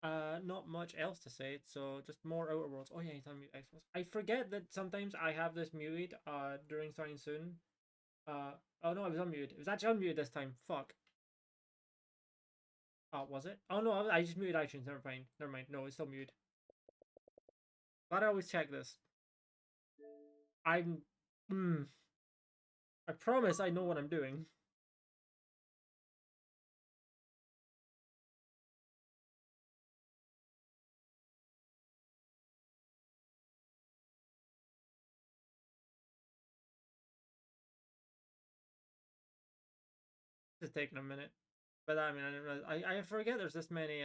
Not much else to say, so just more Outer Worlds. Oh yeah, he's on mute Xbox. I forget that sometimes I have this muted during starting soon. Oh no, I was unmuted. It was actually unmuted this time. Fuck. Was it? Oh no, I just muted iTunes. Never mind. Never mind. No, it's still muted. But I always check this. I'm. Hmm. I promise I know what I'm doing. It's taking a minute. But I mean, I didn't realize, I forget there's this many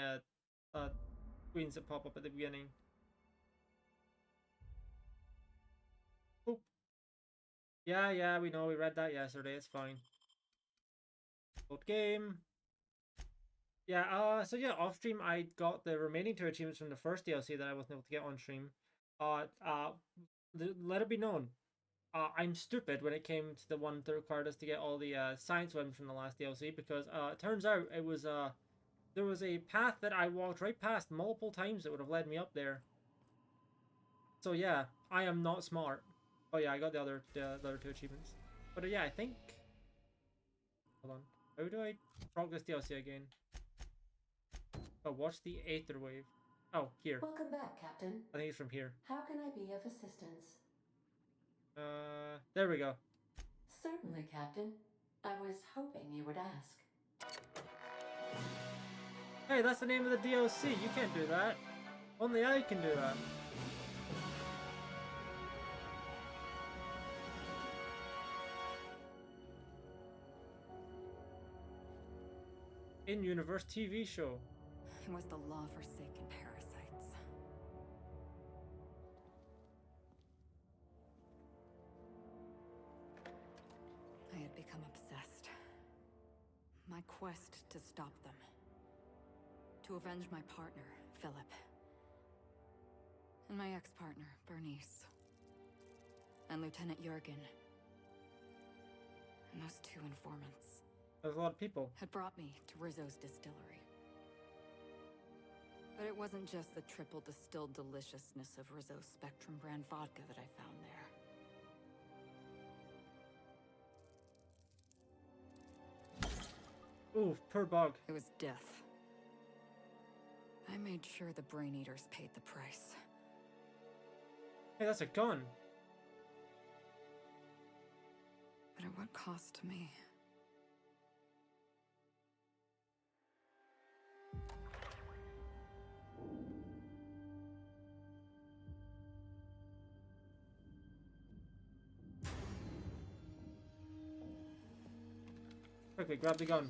screens that pop up at the beginning. Oop. Yeah, yeah, we know. We read that yesterday. It's fine. Old game. Yeah, so yeah, off stream I got the remaining two achievements from the first DLC that I wasn't able to get on stream. Uh, uh, Let it be known, I'm stupid when it came to the one that required us to get all the science weapons from the last DLC because it turns out it was there was a path that I walked right past multiple times that would have led me up there. So yeah, I am not smart. Oh yeah, I got the other two achievements. But yeah, I think. Hold on. How do I frog this DLC again? Oh, watch the Aether Wave. Oh, here. Welcome back, Captain. I think it's from here. How can I be of assistance? There we go. Certainly, Captain. I was hoping you would ask. Hey, that's the name of the DLC. You can't do that. Only I can do that. In-universe TV show. It was the law-forsaken parasites. I had become obsessed. My quest to stop them. To avenge my partner, Philip. And my ex-partner, Bernice. And Lieutenant Jurgen. And those two informants. There's a lot of people. Had brought me to Rizzo's distillery. But it wasn't just the triple distilled deliciousness of Rizzo's Spectrum brand vodka that I found there. Ooh, per bug. It was death. I made sure the Brain Eaters paid the price. Hey, that's a gun. But at what cost to me? Quickly, grab the gun.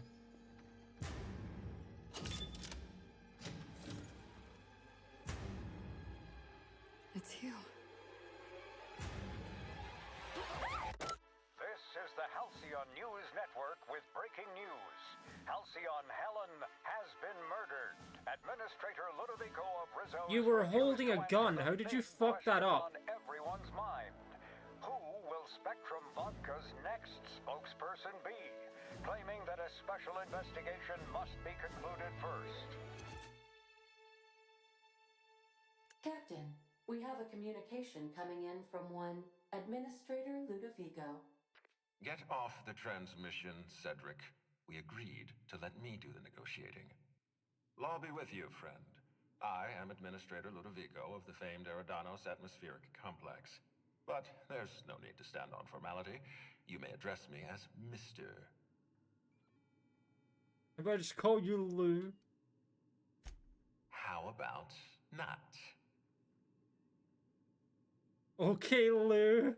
It's you. This is the Halcyon News Network with breaking news. Halcyon Helen has been murdered. Administrator Ludovico of Rizzo. You were holding a gun. How did you fuck that up? On everyone's mind. Who will Spectrum Vodka's next spokesperson be? Claiming that a special investigation must be concluded first. Captain, we have a communication coming in from one Administrator Ludovico. Get off the transmission, Cedric. We agreed to let me do the negotiating. Law be with you, friend. I am Administrator Ludovico of the famed Eridanos Atmospheric Complex. But there's no need to stand on formality. You may address me as Mr. If I just call you Lou. How about not? Okay, Lou.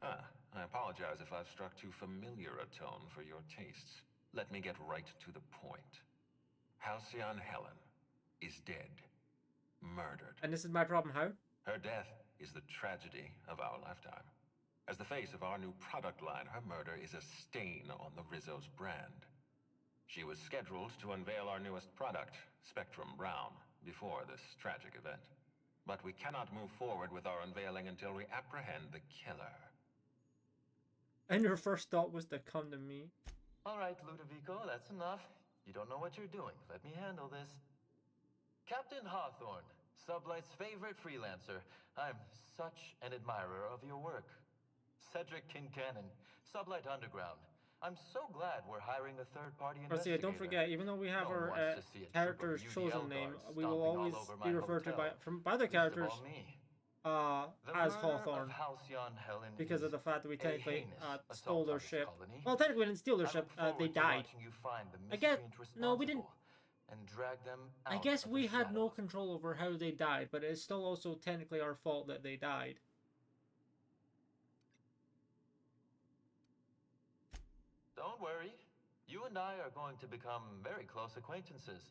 I apologize if I've struck too familiar a tone for your tastes. Let me get right to the point. Halcyon Helen is dead. Murdered. And this is my problem, how? Her death is the tragedy of our lifetime. As the face of our new product line, her murder is a stain on the Rizzo's brand. She was scheduled to unveil our newest product, Spectrum Brown, before this tragic event. But we cannot move forward with our unveiling until we apprehend the killer. And your first thought was to come to me. All right, Ludovico, that's enough. You don't know what you're doing. Let me handle this. Captain Hawthorne, Sublight's favorite freelancer. I'm such an admirer of your work. Cedric Kincannon, Sublight Underground. I'm so glad we're hiring a third-party But see, investigator. don't forget, even though we have No one our wants to see a troop of character's UDL chosen name, guards we will stomping all always over be my referred to hotel. by other Least of characters all me. The as murder Hawthorne, of Halcyon Helen because is of the fact that we a technically heinous stole assault their on this ship. colony. Well, technically we didn't steal their I ship, look forward they to died. watching you find the I guess, miscreant no, we didn't. responsible and drag them out I guess of we the had no shadows. control over how they died, but it's still also technically our fault that they died. Don't worry. You and I are going to become very close acquaintances.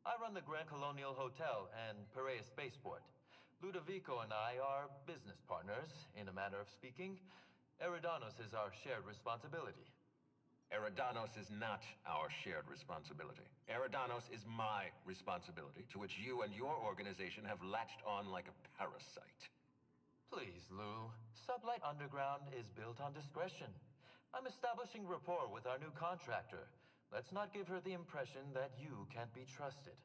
I run the Grand Colonial Hotel and Perea Spaceport. Ludovico and I are business partners, in a manner of speaking. Eridanos is our shared responsibility. Eridanos is not our shared responsibility. Eridanos is my responsibility, to which you and your organization have latched on like a parasite. Please, Lou. Sublight Underground is built on discretion. I'm establishing rapport with our new contractor. Let's not give her the impression that you can't be trusted.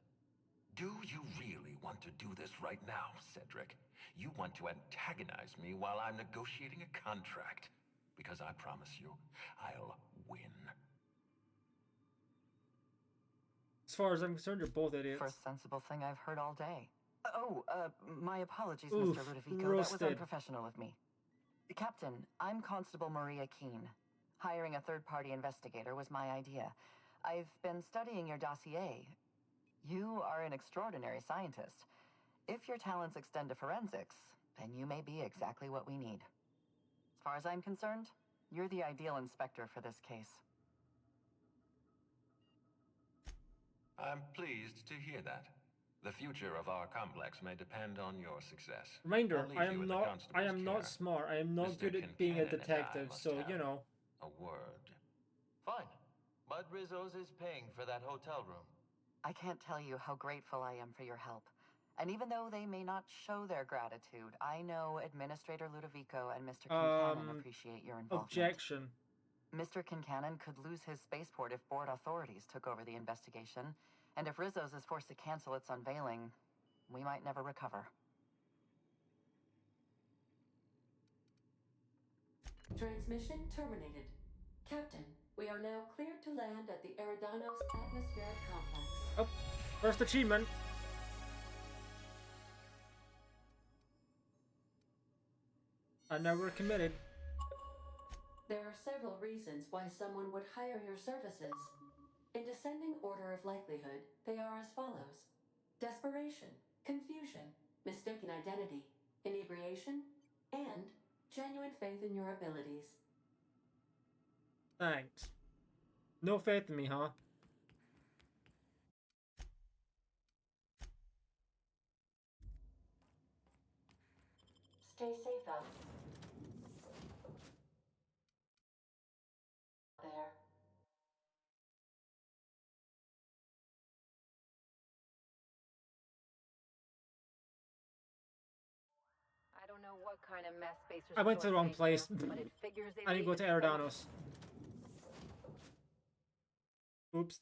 Do you really want to do this right now, Cedric? You want to antagonize me while I'm negotiating a contract. Because I promise you, I'll win. As far as I'm concerned, you're both idiots. First sensible thing I've heard all day. My apologies, Oof, Mr. Ludovico. roasted. That was unprofessional of me. Captain, I'm Constable Maria Keene. Hiring a third-party investigator was my idea. I've been studying your dossier. You are an extraordinary scientist. If your talents extend to forensics, then you may be exactly what we need. As far as I'm concerned, you're the ideal inspector for this case. I'm pleased to hear that. The future of our complex may depend on your success. Reminder, I'll leave I you am in the not constable's care. smart. I am not Mr. good at being a Kincannon and I detective, must so have you know. A word. Fine. Bud Rizzo's is paying for that hotel room. I can't tell you how grateful I am for your help. And even though they may not show their gratitude, I know Administrator Ludovico and Mr. Kincannon appreciate your involvement. Objection. Mr. Kincannon could lose his spaceport if board authorities took over the investigation. And if Rizzo's is forced to cancel its unveiling, we might never recover. Transmission terminated. Captain, we are now cleared to land at the Eridanos atmospheric complex. Oh, first achievement. And now we're committed. There are several reasons why someone would hire your services. In descending order of likelihood, they are as follows: desperation, confusion, mistaken identity, inebriation, and genuine faith in your abilities. Thanks. No faith in me, huh? Stay safe out there. I don't know what kind of mess Spacers I went to the wrong face place. there, but it figures they I didn't go leave to it both. Eridanos. Oops.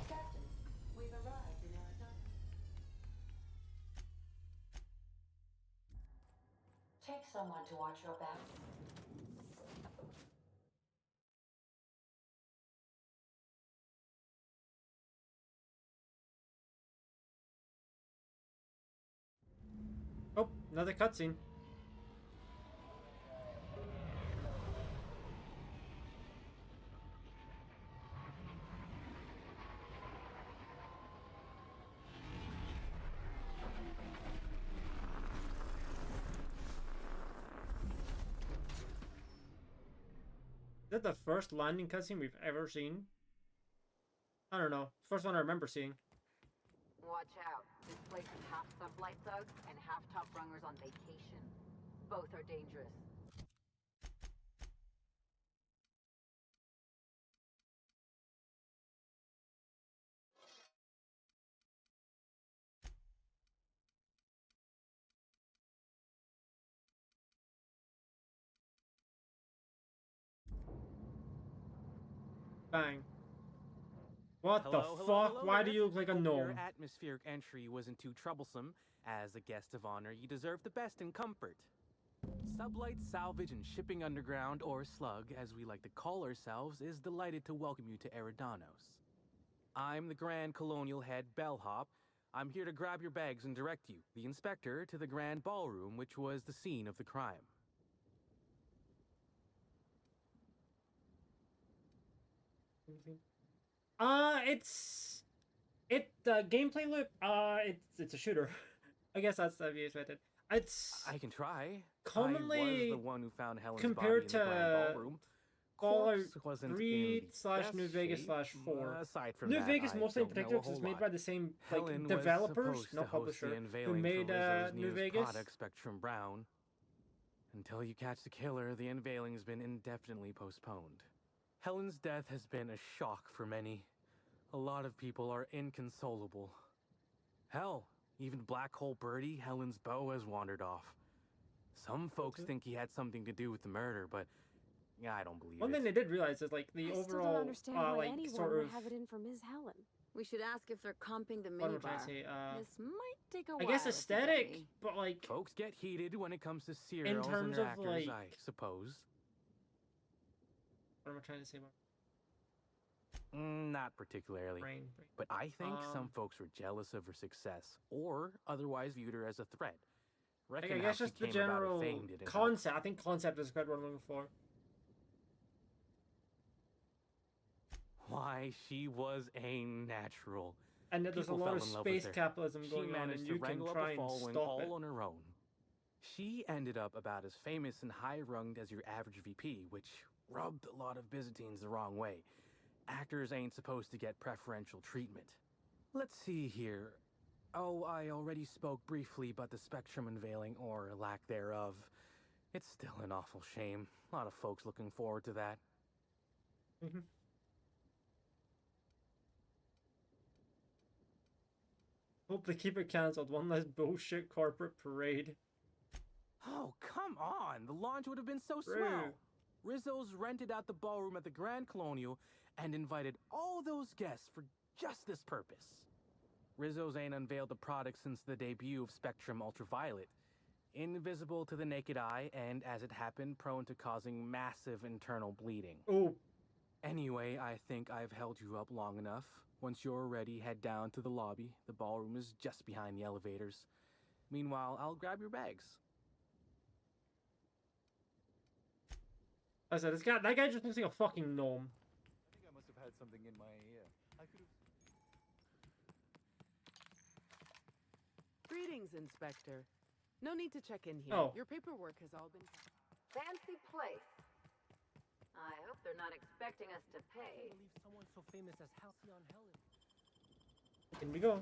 Captain, we've arrived in Eridanos. Take someone to watch your back. Oh, another cutscene. Is that the first landing cutscene we've ever seen? I don't know. First one I remember seeing. Watch out. This place is half sublight thugs and half top rungers on vacation. Both are dangerous. Bang. What the Hello, fuck? hello, hello Why do there. you look like a Hope gnome? Your atmospheric entry wasn't too troublesome. As a guest of honor, you deserve the best in comfort. Sublight Salvage and Shipping Underground, or Slug, as we like to call ourselves, is delighted to welcome you to Eridanos. I'm the Grand Colonial Head Bellhop. I'm here to grab your bags and direct you, the inspector, to the Grand Ballroom, which was the scene of the crime. The gameplay loop. It's a shooter. I guess that's the obvious method. It's I can try. I commonly was the one who found Helen's compared body in the Grand to Ballroom. Fallout Corpse wasn't 3 in slash the New best Vegas shape. slash 4. Aside from New that, Vegas I mostly in don't know particular a because it's whole made lot. by the same like Helen developers, was supposed not to host publisher, the who unveiling made for Rizzo's New newest Vegas. product, Spectrum Brown. Until you catch the killer, the unveiling's been indefinitely postponed. Helen's death has been a shock for many. A lot of people are inconsolable. Hell, even Black Hole Birdie, Helen's beau, has wandered off. Some folks think he had something to do with the murder, but I don't believe One it. thing they did realize is like the I still overall don't understand why like anyone sort would of have it in for Ms. Helen. We should ask if they're comping the what am I minibar. trying to say? This might take a I while. guess if you get aesthetic, me. but like Folks get heated when it comes to serials and terms their of, actors, like- I suppose. what am I trying to say about Not particularly. brain? But I think some Um, folks were jealous of her success, or otherwise viewed her as a threat. Like, Reckon I how guess she just the came about her general fame didn't help. concept. I think concept is quite what I'm looking for. Why, she was a natural. And that there's a People lot of fell in love with space her. capitalism She going on, managed and to you can wrangle up try a and following stop all it. on her own. She ended up about as famous and high-runged as your average VP, which rubbed a lot of Byzantines the wrong way. Actors ain't supposed to get preferential treatment. Let's see here. Oh, I already spoke briefly about the Spectrum unveiling, or lack thereof. It's still an awful shame. A lot of folks looking forward to that. Mhm. Hope they keep it cancelled. One less bullshit corporate parade. Oh, come on! The launch would have been so True. swell! Rizzo's rented out the ballroom at the Grand Colonial and invited all those guests for just this purpose. Rizzo's ain't unveiled the product since the debut of Spectrum Ultraviolet. Invisible to the naked eye, and as it happened, prone to causing massive internal bleeding. Oh, Anyway, I think I've held you up long enough. Once you're ready, head down to the lobby. The ballroom is just behind the elevators. Meanwhile, I'll grab your bags. I said that guy just looks like a fucking gnome. I think I must have had something in my ear. I could have. Greetings, Inspector. No need to check in here. Oh. Your paperwork has all been... Fancy place. I hope they're not expecting us to pay. believe someone so famous as Halcyon Helen. In we go.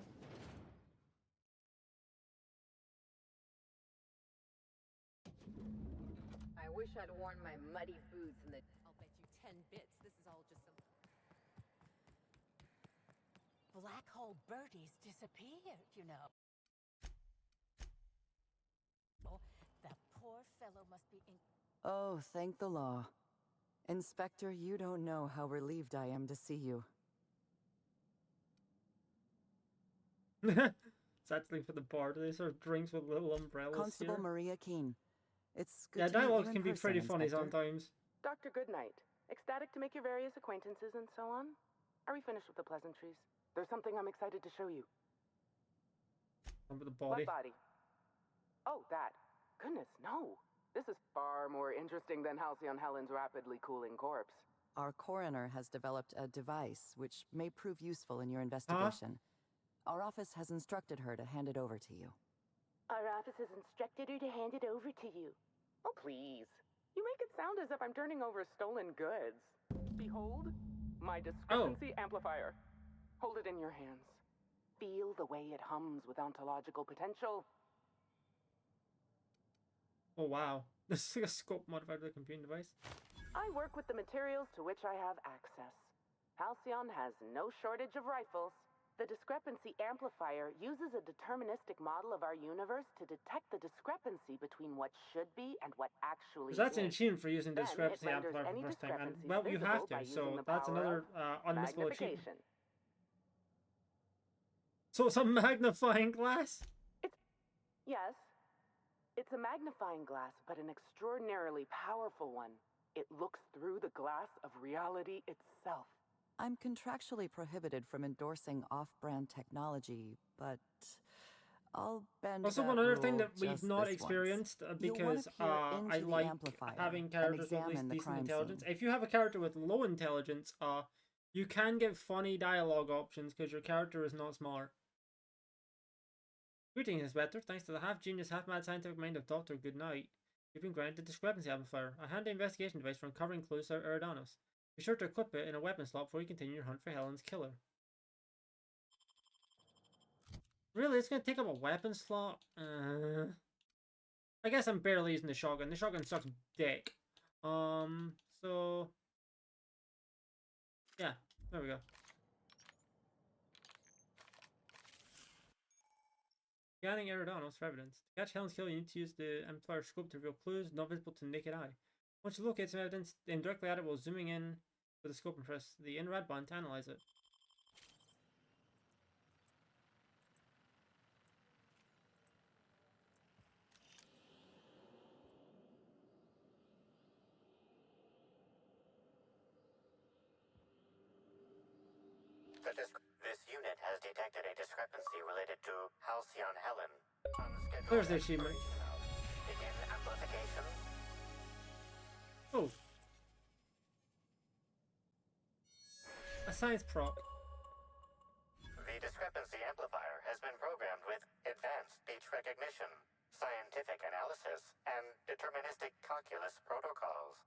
I wish I'd worn my muddy boots in the... I'll bet you 10 bits this is all just some... Black Hole Birdie's disappeared, you know. Oh, that poor fellow must be in... Oh, thank the law. Inspector, you don't know how relieved I am to see you. Sad thing for the bar. Do they serve drinks with little umbrellas Constable here? Maria Keene. It's good Yeah, to meet you dialogues in can be person, pretty funny Inspector. sometimes. Dr. Goodnight. Ecstatic to make your various acquaintances and so on? Are we finished with the pleasantries? There's something I'm excited to show you. Remember the body? What body? Oh, that. Goodness, no. This is far more interesting than Halcyon Helen's rapidly cooling corpse. Our coroner has developed a device which may prove useful in your investigation. Our office has instructed her to hand it over to you. Our office has instructed her to hand it over to you. Oh, please. You make it sound as if I'm turning over stolen goods. Behold, my discrepancy amplifier. Hold it in your hands. Feel the way it hums with ontological potential. Oh wow. This is like a scope modified with a computing device. I work with the materials to which I have access. Halcyon has no shortage of rifles. The discrepancy amplifier uses a deterministic model of our universe to detect the discrepancy between what should be and what actually Because that's an is. achievement for using Then discrepancy it renders amplifier for any the first time. And, discrepancies well, you have visible to, by using so the that's power another of unmissable achievement. magnification. So it's a magnifying glass? Yes, it's a magnifying glass, but an extraordinarily powerful one. It looks through the glass of reality itself. I'm contractually prohibited from endorsing off-brand technology, but I'll bend Also, that one other rule thing that we've just not this experienced, once. You'll want because to peer into I the like amplifier having and characters with at least examine the decent crime intelligence. scene. If you have a character with low intelligence, you can get funny dialogue options because your character is not smart. Greetings, Inspector. Thanks to the half-genius, half-mad scientific mind of Dr. Goodnight, you've been granted a discrepancy amplifier, a handy investigation device for uncovering clues to Eridanos. Be sure to equip it in a weapon slot before you continue your hunt for Helen's killer. Really? It's gonna take up a weapon slot? I guess I'm barely using the shotgun. The shotgun sucks dick. So... yeah, there we go. Scanning Eridanos for evidence. To catch Helen's killer, you need to use the amplifier scope to reveal clues not visible to the naked eye. Once you locate some evidence, aim directly at it while zooming in with the scope and press the infrared button to analyze it. This unit has detected a discrepancy related to Halcyon Helen. There's the achievement. Begin amplification. Oh. A science prop. The discrepancy amplifier has been programmed with advanced speech recognition, scientific analysis, and deterministic calculus protocols.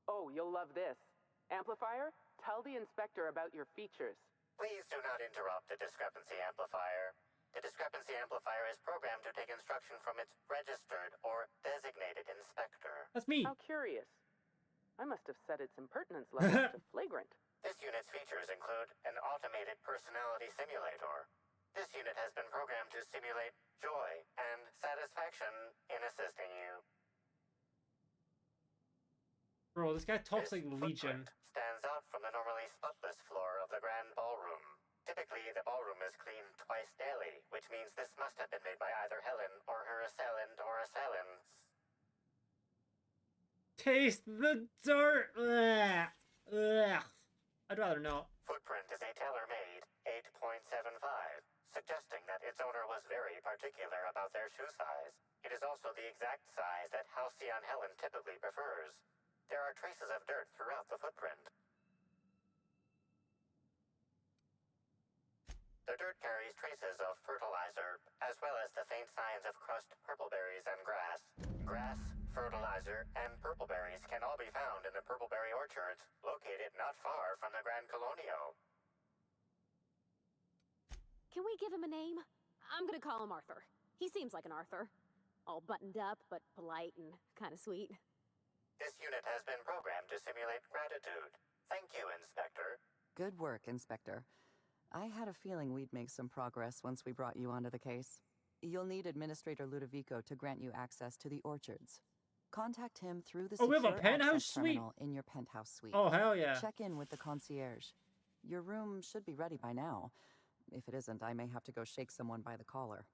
Oh, you'll love this. Amplifier, tell the inspector about your features. Please do not interrupt the discrepancy amplifier. The discrepancy amplifier is programmed to take instruction from its registered or designated inspector. That's me. How curious. I must have set its impertinence level to flagrant. This unit's features include an automated personality simulator. This unit has been programmed to simulate joy and satisfaction in assisting you. Bro, this guy talks like Legion. Stands out from the normally spotless floor of the grand ballroom. Typically, the ballroom is cleaned twice daily, which means this must have been made by either Helen or her assailant or assailants. Taste the dirt! Ugh. Ugh. I'd rather not. Footprint is a tailor-made 8.75, suggesting that its owner was very particular about their shoe size. It is also the exact size that Halcyon Helen typically prefers. There are traces of dirt throughout the footprint. The dirt carries traces of fertilizer, as well as the faint signs of crushed purpleberries and grass. Grass, fertilizer, and purpleberries can all be found in the purpleberry orchards, located not far from the Grand Colonio. Can we give him a name? I'm gonna call him Arthur. He seems like an Arthur. All buttoned up, but polite and kind of sweet. This unit has been programmed to simulate gratitude. Thank you, Inspector. Good work, Inspector. I had a feeling we'd make some progress once we brought you onto the case. You'll need Administrator Ludovico to grant you access to the orchards. Contact him through the we have a secure penthouse access suite? terminal in your penthouse suite. Oh, hell yeah. Check in with the concierge. Your room should be ready by now. If it isn't, I may have to go shake someone by the collar.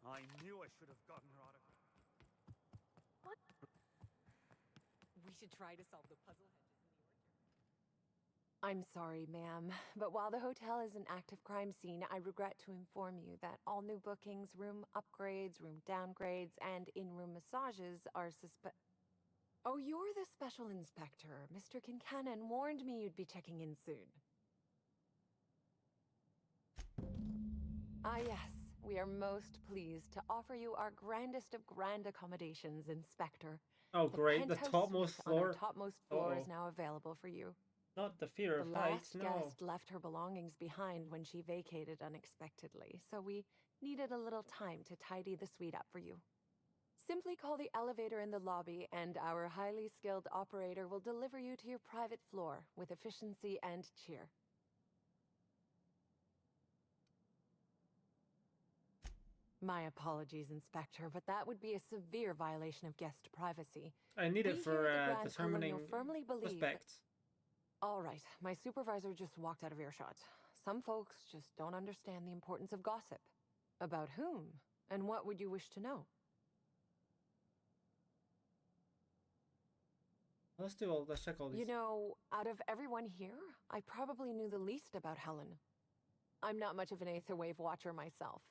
I knew I should have gotten her out of... What? We should try to solve the puzzle hedges in the orchard. I'm sorry, ma'am, but while the hotel is an active crime scene, I regret to inform you that all new bookings, room upgrades, room downgrades, and in-room massages are Oh, you're the special inspector. Mr. Kincannon warned me you'd be checking in soon. Ah, yes. We are most pleased to offer you our grandest of grand accommodations, Inspector. Oh, great. The penthouse topmost suite on floor. our topmost floor is now available for you. Not the fear The of heights, last no. guest left her belongings behind when she vacated unexpectedly, so we needed a little time to tidy the suite up for you. Simply call the elevator in the lobby, and our highly skilled operator will deliver you to your private floor with efficiency and cheer. My apologies, Inspector, but that would be a severe violation of guest privacy. I need it for Grand determining Colonial firmly believe suspects. All right, my supervisor just walked out of earshot. Some folks just don't understand the importance of gossip. About whom? And what would you wish to know? Let's check all these. You know, out of everyone here, I probably knew the least about Helen. I'm not much of an Aether Wave watcher myself.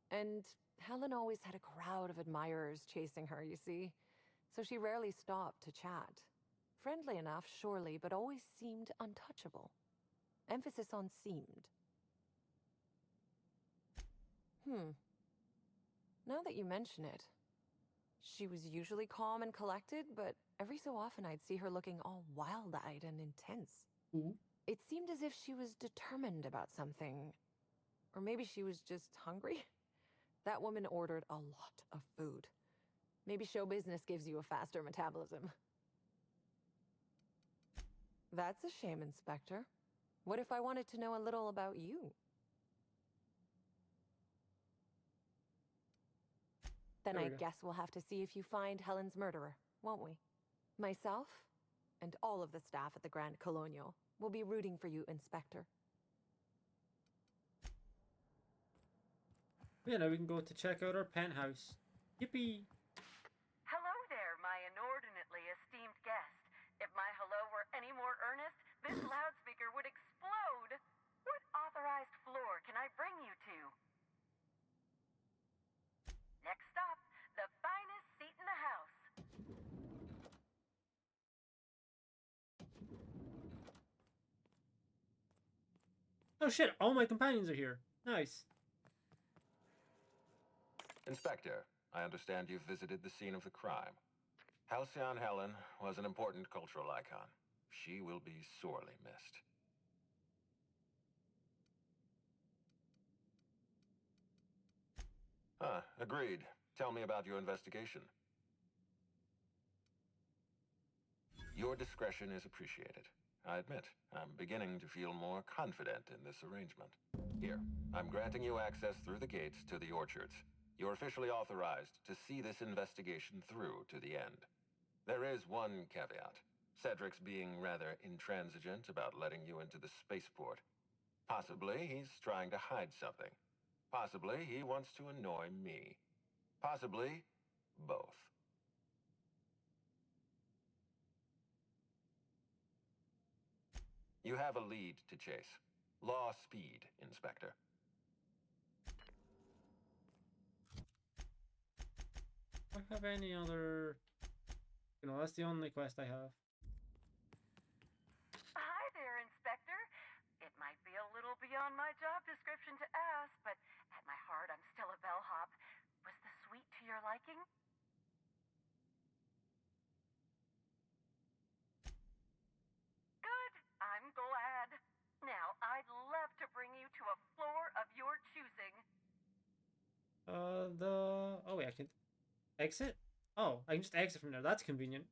And Helen always had a crowd of admirers chasing her, you see. So she rarely stopped to chat. Friendly enough, surely, but always seemed untouchable. Emphasis on seemed. Now that you mention it, she was usually calm and collected, but every so often I'd see her looking all wild-eyed and intense. Ooh. It seemed as if she was determined about something. Or maybe she was just hungry. That woman ordered a lot of food. Maybe show business gives you a faster metabolism. That's a shame, Inspector. What if I wanted to know a little about you? Then I guess we'll have to see if you find Helen's murderer, won't we? Myself, and all of the staff at the Grand Colonial, will be rooting for you, Inspector. Yeah, now we can go to check out our penthouse. Yippee! Hello there, my inordinately esteemed guest. If my hello were any more earnest, this loudspeaker would explode. What authorized floor can I bring you to? Next stop, the finest seat in the house. Oh shit, all my companions are here. Nice. Inspector, I understand you've visited the scene of the crime. Halcyon Helen was an important cultural icon. She will be sorely missed. Agreed. Tell me about your investigation. Your discretion is appreciated. I admit, I'm beginning to feel more confident in this arrangement. Here, I'm granting you access through the gates to the orchards. You're officially authorized to see this investigation through to the end. There is one caveat. Cedric's being rather intransigent about letting you into the spaceport. Possibly he's trying to hide something. Possibly he wants to annoy me. Possibly both. You have a lead to chase. Law speed, Inspector. Do I have any other... You know, that's the only quest I have. Hi there, Inspector. It might be a little beyond my job description to ask, but at my heart, I'm still a bellhop. Was the suite to your liking? Good. I'm glad. Now, I'd love to bring you to a floor of your choosing. Oh wait, I can exit? Oh, I can just exit from there. That's convenient.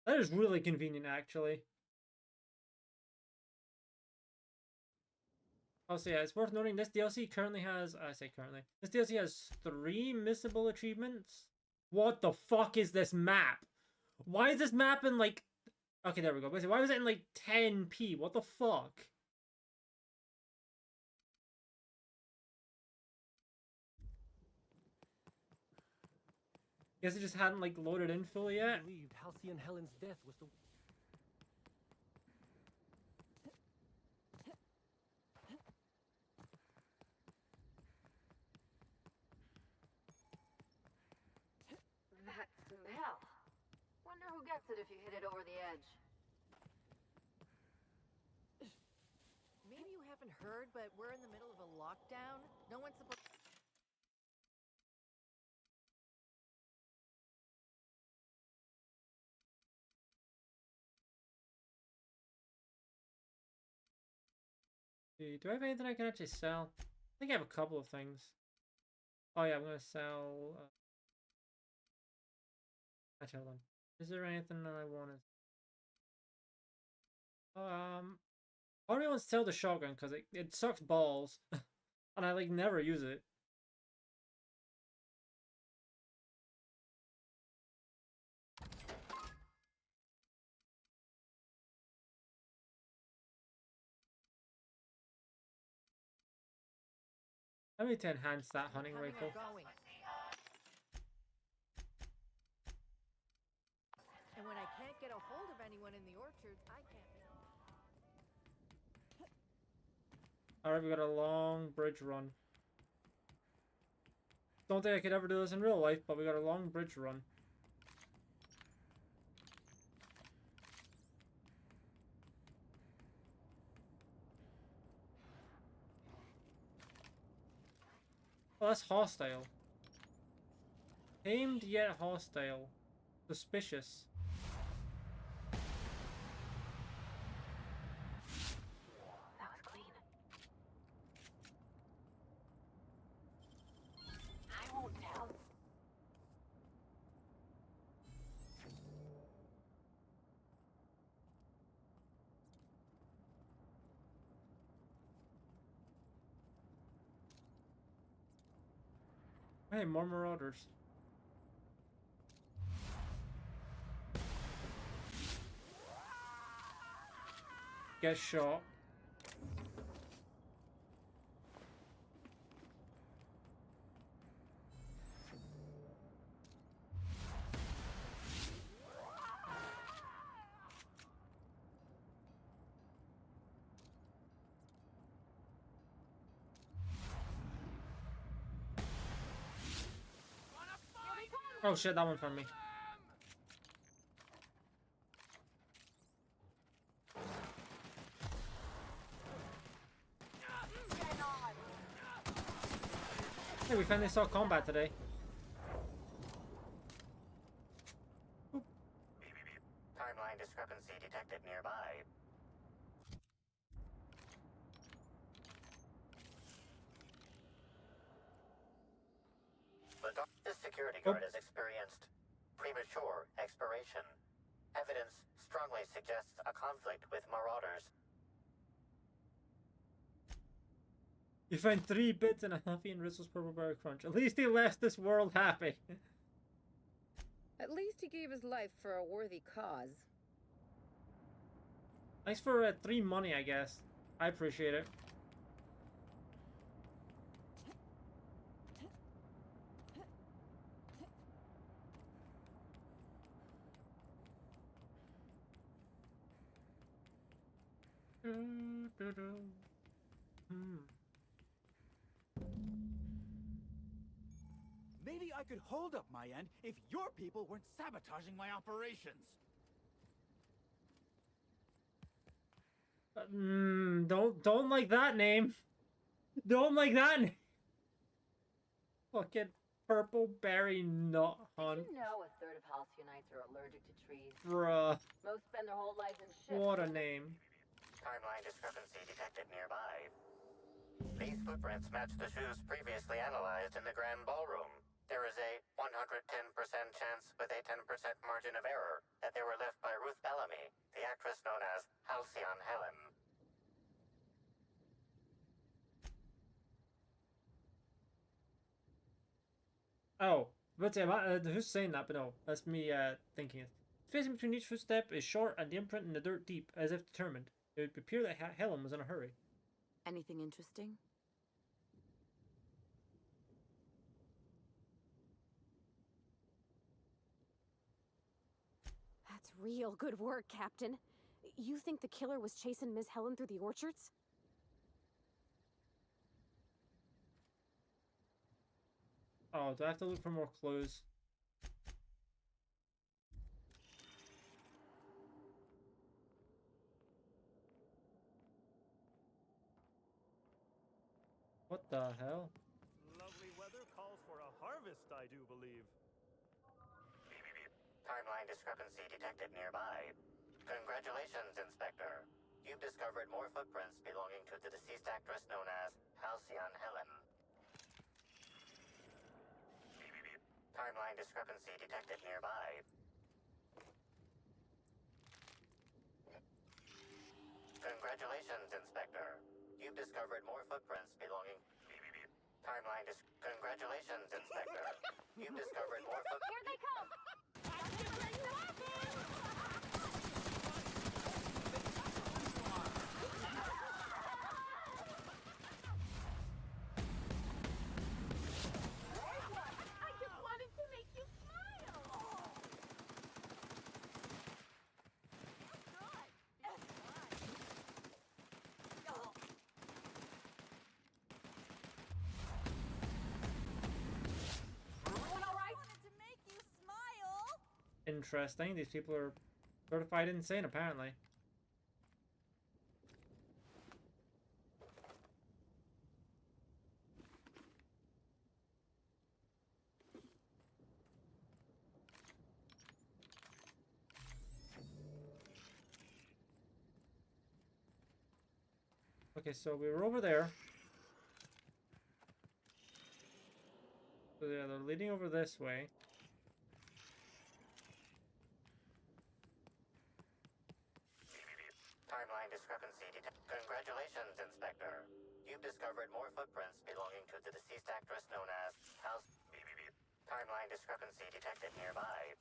That is really convenient, actually. Also, yeah, it's worth noting this DLC currently has, I say currently, this DLC has 3 missable achievements. What the fuck is this map? Why is this map in like, okay, there we go. Why was it in like 10p? What the fuck? Guess it just hadn't like loaded in fully yet. I believed Halcyon Helen's death was the... That smell. Wonder who gets it if you hit it over the edge. Maybe you haven't heard, but we're in the middle of a lockdown. No one's supposed... Do I have anything I can actually sell? I think I have a couple of things. Oh yeah, I'm gonna sell... Actually, hold on. Is there anything that I want to... Why do you want to sell the shotgun? Because it sucks balls. And I, like, never use it. I need to enhance that hunting rifle. And when I can't get a hold of anyone in the orchards, I can't. Alright, we got a long bridge run. Don't think I could ever do this in real life, but we got a long bridge run. Oh, that's hostile. Tamed yet hostile. Suspicious. That was clean. I won't tell. Hey, more marauders. Get shot. Oh shit, that one from me. Hey, we finally saw combat today. Timeline discrepancy detected nearby. The security guard has experienced premature expiration. Evidence strongly suggests a conflict with marauders. You find 3 bits and a happy and Rizzo's purple berry crunch. At least he left this world happy. At least he gave his life for a worthy cause. Thanks for 3 money, I guess. I appreciate it. Maybe I could hold up my end if your people weren't sabotaging my operations. Don't like that name. Don't like that name. Fucking purple berry nut hunt. Did you know a third of Halcyonites are allergic to trees? Bruh. Most spend their whole lives in shifts. What a name. Timeline discrepancy detected nearby. These footprints match the shoes previously analyzed in the Grand Ballroom. There is a 110% chance with a 10% margin of error that they were left by Ruth Bellamy, the actress known as Halcyon Helen. Oh, but who's saying that? But no, that's me thinking it. Spacing between each footstep is short and the imprint in the dirt deep, as if determined. It would appear that Helen was in a hurry. Anything interesting? That's real good work, Captain. You think the killer was chasing Miss Helen through the orchards? Oh, do I have to look for more clues? What the hell? Lovely weather calls for a harvest, I do believe. Timeline discrepancy detected nearby. Congratulations, Inspector. You've discovered more footprints belonging to the deceased actress known as Halcyon Helen. Timeline discrepancy detected nearby. Congratulations, Inspector. You've discovered more footprints belonging... Timeline dis... Congratulations, Inspector. You've discovered more footprints... Here they come! I just wanted to make you smile! Everyone all right? Interesting. These people are certified insane, apparently. Okay, so we were over there. So yeah, they're leading over this way. Timeline discrepancy Congratulations, Inspector. You've discovered more footprints belonging to the deceased actress known as House... Timeline discrepancy detected nearby.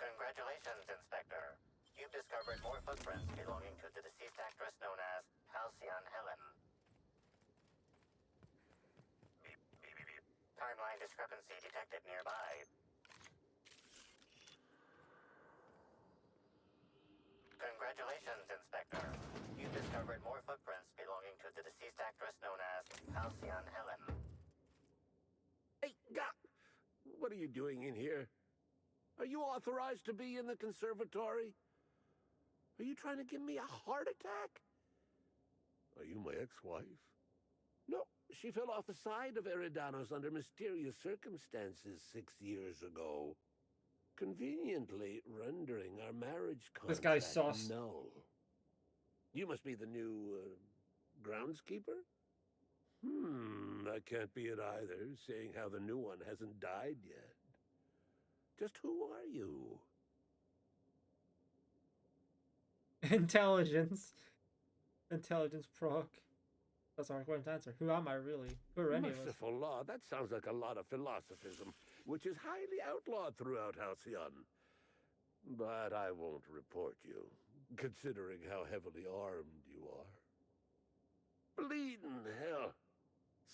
Congratulations, Inspector. You've discovered more footprints belonging to the deceased actress known as Halcyon Helen. Timeline discrepancy detected nearby. Congratulations, Inspector. You've discovered more footprints belonging to the deceased actress known as Halcyon Helen. Hey, what are you doing in here? Are you authorized to be in the conservatory? Are you trying to give me a heart attack? Are you my ex-wife? No, she fell off the side of Eridanos under mysterious circumstances 6 years ago, conveniently rendering our marriage contract This guy's sauce. null. You must be the new groundskeeper? That can't be it either, seeing how the new one hasn't died yet. Just who are you? Intelligence. Intelligence proc. That's our going to answer. Who am I really? Who are any of us? Merciful law, that sounds like a lot of philosophism, which is highly outlawed throughout Halcyon. But I won't report you, considering how heavily armed you are. Bleeding hell.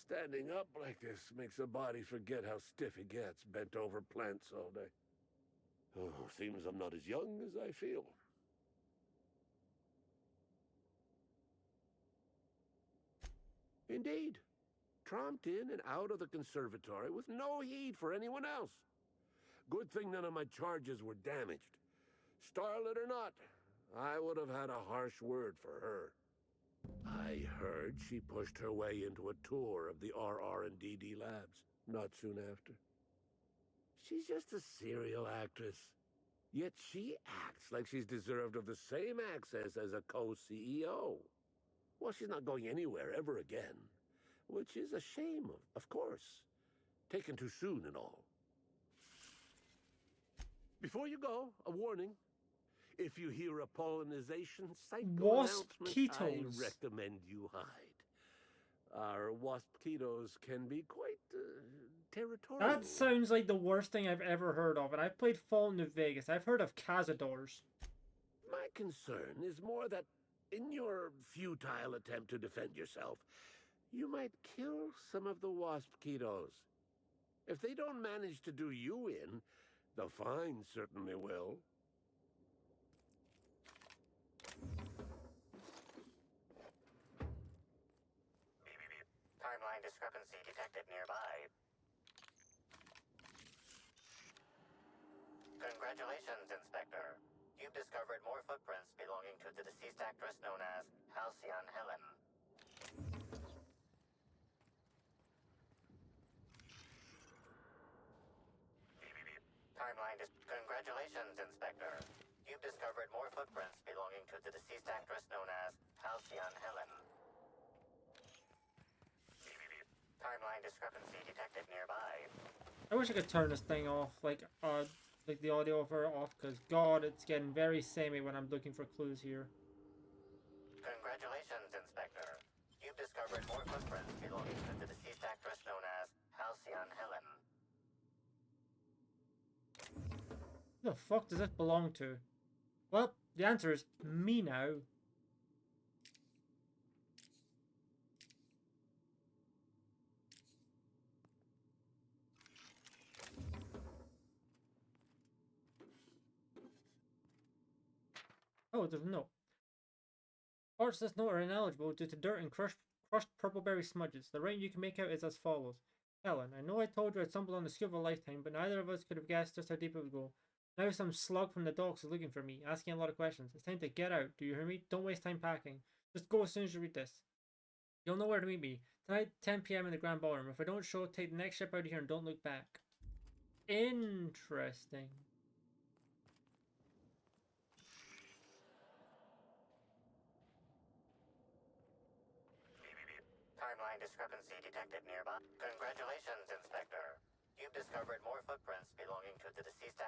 Standing up like this makes a body forget how stiff he gets, bent over plants all day. Oh, seems I'm not as young as I feel. Indeed. Tromped in and out of the conservatory with no heed for anyone else. Good thing none of my charges were damaged. Starlet or not, I would have had a harsh word for her. I heard she pushed her way into a tour of the RR&DD labs not soon after. She's just a serial actress. Yet she acts like she's deserved of the same access as a co-CEO. Well, she's not going anywhere ever again. Which is a shame, of course. Taken too soon and all. Before you go, a warning. If you hear a pollinization cycle announcement, I recommend you hide. Our waspkitos can be quite territorial. That sounds like the worst thing I've ever heard of, and I've played Fallout New Vegas. I've heard of cazadors. My concern is more that in your futile attempt to defend yourself, you might kill some of the waspkitos. If they don't manage to do you in, the fine certainly will. Timeline discrepancy detected nearby. Congratulations, Inspector. You've discovered more footprints belonging to the deceased actress known as Halcyon Helen. Congratulations, Inspector. You've discovered more footprints belonging to the deceased actress known as Halcyon Helen. Timeline discrepancy detected nearby. I wish I could turn this thing off, like the audio of her off, because God, it's getting very samey when I'm looking for clues here. Congratulations, Inspector. You've discovered more footprints belonging to the deceased actress known as Halcyon Helen. Who the fuck does this belong to? Well, the answer is me now. Oh, there's a note. Parts of this note are ineligible due to dirt and crushed purpleberry smudges. The writing you can make out is as follows. Helen, I know I told you I'd stumbled on the skill of a lifetime, but neither of us could have guessed just how deep it would go. Now some slug from the docks is looking for me, asking a lot of questions. It's time to get out. Do you hear me? Don't waste time packing. Just go as soon as you read this. You'll know where to meet me. Tonight, 10 p.m. in the Grand Ballroom. If I don't show, take the next ship out of here and don't look back. Interesting. Timeline discrepancy detected nearby. Congratulations, Inspector. You've discovered more footprints belonging to the deceased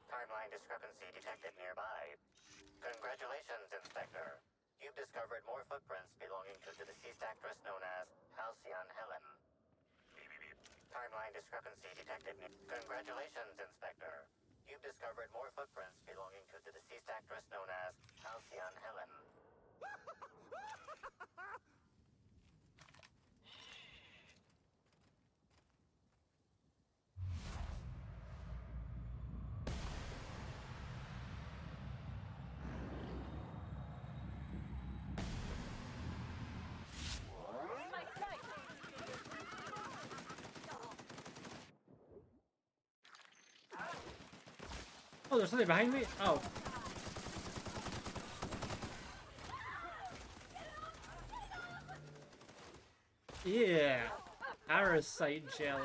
Timeline discrepancy detected nearby. Congratulations, Inspector. You've discovered more footprints belonging to the deceased actress known as Halcyon Helen. Timeline discrepancy detected. Congratulations, Inspector. You've discovered more footprints belonging to the deceased actress known as Halcyon Helen. Oh, there's something behind me? Oh. Yeah. Parasite jelly.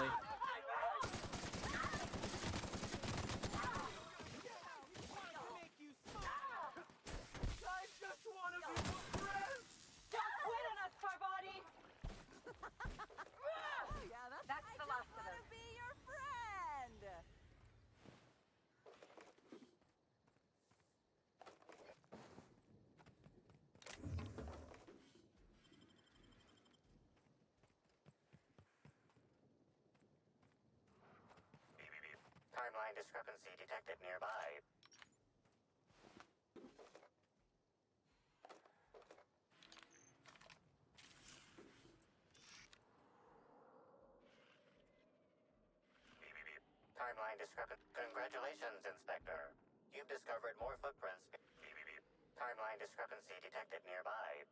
Timeline discrepancy detected nearby. Timeline discrepancy. Congratulations, Inspector. You've discovered more footprints. Timeline discrepancy detected nearby.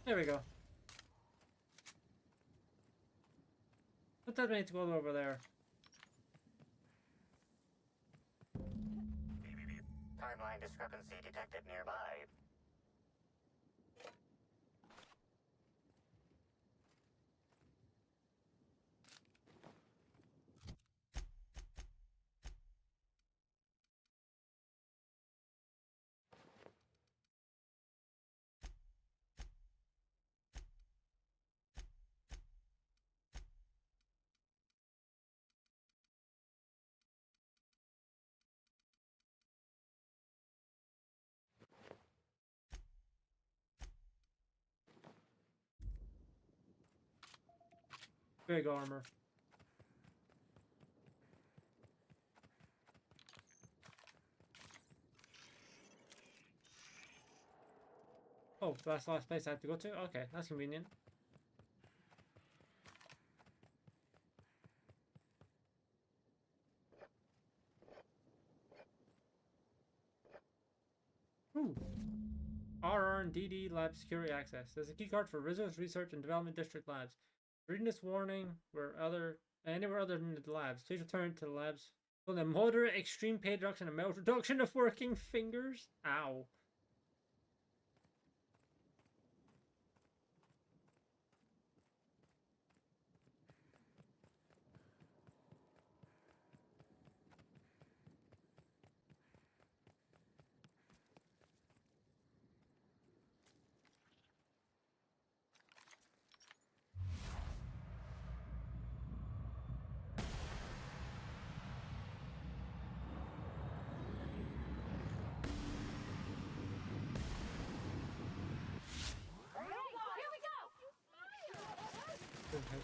There we go. What does mean to go over there? Timeline discrepancy detected nearby. Big armor. Oh, that's the last place I have to go to? Okay, that's convenient. Ooh. RR&DD Lab Security Access. There's a key card for Rizzo's Research and Development District Labs. Reading this warning where other Anywhere other than the labs. Please return to the labs. So the moderate extreme pain reduction and mild reduction of working fingers. Ow.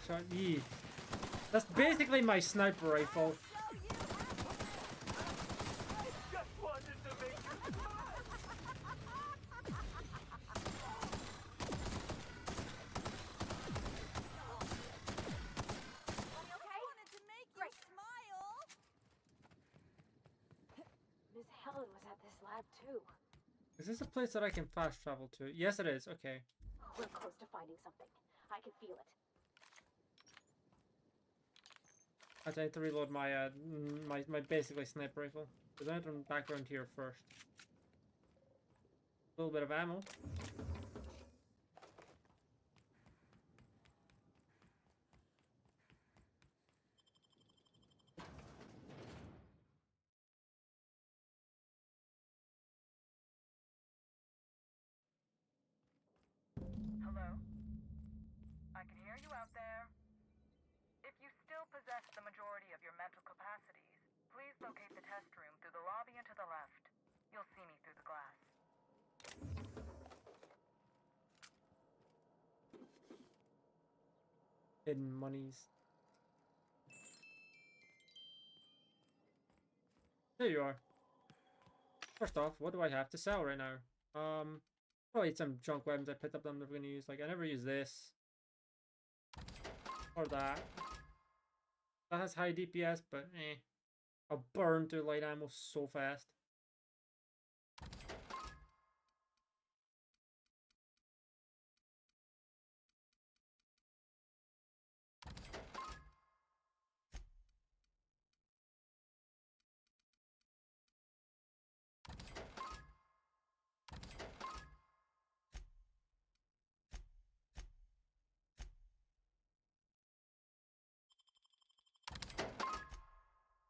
Headshot. Yee. That's basically my sniper rifle. Miss Helen was at this lab too. Is this a place that I can fast travel to? Yes, it is. Okay. We're close to finding something. I can feel it. I need to reload my my basically sniper rifle. Because I need to run back around here first. A little bit of ammo. Hello? I can hear you out there. If you still possess the majority of your mental capacities, please locate the test room through the lobby and to the left. You'll see me through the glass. Hidden monies. There you are. First off, what do I have to sell right now? Probably some junk weapons I picked up that I'm never gonna use. Like I never use this. Or that. That has high DPS, but eh. I'll burn through light ammo so fast.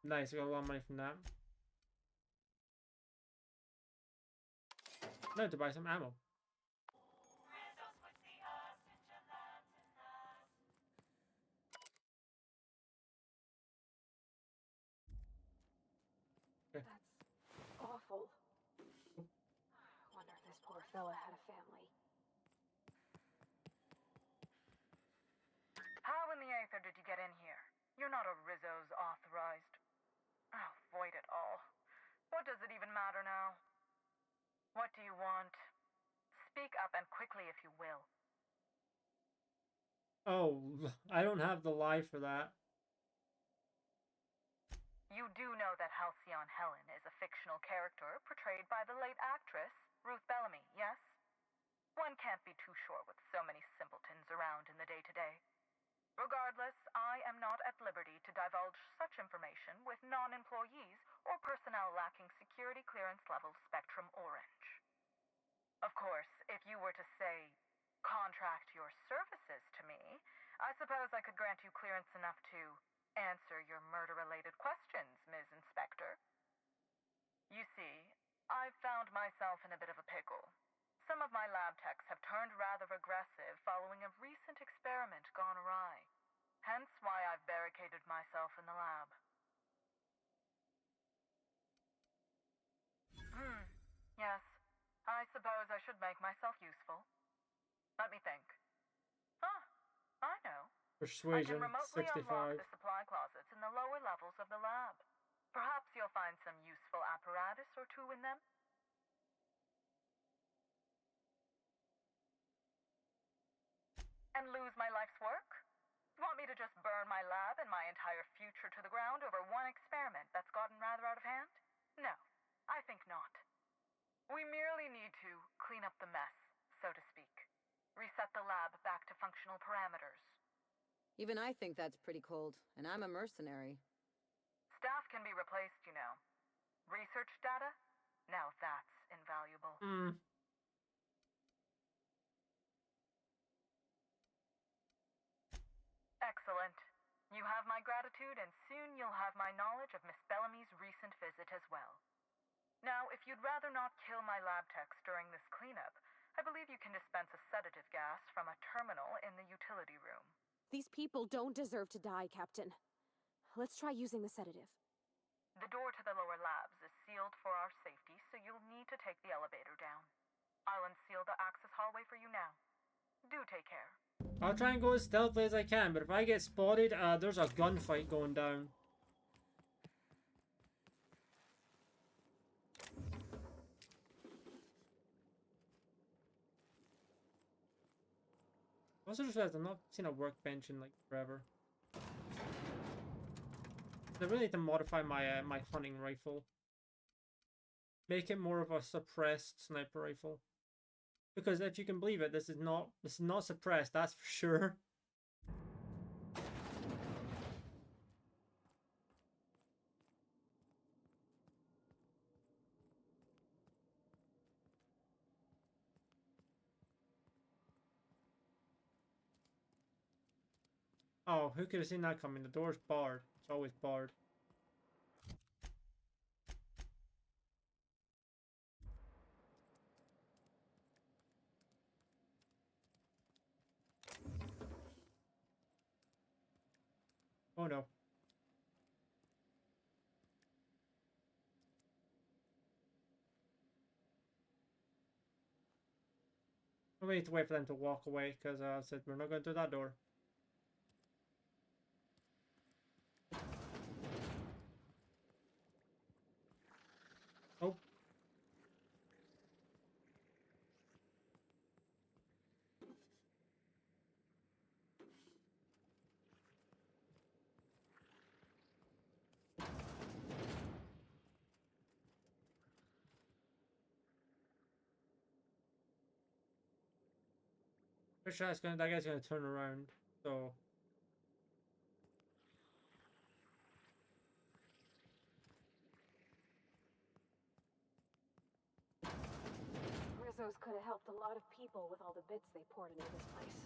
Nice, I got a lot of money from that. Now to buy some ammo. Okay. That's awful. I wonder if this poor fella had a family. How in the aether did you get in here? You're not a Rizzo's authorized. Oh, void it all. What does it even matter now? What do you want? Speak up and quickly if you will. Oh, I don't have the lie for that. You do know that Halcyon Helen is a fictional character portrayed by the late actress, Ruth Bellamy, yes? One can't be too sure with so many simpletons around in the day-to-day. Regardless, I am not at liberty to divulge such information with non-employees or personnel lacking security clearance level Spectrum Orange. Of course, if you were to, say, contract your services to me, I suppose I could grant you clearance enough to answer your murder-related questions, Ms. Inspector. You see, I've found myself in a bit of a pickle. Some of my lab techs have turned rather aggressive following a recent experiment gone awry. Hence why I've barricaded myself in the lab. Yes. I suppose I should make myself useful. Let me think. Ah, I know. Persuasion, I can remotely unlock 65. the supply closets in the lower levels of the lab. Perhaps you'll find some useful apparatus or two in them. And lose my life's work? You want me to just burn my lab and my entire future to the ground over one experiment that's gotten rather out of hand? No, I think not. We merely need to clean up the mess, so to speak. Reset the lab back to functional parameters. Even I think that's pretty cold, and I'm a mercenary. Staff can be replaced, you know. Research data? Now that's invaluable. Excellent. You have my gratitude, and soon you'll have my knowledge of Miss Bellamy's recent visit as well. Now, if you'd rather not kill my lab techs during this cleanup, I believe you can dispense a sedative gas from a terminal in the utility room. These people don't deserve to die, Captain. Let's try using the sedative. The door to the lower labs is sealed for our safety, so you'll need to take the elevator down. I'll unseal the access hallway for you now. Do take care. I'll try and go as stealthily as I can, but if I get spotted, there's a gunfight going down. I also just realized I've not seen a workbench in like forever. I really need to modify my my hunting rifle. Make it more of a suppressed sniper rifle. Because if you can believe it, this is not suppressed, that's for sure. Oh, who could have seen that coming? The door's barred. It's always barred. Oh no. We need to wait for them to walk away, because I said we're not going through that door. Oh. Pretty sure that guy's gonna turn around, so... Rizzo's could have helped a lot of people with all the bits they poured into this place.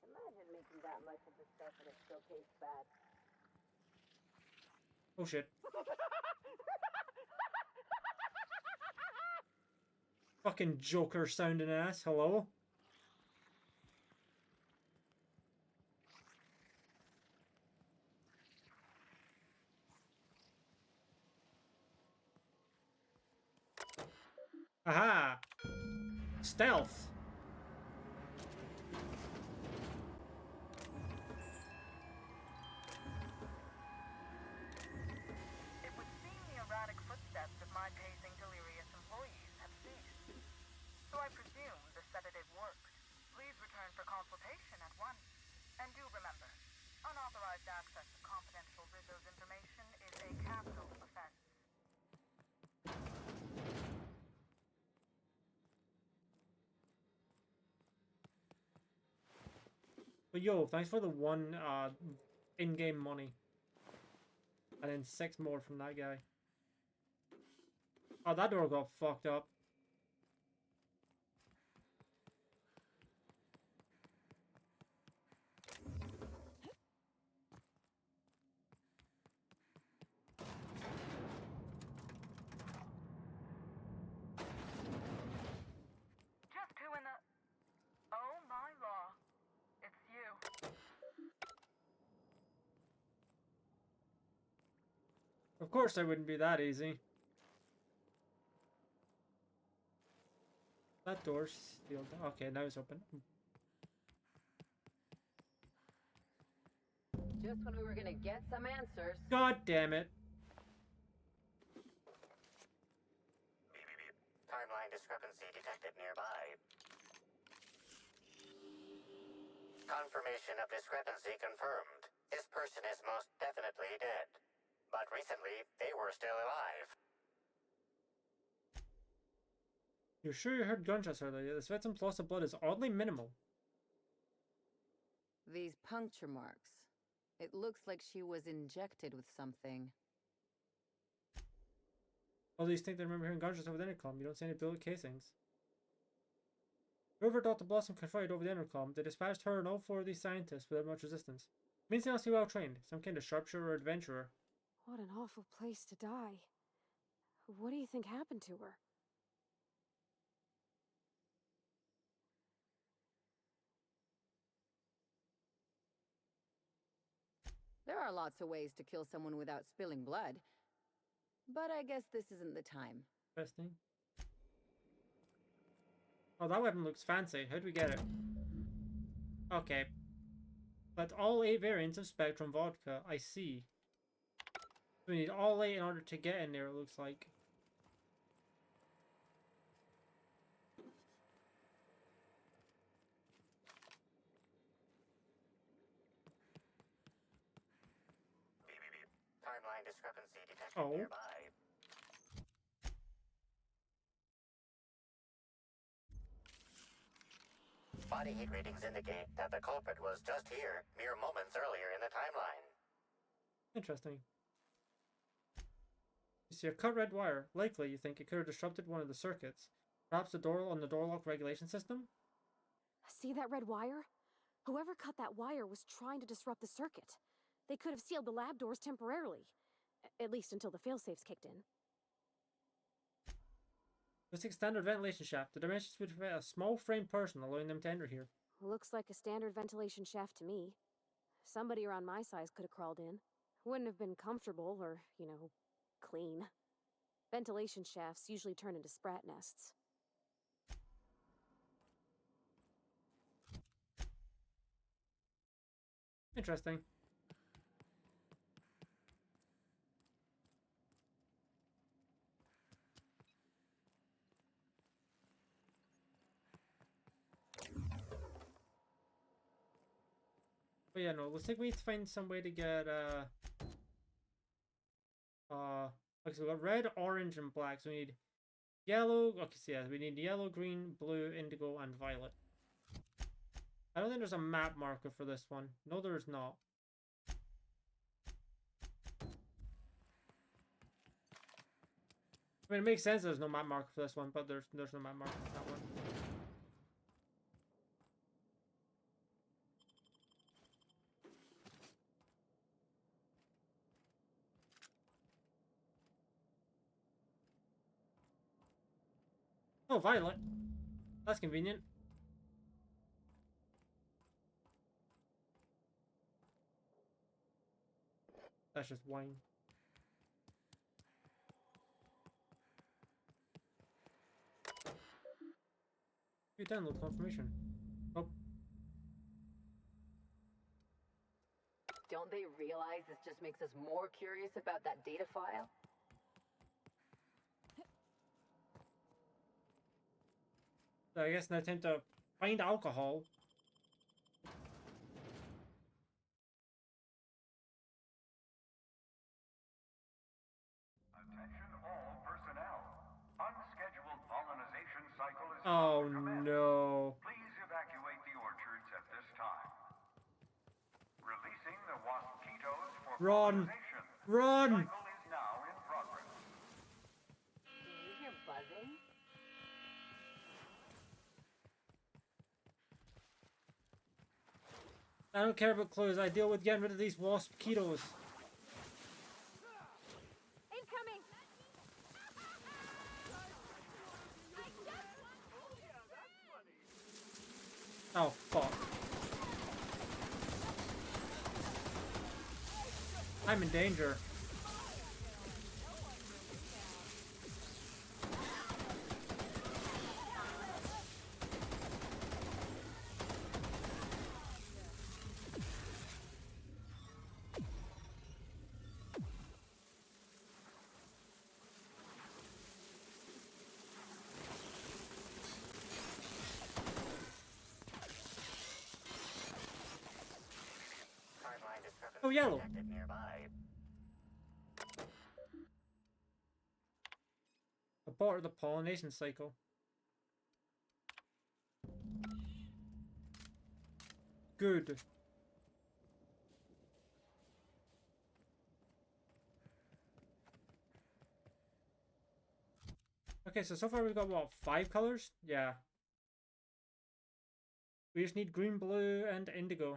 Imagine making that much of the stuff and it still tastes bad. Oh shit. Fucking Joker sounding ass, hello? Aha! Stealth! It would seem the erratic footsteps of my pacing delirious employees have ceased. So I presume the sedative worked. Please return for consultation at once. And do remember, unauthorized access to confidential Rizzo's information is a capital offense. But yo, thanks for the one in-game money. And then 6 more from that guy. Oh, that door got fucked up. Just who in the... Oh my law. It's you. Of course it wouldn't be that easy. That door's sealed. Okay, now it's open. Just when we were gonna get some answers. God damn it. Timeline discrepancy detected nearby. Confirmation of discrepancy confirmed. This person is most definitely dead. but recently they were still alive. You're sure you heard gunshots earlier? This victim's loss of blood is oddly minimal. These puncture marks. It looks like she was injected with something. All these think they remember hearing gunshots over the intercom. You don't see any bullet casings. Whoever Dr. Blossom confronted over the intercom, they dispatched her and all 4 of these scientists without much resistance. Means they must be well trained, some kind of sharpshooter or adventurer. What an awful place to die. What do you think happened to her? There are lots of ways to kill someone without spilling blood. But I guess this isn't the time. Interesting. Oh, that weapon looks fancy. How do we get it? Okay. But all 8 variants of Spectrum vodka. I see. We need all 8 in order to get in there, it looks like. Timeline discrepancy detected nearby. Body heat readings indicate that the culprit was just here, mere moments earlier in the timeline. Interesting. You see a cut red wire. Likely, you think it could have disrupted one of the circuits. Perhaps the door on the door lock regulation system? See that red wire? Whoever cut that wire was trying to disrupt the circuit. They could have sealed the lab doors temporarily. At least until the failsafes kicked in. Looks like a standard ventilation shaft. The dimensions would fit a small frame person, allowing them to enter here. Looks like a standard ventilation shaft to me. Somebody around my size could have crawled in. Wouldn't have been comfortable or, you know, clean. Ventilation shafts usually turn into sprat nests. Interesting. But yeah, no, looks like we need to find some way to get, okay, so we got red, orange, and black, so we need yellow, okay, so yeah, we need yellow, green, blue, indigo, and violet. I don't think there's a map marker for this one. No, there is not. I mean, it makes sense there's no map marker for this one, but there's no map marker for that one. Oh, violet. That's convenient. That's just wine. You download confirmation. Oh. Don't they realize this just makes us more curious about that data file? So I guess an attempt to find alcohol. Attention all personnel. Unscheduled pollinization cycle is Oh about to commence. no. Please evacuate the orchards at this time. Releasing the mosquitoes for Run! pollinization. Run! Cycle is now in progress. Do you hear buzzing? I don't care about clues. I deal with getting rid of these mosquitoes. Incoming! Oh, fuck. I'm in danger. Timeline discrepancy Oh, yellow. detected nearby. support the pollination cycle. Good. Okay, so far we've got, what, 5 colors? Yeah. We just need green, blue, and indigo.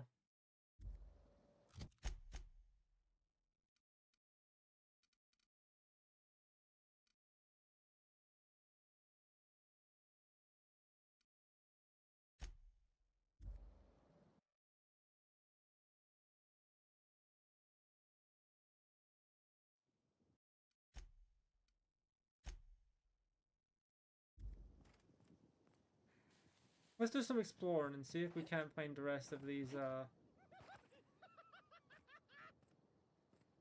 Let's do some exploring and see if we can't find the rest of these,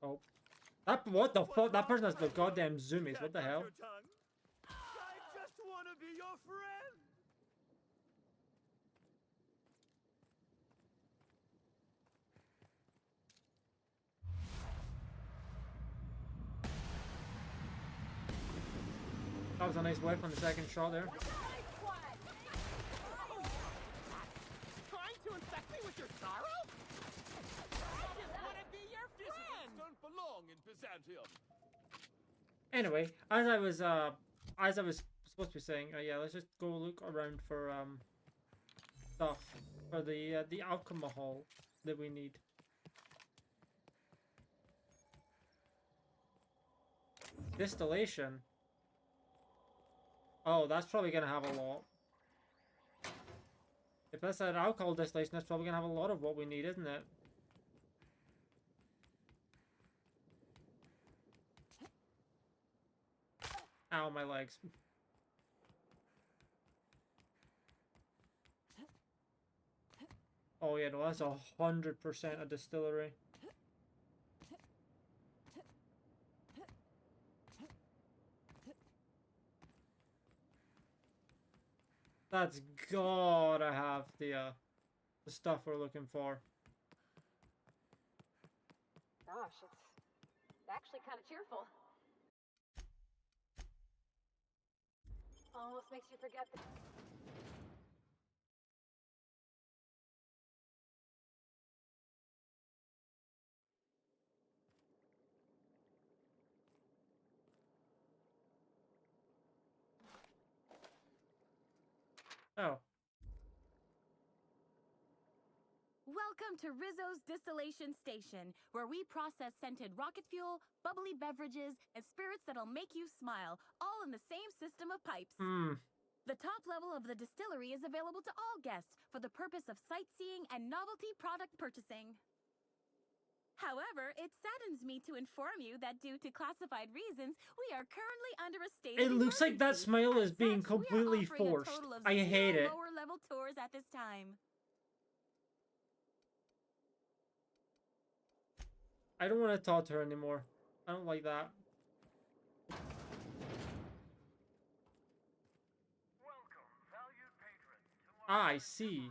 Oh. What the fuck? That person has the goddamn zoomies. What the hell? I just want to be your friend. That was a nice whip on the second shot there. Trying to infect me with your sorrow? I just want to be your friend. Don't belong in Byzantium. Anyway, as I was supposed to be saying, yeah, let's just go look around for stuff for the alcohol that we need. Distillation. Oh, that's probably gonna have a lot. If that's an alcohol distillation, that's probably gonna have a lot of what we need, isn't it? Ow, my legs. Oh yeah, no, that's 100% a distillery. That's gotta have the stuff we're looking for. Gosh, it's actually kind of cheerful. Almost makes you forget the... Oh. Welcome to Rizzo's Distillation Station, where we process scented rocket fuel, bubbly beverages, and spirits that'll make you smile, all in the same system of pipes. The top level of the distillery is available to all guests for the purpose of sightseeing and novelty product purchasing. However, it saddens me to inform you that due to classified reasons, we are currently under a state of It looks like that smile is being completely forced. I hate it. Lower level tours at this time. I don't want to talk to her anymore. I don't like that. I see.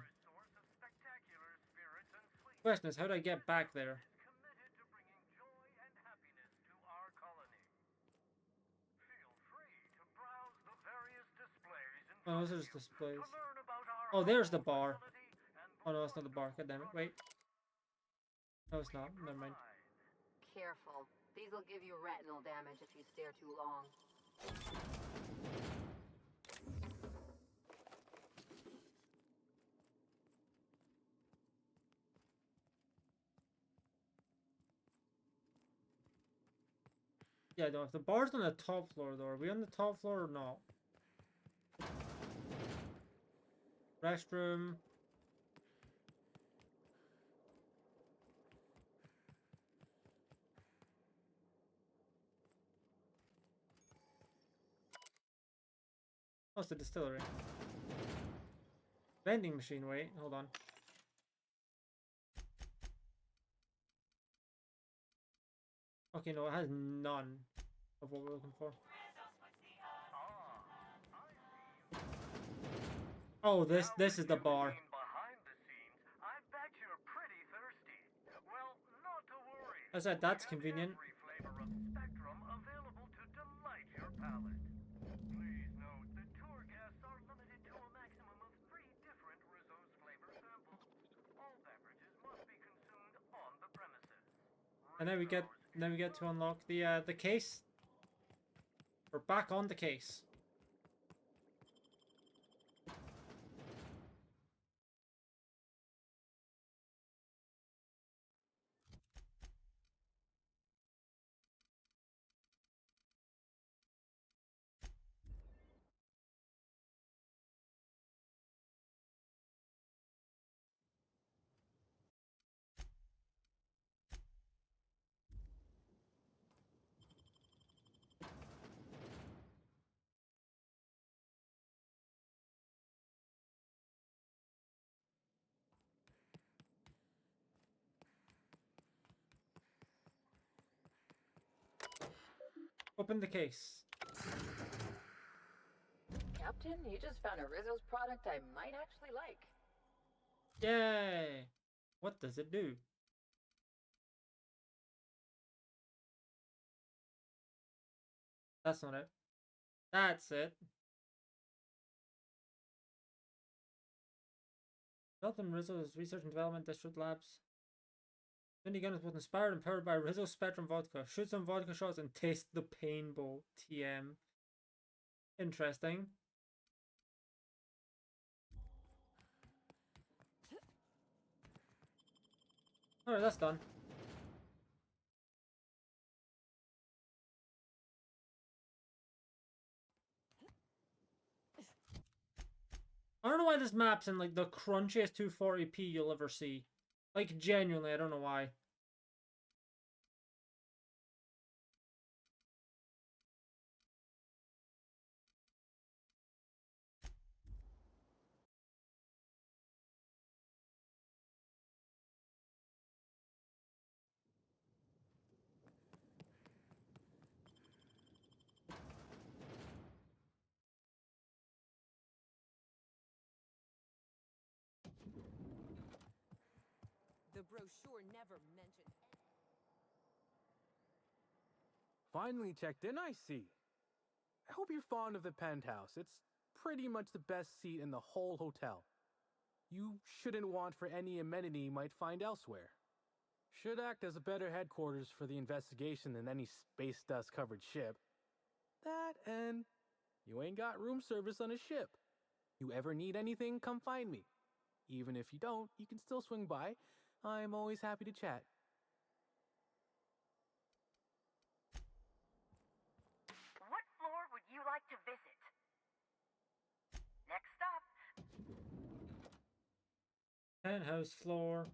Question is, how do I get back there? Oh, those are just displays. Oh, there's the bar. Oh no, it's not the bar. God damn it. Wait. No, it's not. Never mind. Careful. These will give you retinal damage if you stare too long. Yeah, no, if the bar's on the top floor though, are we on the top floor or not? Restroom. Oh, it's the distillery. Vending machine, wait, hold on. Okay, no, it has none of what we're looking for. Oh, this is the bar. I said that's convenient. And then we get to unlock the case. We're back on the case. Open the case. Captain, you just found a Rizzo's product I might actually like. Yay! What does it do? That's not it. That's it. Belton Rizzo's Research and Development District Labs. Minigun is both inspired and powered by Rizzo Spectrum Vodka. Shoot some vodka shots and taste the pain bowl. TM. Interesting. Alright, that's done. I don't know why this map's in like the crunchiest 240p you'll ever see. Like genuinely, I don't know why. The brochure never mentioned. Finally checked in, I see. I hope you're fond of the penthouse. It's pretty much the best seat in the whole hotel. You shouldn't want for any amenity you might find elsewhere. Should act as a better headquarters for the investigation than any space dust covered ship. That and you ain't got room service on a ship. You ever need anything, come find me. Even if you don't, you can still swing by. I'm always happy to chat. What floor would you like to visit? Next stop. Penthouse floor.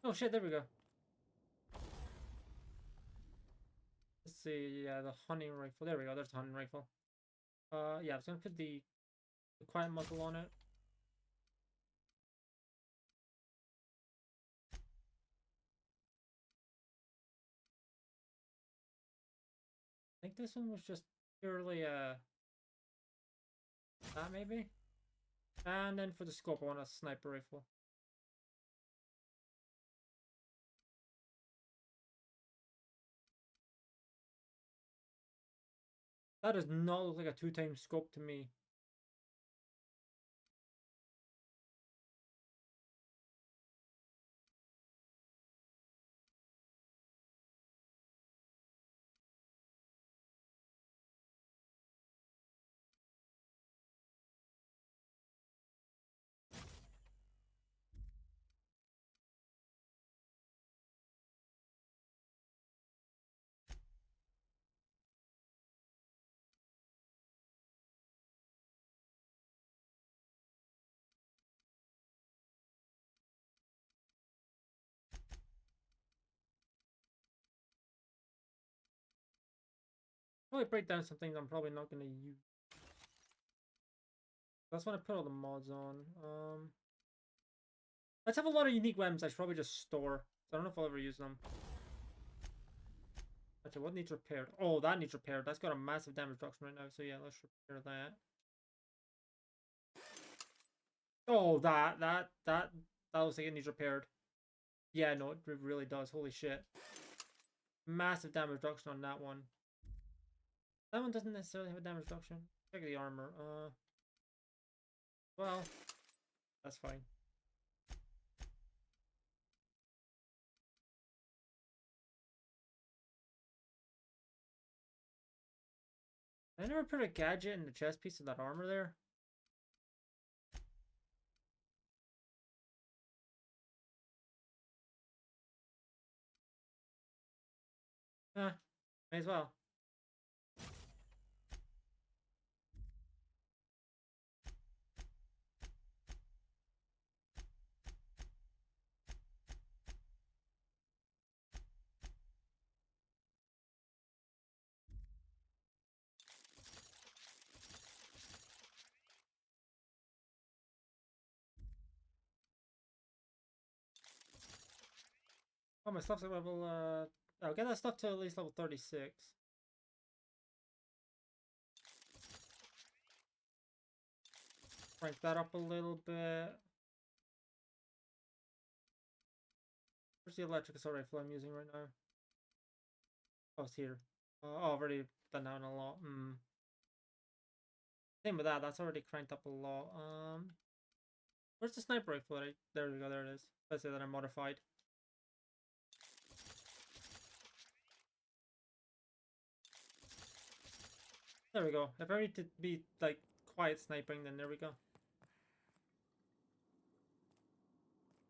Oh shit, there we go. Let's see, yeah, the hunting rifle. There we go, there's the hunting rifle. Yeah, I was gonna put the quiet muzzle on it. I think this one was just purely that maybe? And then for the scope I want a sniper rifle. That does not look like a 2x scope to me. Probably break down some things I'm probably not gonna use. That's when I put all the mods on. Let's have a lot of unique weapons I should probably just store. So I don't know if I'll ever use them. Actually, what needs repaired? Oh, that needs repaired. That's got a massive damage reduction right now. So yeah, let's repair that. Oh, that looks like it needs repaired. Yeah, no, it really does. Holy shit. Massive damage reduction on that one. That one doesn't necessarily have a damage reduction. Check the armor. Well, that's fine. I never put a gadget in the chest piece of that armor there. May as well. Oh, my stuff's at level, I'll get that stuff to at least level 36. Crank that up a little bit. Where's the electric assault rifle I'm using right now? Oh, it's here. Already done down a lot. Same with that, that's already cranked up a lot. Where's the sniper rifle? There we go, there it is. Let's say that I'm modified. There we go. If I need to be, like, quiet sniping, then there we go.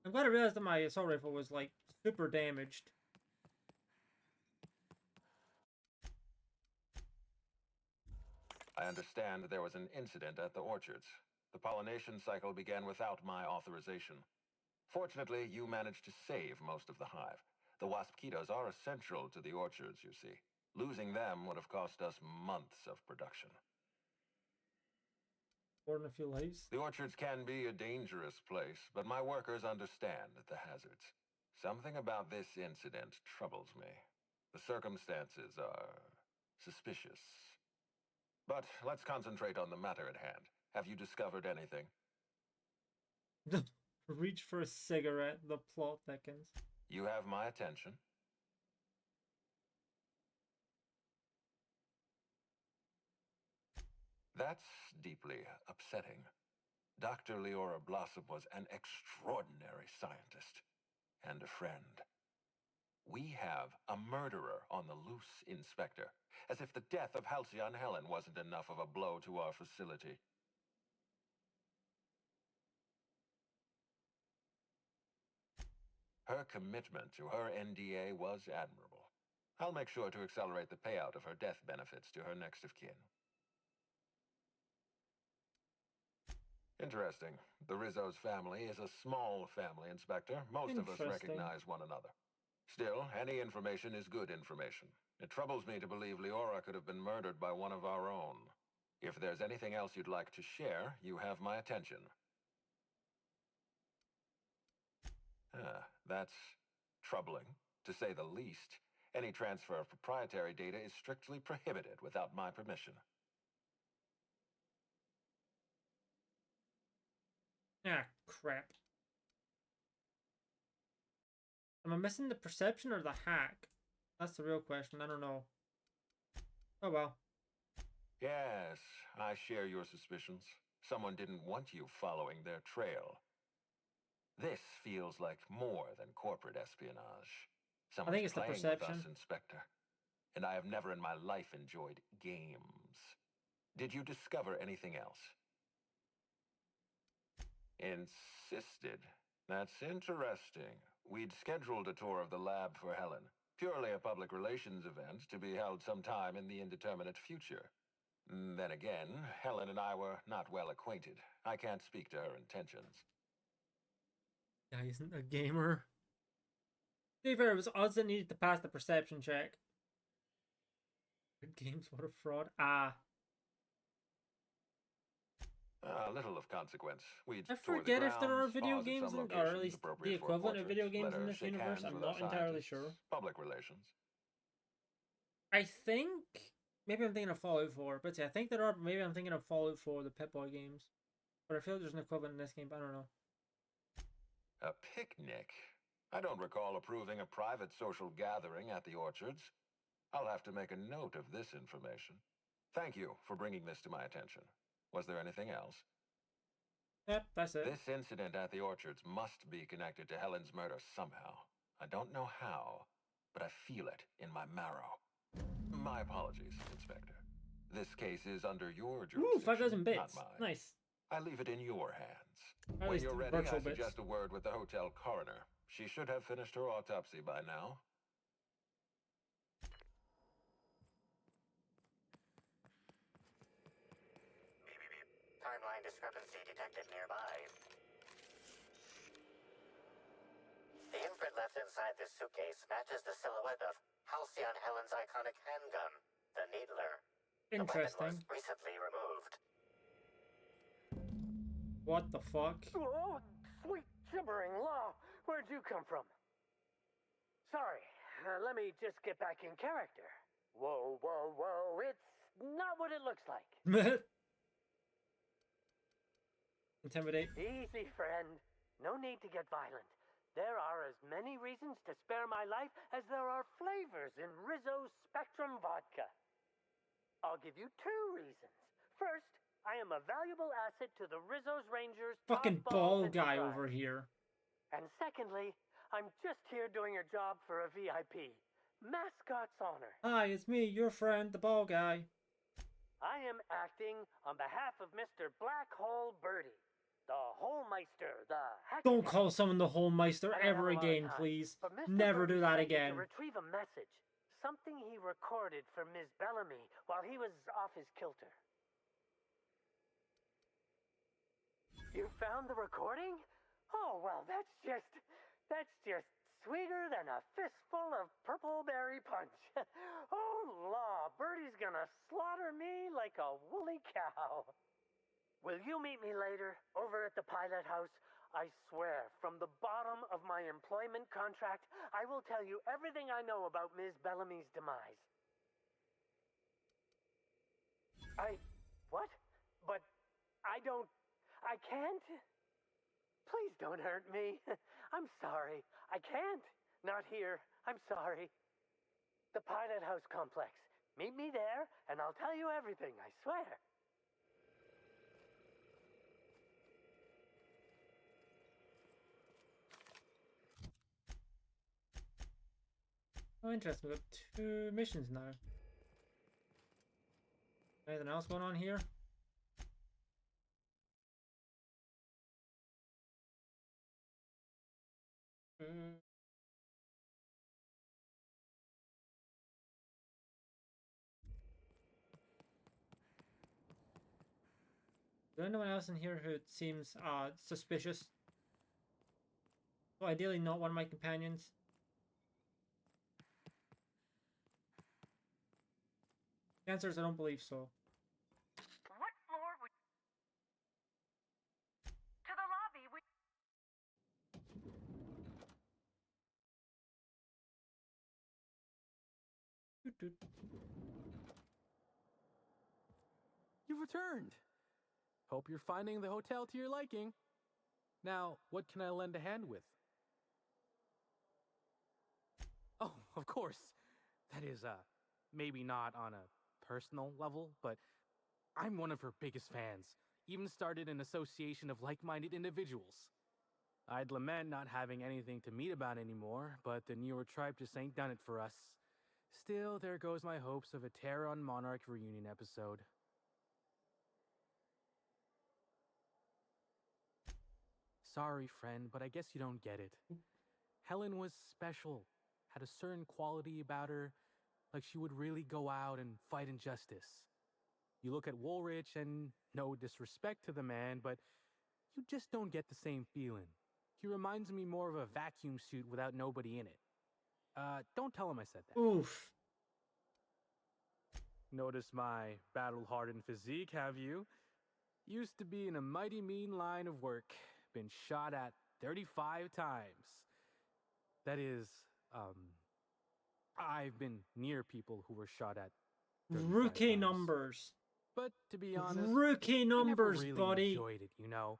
I'm glad I realized that my assault rifle was, like, super damaged. I understand there was an incident at the orchards. The pollination cycle began without my authorization. Fortunately, you managed to save most of the hive. The waspitos are essential to the orchards, you see. Losing them would have cost us months of production. More than a few lives. The orchards can be a dangerous place, but my workers understand the hazards. Something about this incident troubles me. The circumstances are suspicious. But let's concentrate on the matter at hand. Have you discovered anything? Reach for a cigarette, the plot thickens. You have my attention. That's deeply upsetting. Dr. Leora Blossom was an extraordinary scientist and a friend. We have a murderer on the loose, Inspector, as if the death of Halcyon Helen wasn't enough of a blow to our facility. Her commitment to her NDA was admirable. I'll make sure to accelerate the payout of her death benefits to her next of kin. Interesting. The Rizzo's family is a small family, Inspector. Most of us recognize one another. Still, any information is good information. It troubles me to believe Leora could have been murdered by one of our own. If there's anything else you'd like to share, you have my attention. That's troubling, to say the least. Any transfer of proprietary data is strictly prohibited without my permission. Ah, crap. Am I missing the perception or the hack? That's the real question. I don't know. Oh well. Yes, I share your suspicions. Someone didn't want you following their trail. This feels like more than corporate espionage. Someone's I think it's the playing perception. with us, Inspector. And I have never in my life enjoyed games. Did you discover anything else? Insisted. That's interesting. We'd scheduled a tour of the lab for Helen. Purely a public relations event to be held sometime in the indeterminate future. Then again, Helen and I were not well acquainted. I can't speak to her intentions. Yeah, he isn't a gamer. To be fair, it was us that needed to pass the perception check. Good games, what a fraud. A little of consequence. I forget if there are video games, or at least the equivalent of video games in this universe. I'm not entirely sure. Public relations. I think maybe I'm thinking of Fallout 4, but yeah, I think there are. Maybe I'm thinking of Fallout 4, the Pip-Boy games, but I feel like there's an equivalent in this game. But I don't know. A picnic? I don't recall approving a private social gathering at the orchards. I'll have to make a note of this information. Thank you for bringing this to my attention. Was there anything else? Yep, that's it. This incident at the orchards must be connected to Helen's murder somehow. I don't know how, but I feel it in my marrow. My apologies, Inspector. This case is under your jurisdiction, Ooh, 5,000 bits. not mine. Nice. I leave it in your hands. At When least you're the ready, I virtual bits. suggest a word with the hotel coroner. She should have finished her autopsy by now. Timeline discrepancy detected nearby. The imprint left inside this suitcase matches the silhouette of Halcyon Helen's iconic handgun, the Needler. Interesting. The weapon was recently removed. What the fuck? Oh, sweet gibbering law! Where'd you come from? Sorry, let me just get back in character. Whoa, whoa, whoa, it's not what it looks like. Intimidate. Easy, friend. No need to get violent. There are as many reasons to spare my life as there are flavors in Rizzo's Spectrum vodka. I'll give you 2 reasons. First, I am a valuable asset to the Rizzo's Rangers. Fucking ball guy over here. And secondly, I'm just here doing a job for a VIP. Mascot's honor. Hi, it's me, your friend, the ball guy. I am acting on behalf of Mr. Black Hole Birdie, the Holmeister, the hack. Don't call someone the Holmeister ever again, please. Never do that again. To retrieve a message, something he recorded for Ms. Bellamy while he was off his kilter. You found the recording? Oh, well, that's just sweeter than a fistful of purple berry punch. Oh, law, Birdie's gonna slaughter me like a woolly cow. Will you meet me later, over at the pilot house? I swear, from the bottom of my employment contract, I will tell you everything I know about Ms. Bellamy's demise. What? But I can't? Please don't hurt me. I'm sorry. I can't. Not here. I'm sorry. The Pilot House complex. Meet me there, and I'll tell you everything, I swear. Oh, interesting. We've got 2 missions now. Anything else going on here? Is there anyone else in here who seems suspicious? Well, ideally not one of my companions. The answer is I don't believe so. What floor would... To the lobby, You've returned. Hope you're finding the hotel to your liking. Now, what can I lend a hand with? Oh, of course. That is, maybe not on a personal level, but I'm one of her biggest fans. Even started an association of like-minded individuals. I'd lament not having anything to meet about anymore, but the newer tribe just ain't done it for us. Still, there goes my hopes of a Terra on Monarch reunion episode. Sorry, friend, but I guess you don't get it. Helen was special, had a certain quality about her, like she would really go out and fight injustice. You look at Woolrich, and no disrespect to the man, but you just don't get the same feeling. He reminds me more of a vacuum suit without nobody in it. Don't tell him I said that. Oof. Notice my battle-hardened physique, have you? Used to be in a mighty mean line of work. Been shot at 35 times. That is, I've been near people who were shot at 35 Rookie times. numbers. But to be honest, rookie numbers, I never really buddy. enjoyed it, you know?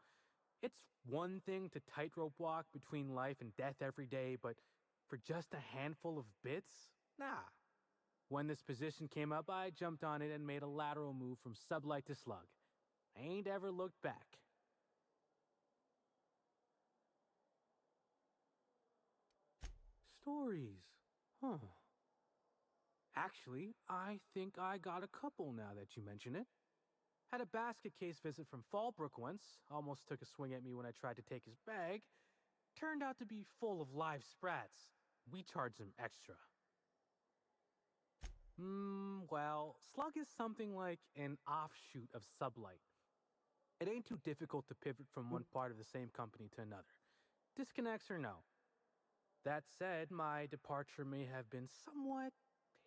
It's one thing to tightrope walk between life and death every day, but for just a handful of bits? Nah. When this position came up, I jumped on it and made a lateral move from sublight to slug. I ain't ever looked back. Stories. Huh. Actually, I think I got a couple now that you mention it. Had a basket case visit from Fallbrook once. Almost took a swing at me when I tried to take his bag. Turned out to be full of live sprats. We charged him extra. Well, Slug is something like an offshoot of Sublight. It ain't too difficult to pivot from one part of the same company to another. Disconnects or no. That said, my departure may have been somewhat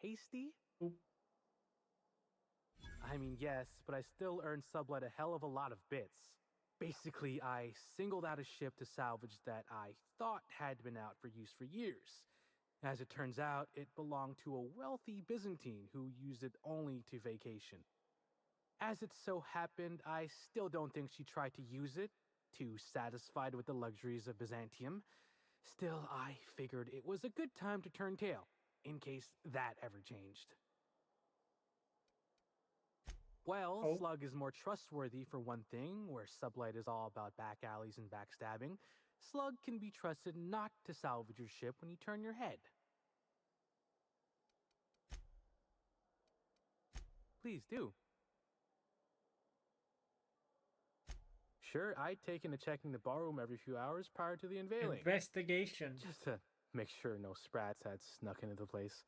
hasty. I mean, yes, but I still earned Sublight a hell of a lot of bits. Basically, I singled out a ship to salvage that I thought had been out for use for years. As it turns out, it belonged to a wealthy Byzantine who used it only to vacation. As it so happened, I still don't think she tried to use it, too satisfied with the luxuries of Byzantium. Still, I figured it was a good time to turn tail, in case that ever changed. Well, Slug is more trustworthy for one thing, where Sublight is all about back alleys and backstabbing. Slug can be trusted not to salvage your ship when you turn your head. Please do. Sure, I'd taken to checking the ballroom every few hours prior to the unveiling. Investigation. Just to make sure no sprats had snuck into the place.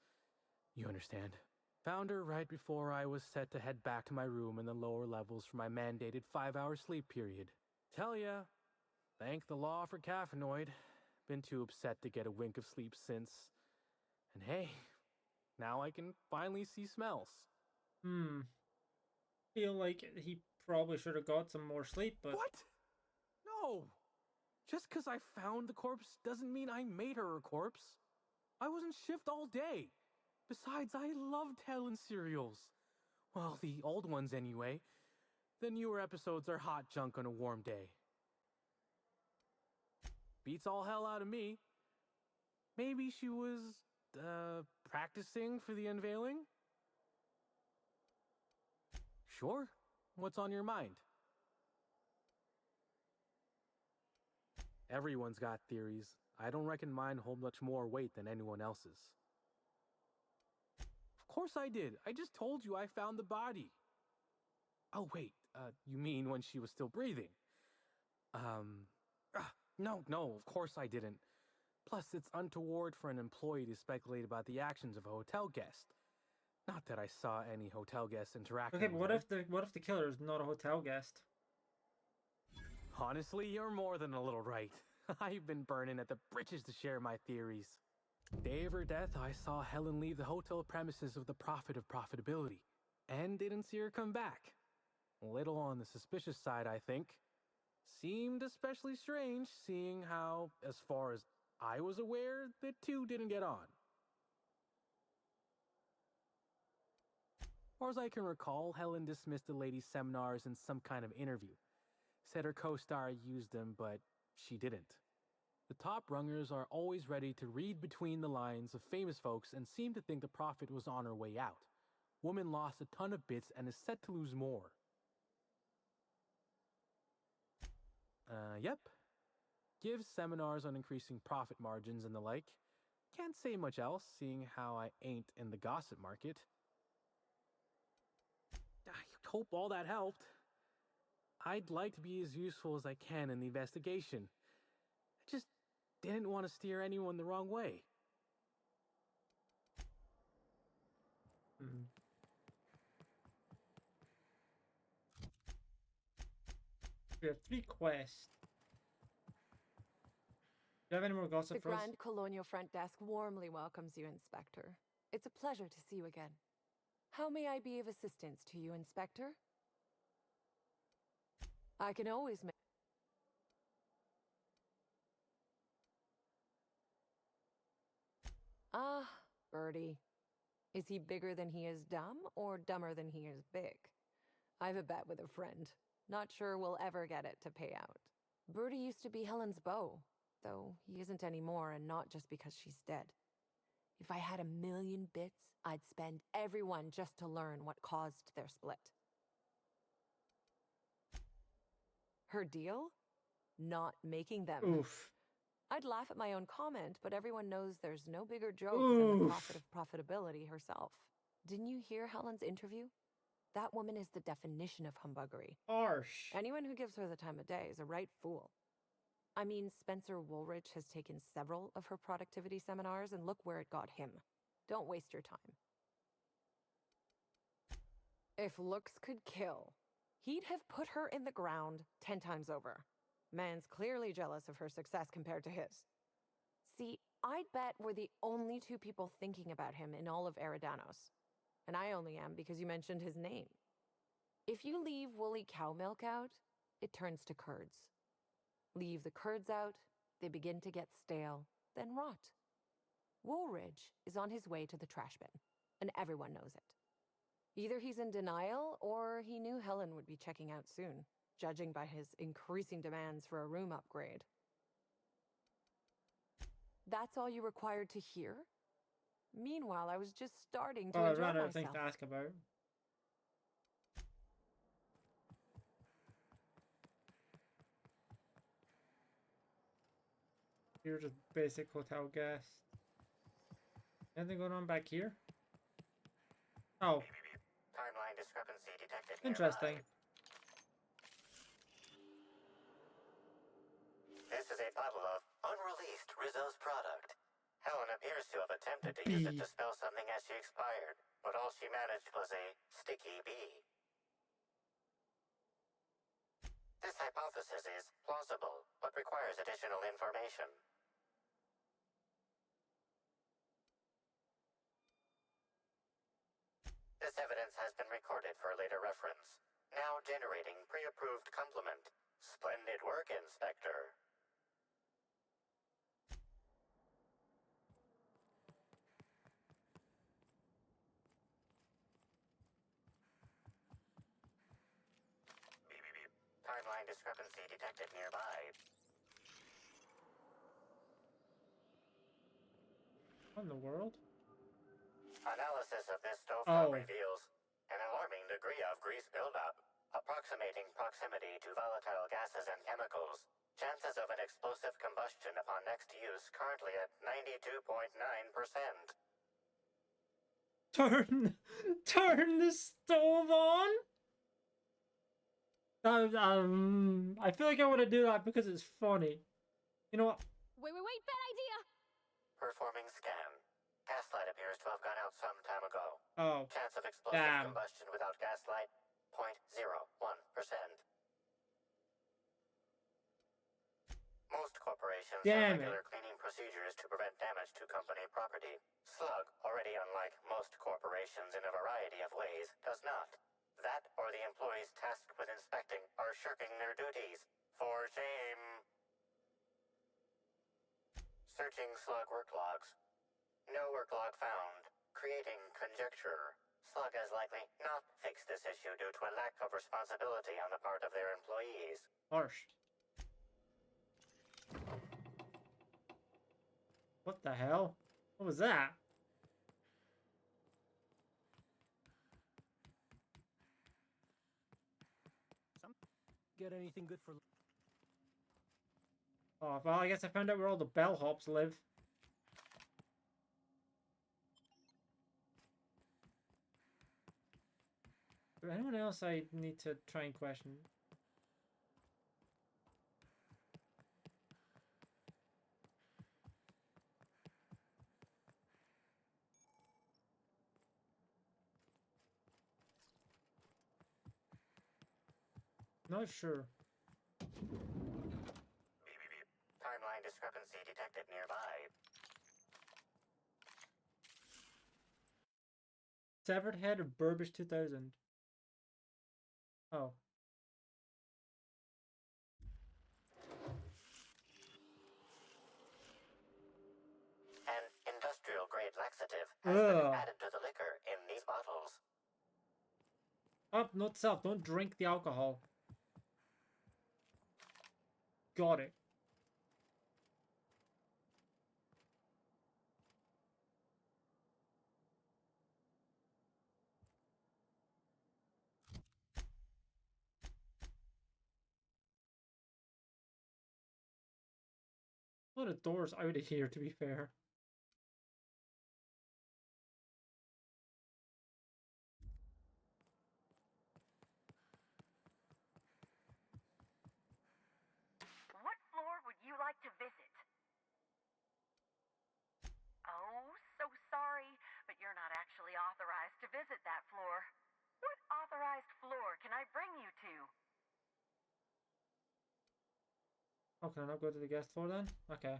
You understand. Found her right before I was set to head back to my room in the lower levels for my mandated 5-hour sleep period. Tell ya, thank the law for caffeinoid. Been too upset to get a wink of sleep since. And hey, now I can finally see smells. Feel like he probably should have got some more sleep, but... What? No! Just because I found the corpse doesn't mean I made her a corpse. I was in shift all day. Besides, I loved Helen serials. Well, the old ones anyway. The newer episodes are hot junk on a warm day. Beats all hell out of me. Maybe she was, practicing for the unveiling? Sure. What's on your mind? Everyone's got theories. I don't reckon mine hold much more weight than anyone else's. Of course I did. I just told you I found the body. Oh, wait. You mean when she was still breathing? No, of course I didn't. Plus, it's untoward for an employee to speculate about the actions of a hotel guest. Not that I saw any hotel guests interacting Okay, but with her. what if the killer is not a hotel guest? Honestly, you're more than a little right. I've been burning at the britches to share my theories. Day of her death, I saw Helen leave the hotel premises with the profit of profitability, and didn't see her come back. A little on the suspicious side, I think. Seemed especially strange, seeing how, as far as I was aware, the two didn't get on. Or as I can recall, Helen dismissed the ladies' seminars in some kind of interview. Said her co-star used them, but she didn't. The top rungers are always ready to read between the lines of famous folks and seem to think the profit was on her way out. Woman lost a ton of bits and is set to lose more. Yep. Gives seminars on increasing profit margins and the like. Can't say much else, seeing how I ain't in the gossip market. I hope all that helped. I'd like to be as useful as I can in the investigation. I just didn't want to steer anyone the wrong way. We have 3 quests. Do you have any more gossip The for us? Grand Colonial Front Desk warmly welcomes you, Inspector. It's a pleasure to see you again. How may I be of assistance to you, Inspector? I can always make... Ah, Birdie. Is he bigger than he is dumb, or dumber than he is big? I've a bet with a friend. Not sure we'll ever get it to pay out. Birdie used to be Helen's beau, though he isn't anymore, and not just because she's dead. If I had 1,000,000 bits, I'd spend everyone just to learn what caused their split. Her deal? Not making them. Oof. I'd laugh at my own comment, but everyone knows there's no bigger joke than the prophet of profitability herself. Didn't you hear Helen's interview? That woman is the definition of humbuggery. Harsh. Anyone who gives her the time of day is a right fool. I mean, Spencer Woolrich has taken several of her productivity seminars, and look where it got him. Don't waste your time. If looks could kill, he'd have put her in the ground 10 times over. Man's clearly jealous of her success compared to his. See, I'd bet we're the only two people thinking about him in all of Eridanos. And I only am because you mentioned his name. If you leave woolly cow milk out, it turns to curds. Leave the curds out, they begin to get stale, then rot. Woolridge is on his way to the trash bin, and everyone knows it. Either he's in denial, or he knew Helen would be checking out soon, judging by his increasing demands for a room upgrade. That's all you required to hear? Meanwhile, I was just starting to Oh, I enjoy ran out of myself. things to ask about. You're just basic hotel guest. Anything going on back here? Oh. Timeline discrepancy detected Interesting. Nearby. This is a bottle of unreleased Rizzo's product. Helen appears to have attempted to use it to spell something as she expired, but all she managed was a sticky bee. This hypothesis is plausible, but requires additional information. This evidence has been recorded for later reference. Now generating pre-approved complement. Splendid work, Inspector. Timeline discrepancy detected nearby. What in the world? Analysis of this stovetop reveals an alarming degree of grease buildup, approximating proximity to volatile gases and chemicals. Chances of an explosive combustion upon next use currently at 92.9%. Turn the stove on? I feel like I want to do that because it's funny. You know what? Wait, bad idea! Performing scan. Gaslight appears to have gone out some time ago. Oh. Chance of explosive combustion without gaslight, 0.01%. Most corporations have regular cleaning procedures to prevent damage to company property. Slug, already unlike most corporations in a variety of ways, does not. That or the employees tasked with inspecting are shirking their duties. For shame. Searching Slug work logs. No work log found. Creating conjecture. Slug has likely not fixed this issue due to a lack of responsibility on the part of their employees. Harsh. What the hell? What was that? Get anything good for... Oh, well, I guess I found out where all the bellhops live. Is there anyone else I need to try and question? Not sure. Timeline discrepancy detected nearby. Severed head of Burbage 2000. Oh. An industrial grade laxative has been added to the liquor in these bottles. Oh, note self. Don't drink the alcohol. Got it. A lot of doors out of here, to be fair. What floor would you like to visit? Oh, so sorry, but you're not actually authorized to visit that floor. What authorized floor can I bring you to? Oh, can I not go to the guest floor then? Okay.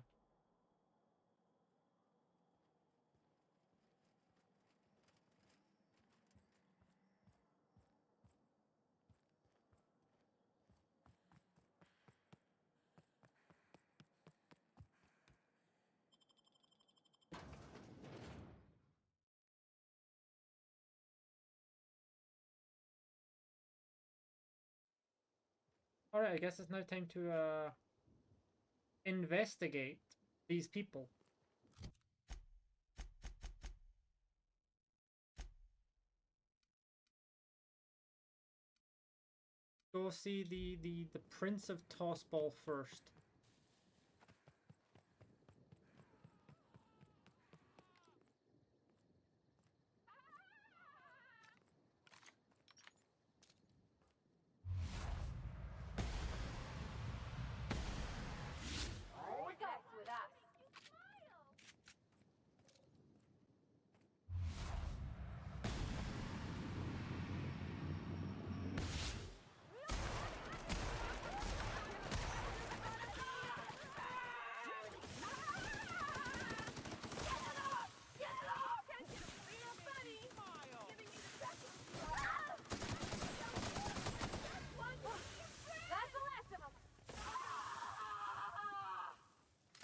Alright, I guess it's now time to investigate these people. Go see the Prince of Tossball first. With us.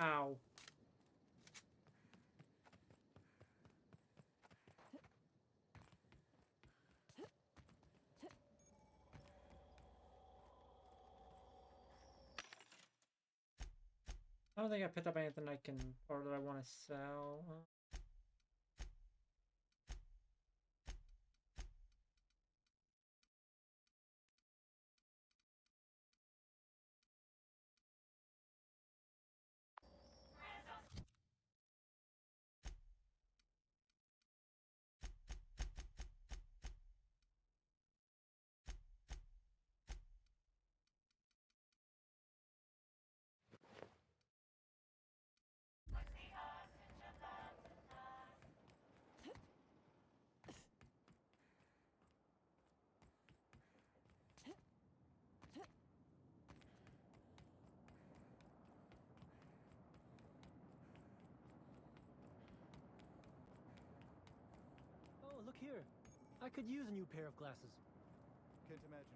Ow. I don't think I picked up anything I can, or that I want to sell. Oh, look here. I could use a new pair of glasses. Can't imagine.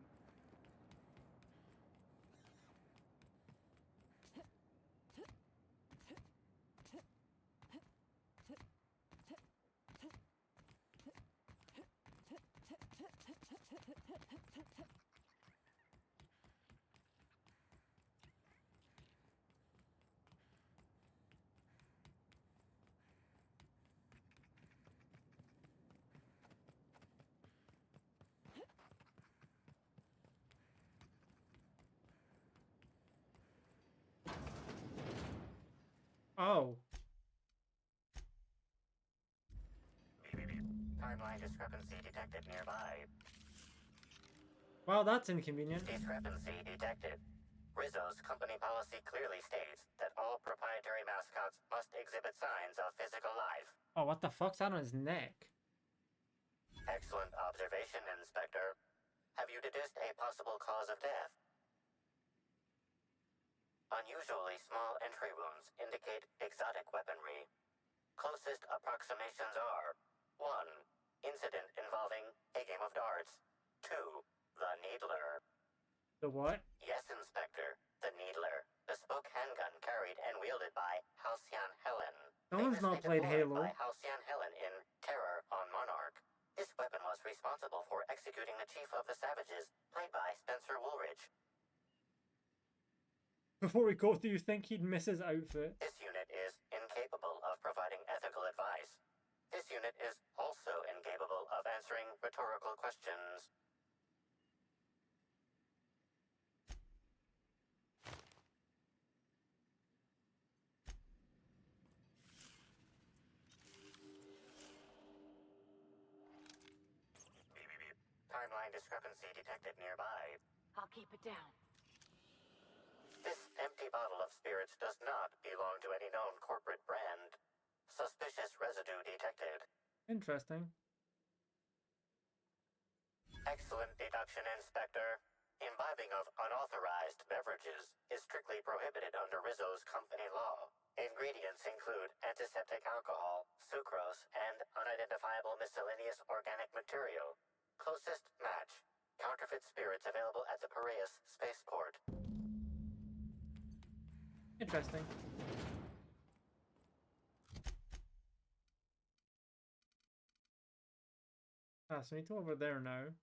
Oh. Timeline discrepancy detected nearby. Well, that's inconvenient. Discrepancy detected. Rizzo's company policy clearly states that all proprietary mascots must exhibit signs of physical life. Oh, what the fuck's that on his neck? Excellent observation, Inspector. Have you deduced a possible cause of death? Unusually small entry wounds indicate exotic weaponry. Closest approximations are 1. Incident involving a game of darts. 2. The Needler. The what? Yes, Inspector. The Needler. Bespoke handgun carried and wielded by Halcyon Helen. Someone's not played Halo. By Halcyon Helen in Terror on Monarch. This weapon was responsible for executing the Chief of the Savages, played by Spencer Woolridge. Before we go, do you think he'd miss his outfit? This unit is incapable of providing ethical advice. This unit is also incapable of answering rhetorical questions. discrepancy detected nearby. I'll keep it down. This empty bottle of spirits does not belong to any known corporate brand. Suspicious residue detected. Interesting. Excellent deduction, Inspector. Imbibing of unauthorized beverages is strictly prohibited under Rizzo's company law. Ingredients include antiseptic alcohol, sucrose, and unidentifiable miscellaneous organic material. Closest match. Counterfeit spirits available at the Piraeus spaceport. Interesting. Ah, so we need to go over there now.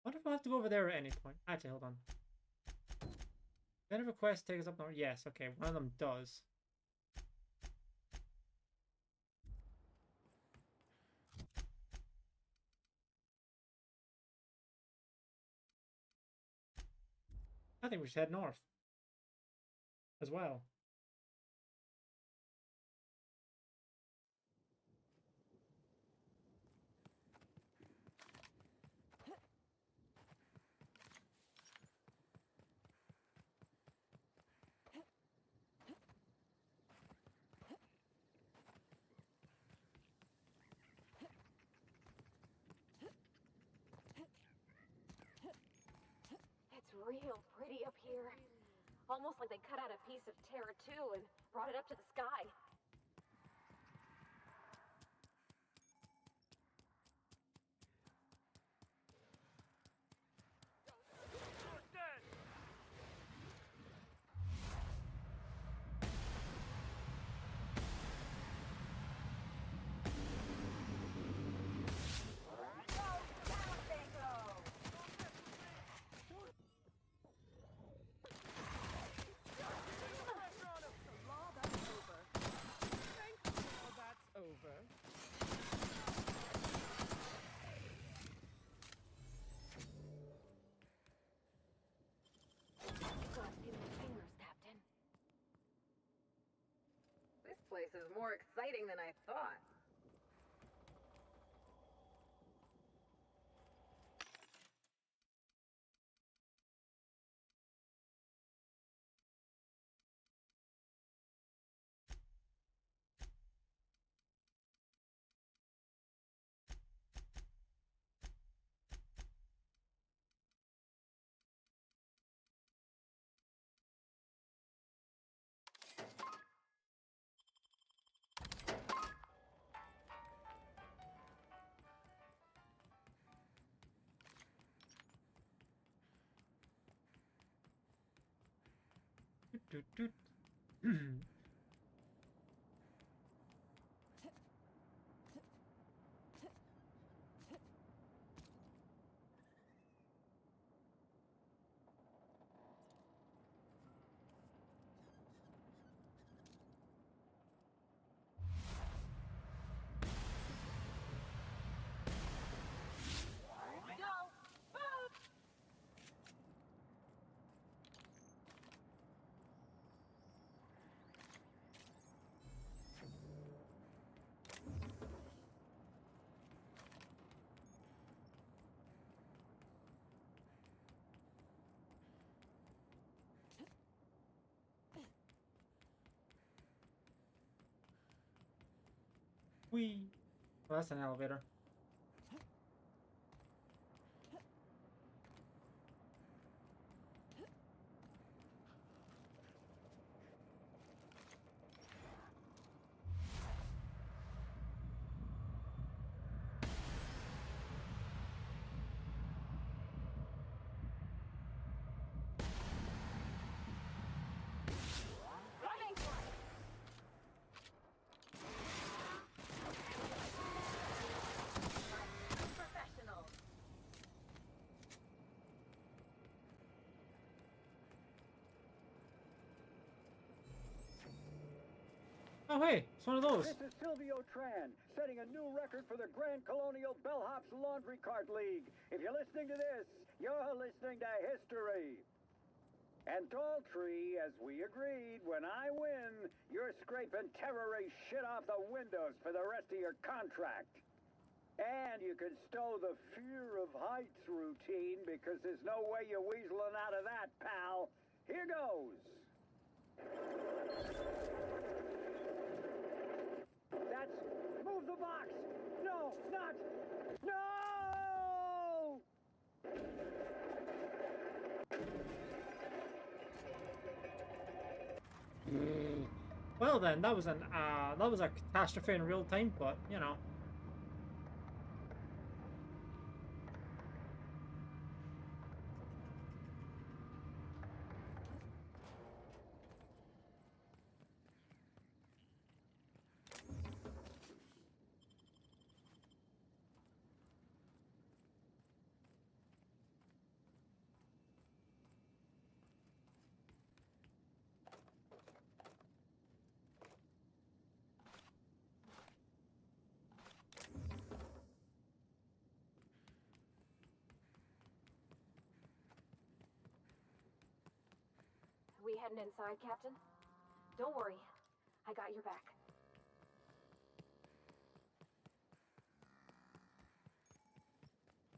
What if I have to go over there at any point? Actually, hold on. Then if a quest takes us up north. Yes, okay, one of them does. I think we should head north as well. It's real pretty up here. Almost like they cut out a piece of Terra 2 and brought it up to the sky. This place is more exciting than I thought. Doot, doot. Whee! Well, that's an elevator. Oh, hey, it's one of those. This is Silvio Tran, setting a new record for the Grand Colonial Bellhops Laundry Cart League. If you're listening to this, you're listening to history. And Daltrey, as we agreed, when I win, you're scraping terrorist shit off the windows for the rest of your contract. And you can stow the fear of heights routine because there's no way you're weaseling out of that, pal. Here goes. That's... Move the box! No, not... No! Well then, that was a catastrophe in real time, but you know. We heading inside, Captain? Don't worry. I got your back.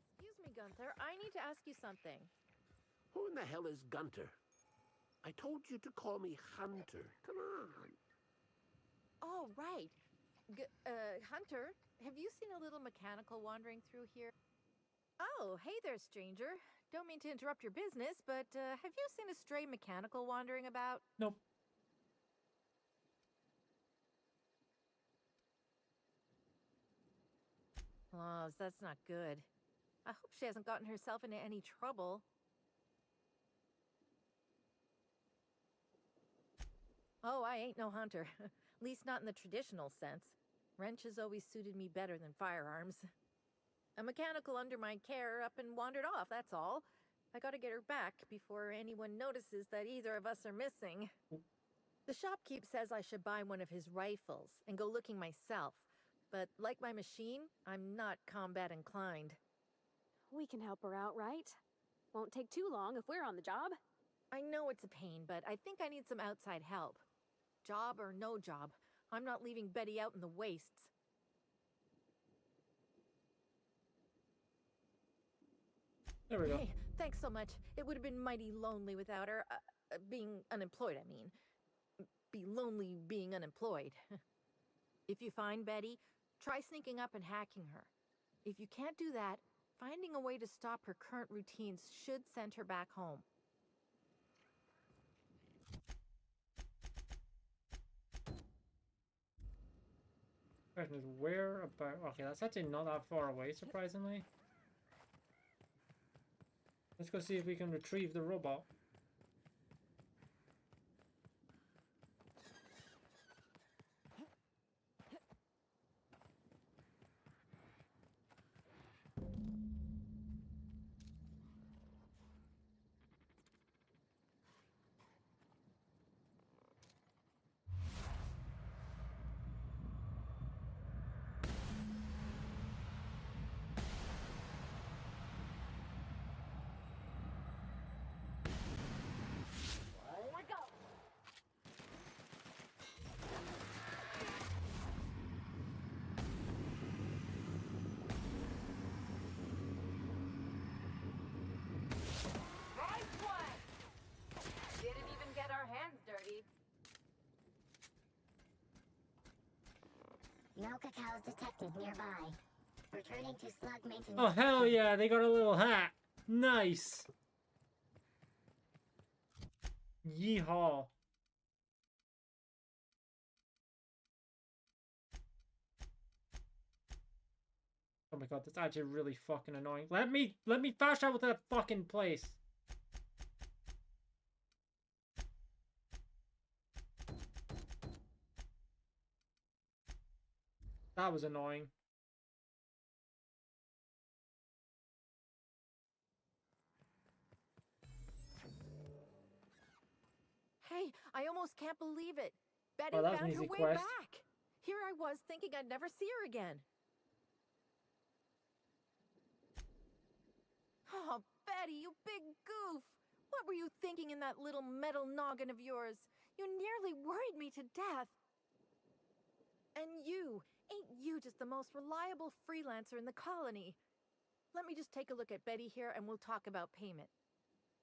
Excuse me, Gunther. I need to ask you something. Who in the hell is Gunter? I told you to call me Hunter. Come on. Oh, right. Hunter, have you seen a little mechanical wandering through here? Oh, hey there, stranger. Don't mean to interrupt your business, but have you seen a stray mechanical wandering about? Nope. Oh, that's not good. I hope she hasn't gotten herself into any trouble. Oh, I ain't no hunter. At least not in the traditional sense. Wrenches always suited me better than firearms. A mechanical under my care up and wandered off, that's all. I gotta get her back before anyone notices that either of us are missing. The shopkeep says I should buy one of his rifles and go looking myself. But like my machine, I'm not combat inclined. We can help her out, right? Won't take too long if we're on the job. I know it's a pain, but I think I need some outside help. Job or no job, I'm not leaving Betty out in the wastes. There we go. Hey, thanks so much. It would have been mighty lonely without her. Being unemployed, I mean. Be lonely being unemployed. If you find Betty, try sneaking up and hacking her. If you can't do that, finding a way to stop her current routines should send her back home. Question is where about? Okay, that's actually not that far away, surprisingly. Let's go see if we can retrieve the robot. No cacaos detected nearby. Returning to slug maintenance. Oh hell yeah, they got a little hat. Nice. Yeehaw. Oh my god, that's actually really fucking annoying. Let me fast travel to that fucking place. That was annoying. Hey, I almost can't believe it. Betty Oh, that was an found her easy way quest. back. Here I was thinking I'd never see her again. Oh, Betty, you big goof. What were you thinking in that little metal noggin of yours? You nearly worried me to death. And you, Ain't you just the most reliable freelancer in the colony? Let me just take a look at Betty here and we'll talk about payment.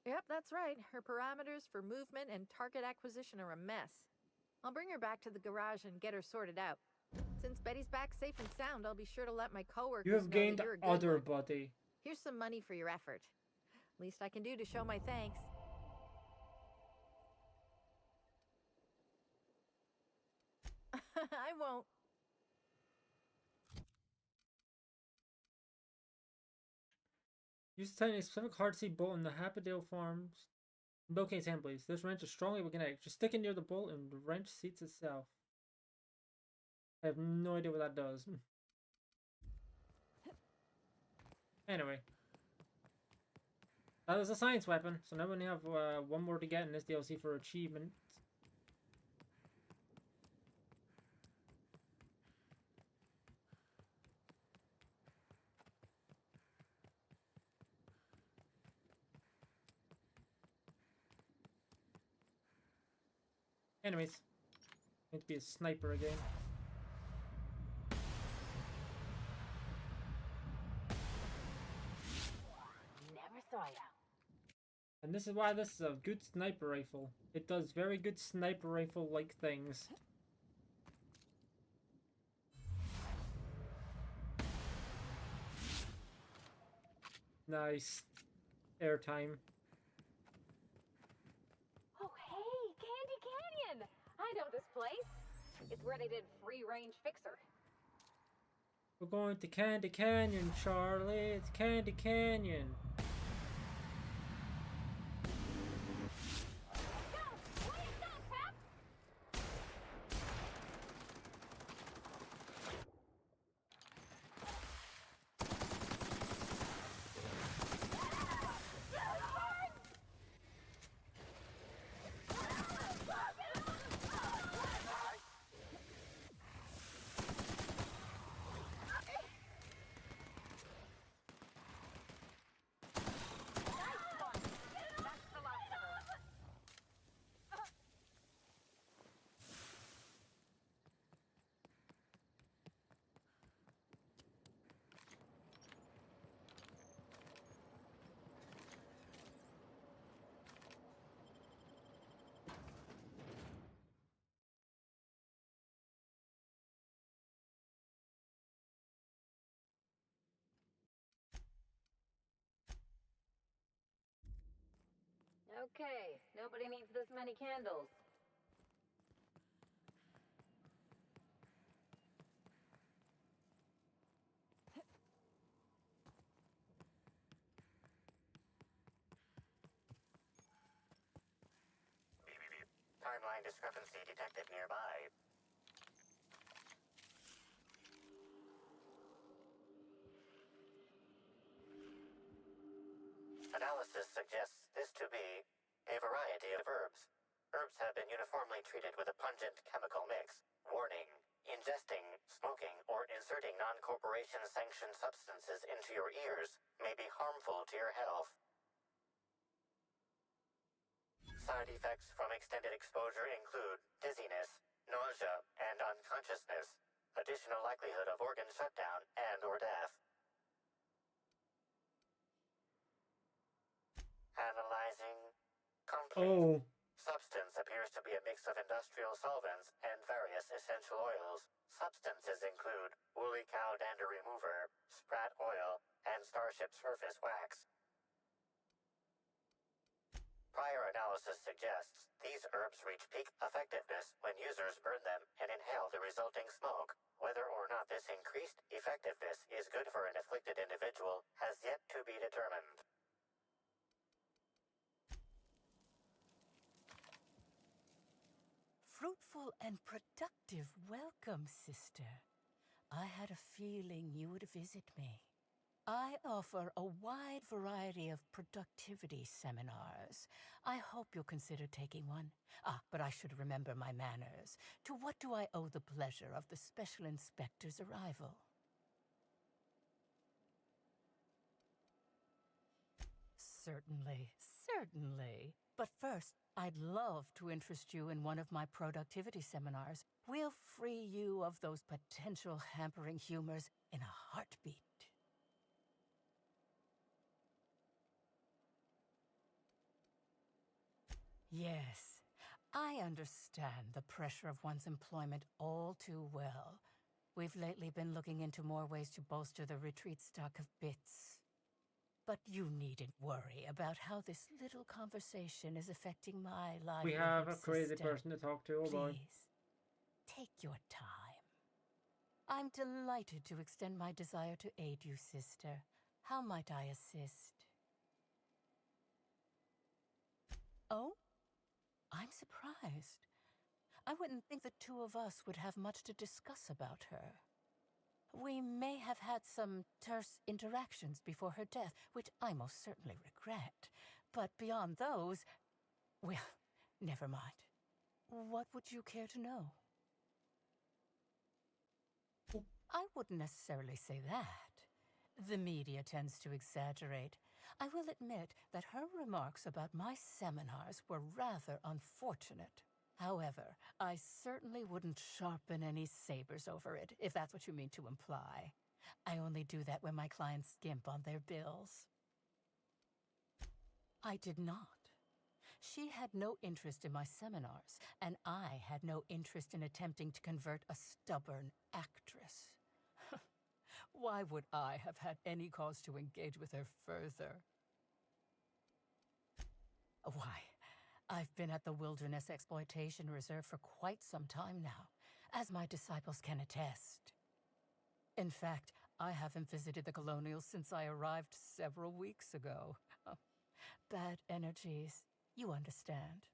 Yep, that's right. Her parameters for movement and target acquisition are a mess. I'll bring her back to the garage and get her sorted out. Since Betty's back safe and sound, I'll be sure to let my coworkers You have know gained that you're a good other one. body. Here's some money for your effort. Least I can do to show my thanks. I won't. Use the tiny specific hard seat bolt in the Happydale Farms. Locate's hand, please. This wrench is strongly magnetic. Just stick it near the bolt and the wrench seats itself. I have no idea what that does. Anyway. That was a science weapon. So now we only have one more to get in this DLC for achievement. Anyways. Need to be a sniper again. Never saw ya. And this is why this is a good sniper rifle. It does very good sniper rifle-like things. Nice. Airtime. Oh, hey, Candy Canyon! I know this place. It's where they did Free Range Fixer. We're going to Candy Canyon, Charlie. It's Candy Canyon. Okay, nobody needs this many candles. Timeline discrepancy detected nearby. Analysis suggests this to be a variety of herbs. Herbs have been uniformly treated with a pungent chemical mix. Warning: ingesting, smoking, or inserting non-corporation sanctioned substances into your ears may be harmful to your health. Side effects from extended exposure include dizziness, nausea, and unconsciousness. Additional likelihood of organ shutdown and/or death. Analyzing. Complete. Oh. Substance appears to be a mix of industrial solvents and various essential oils. Substances include woolly cow dander remover, sprat oil, and starship surface wax. Prior analysis suggests these herbs reach peak effectiveness when users burn them and inhale the resulting smoke. Whether or not this increased effectiveness is good for an afflicted individual has yet to be determined. Fruitful and productive welcome, sister. I had a feeling you would visit me. I offer a wide variety of productivity seminars. I hope you'll consider taking one. But I should remember my manners. To what do I owe the pleasure of the Special Inspector's arrival? Certainly, Certainly. But first, I'd love to interest you in one of my productivity seminars. We'll free you of those potential hampering humors in a heartbeat. Yes, I understand the pressure of one's employment all too well. We've lately been looking into more ways to bolster the retreat stock of bits. But you needn't worry about how this little conversation is affecting my livelihood, We have a crazy sister. person to talk to, oh boy. Please, take your time. I'm delighted to extend my desire to aid you, sister. How might I assist? Oh? I'm surprised. I wouldn't think the two of us would have much to discuss about her. We may have had some terse interactions before her death, which I most certainly regret. But beyond those, well, never mind. What would you care to know? I wouldn't necessarily say that. The media tends to exaggerate. I will admit that her remarks about my seminars were rather unfortunate. However, I certainly wouldn't sharpen any sabers over it, if that's what you mean to imply. I only do that when my clients skimp on their bills. I did not. She had no interest in my seminars, and I had no interest in attempting to convert a stubborn actress. Why would I have had any cause to engage with her further? Why, I've been at the Wilderness Exploitation Reserve for quite some time now, as my disciples can attest. In fact, I haven't visited the Colonials since I arrived several weeks ago. Bad energies, you understand.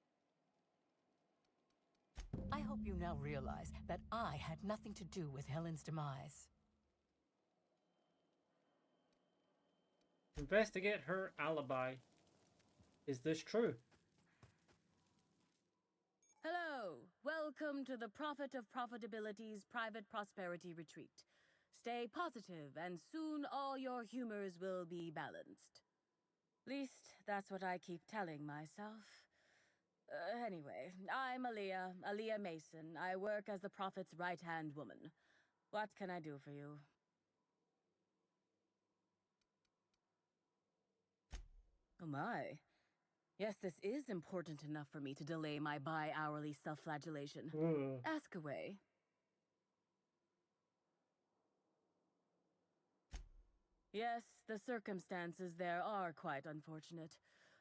I hope you now realize that I had nothing to do with Helen's demise. Investigate her alibi. Is this true? Hello, welcome to the Prophet of Profitability's Private Prosperity Retreat. Stay positive, and soon all your humors will be balanced. Least, that's what I keep telling myself. Anyway, I'm Aaliyah Mason. I work as the Prophet's right-hand woman. What can I do for you? Oh my. Yes, this is important enough for me to delay my bi-hourly self-flagellation. Ask away. Yes, the circumstances there are quite unfortunate.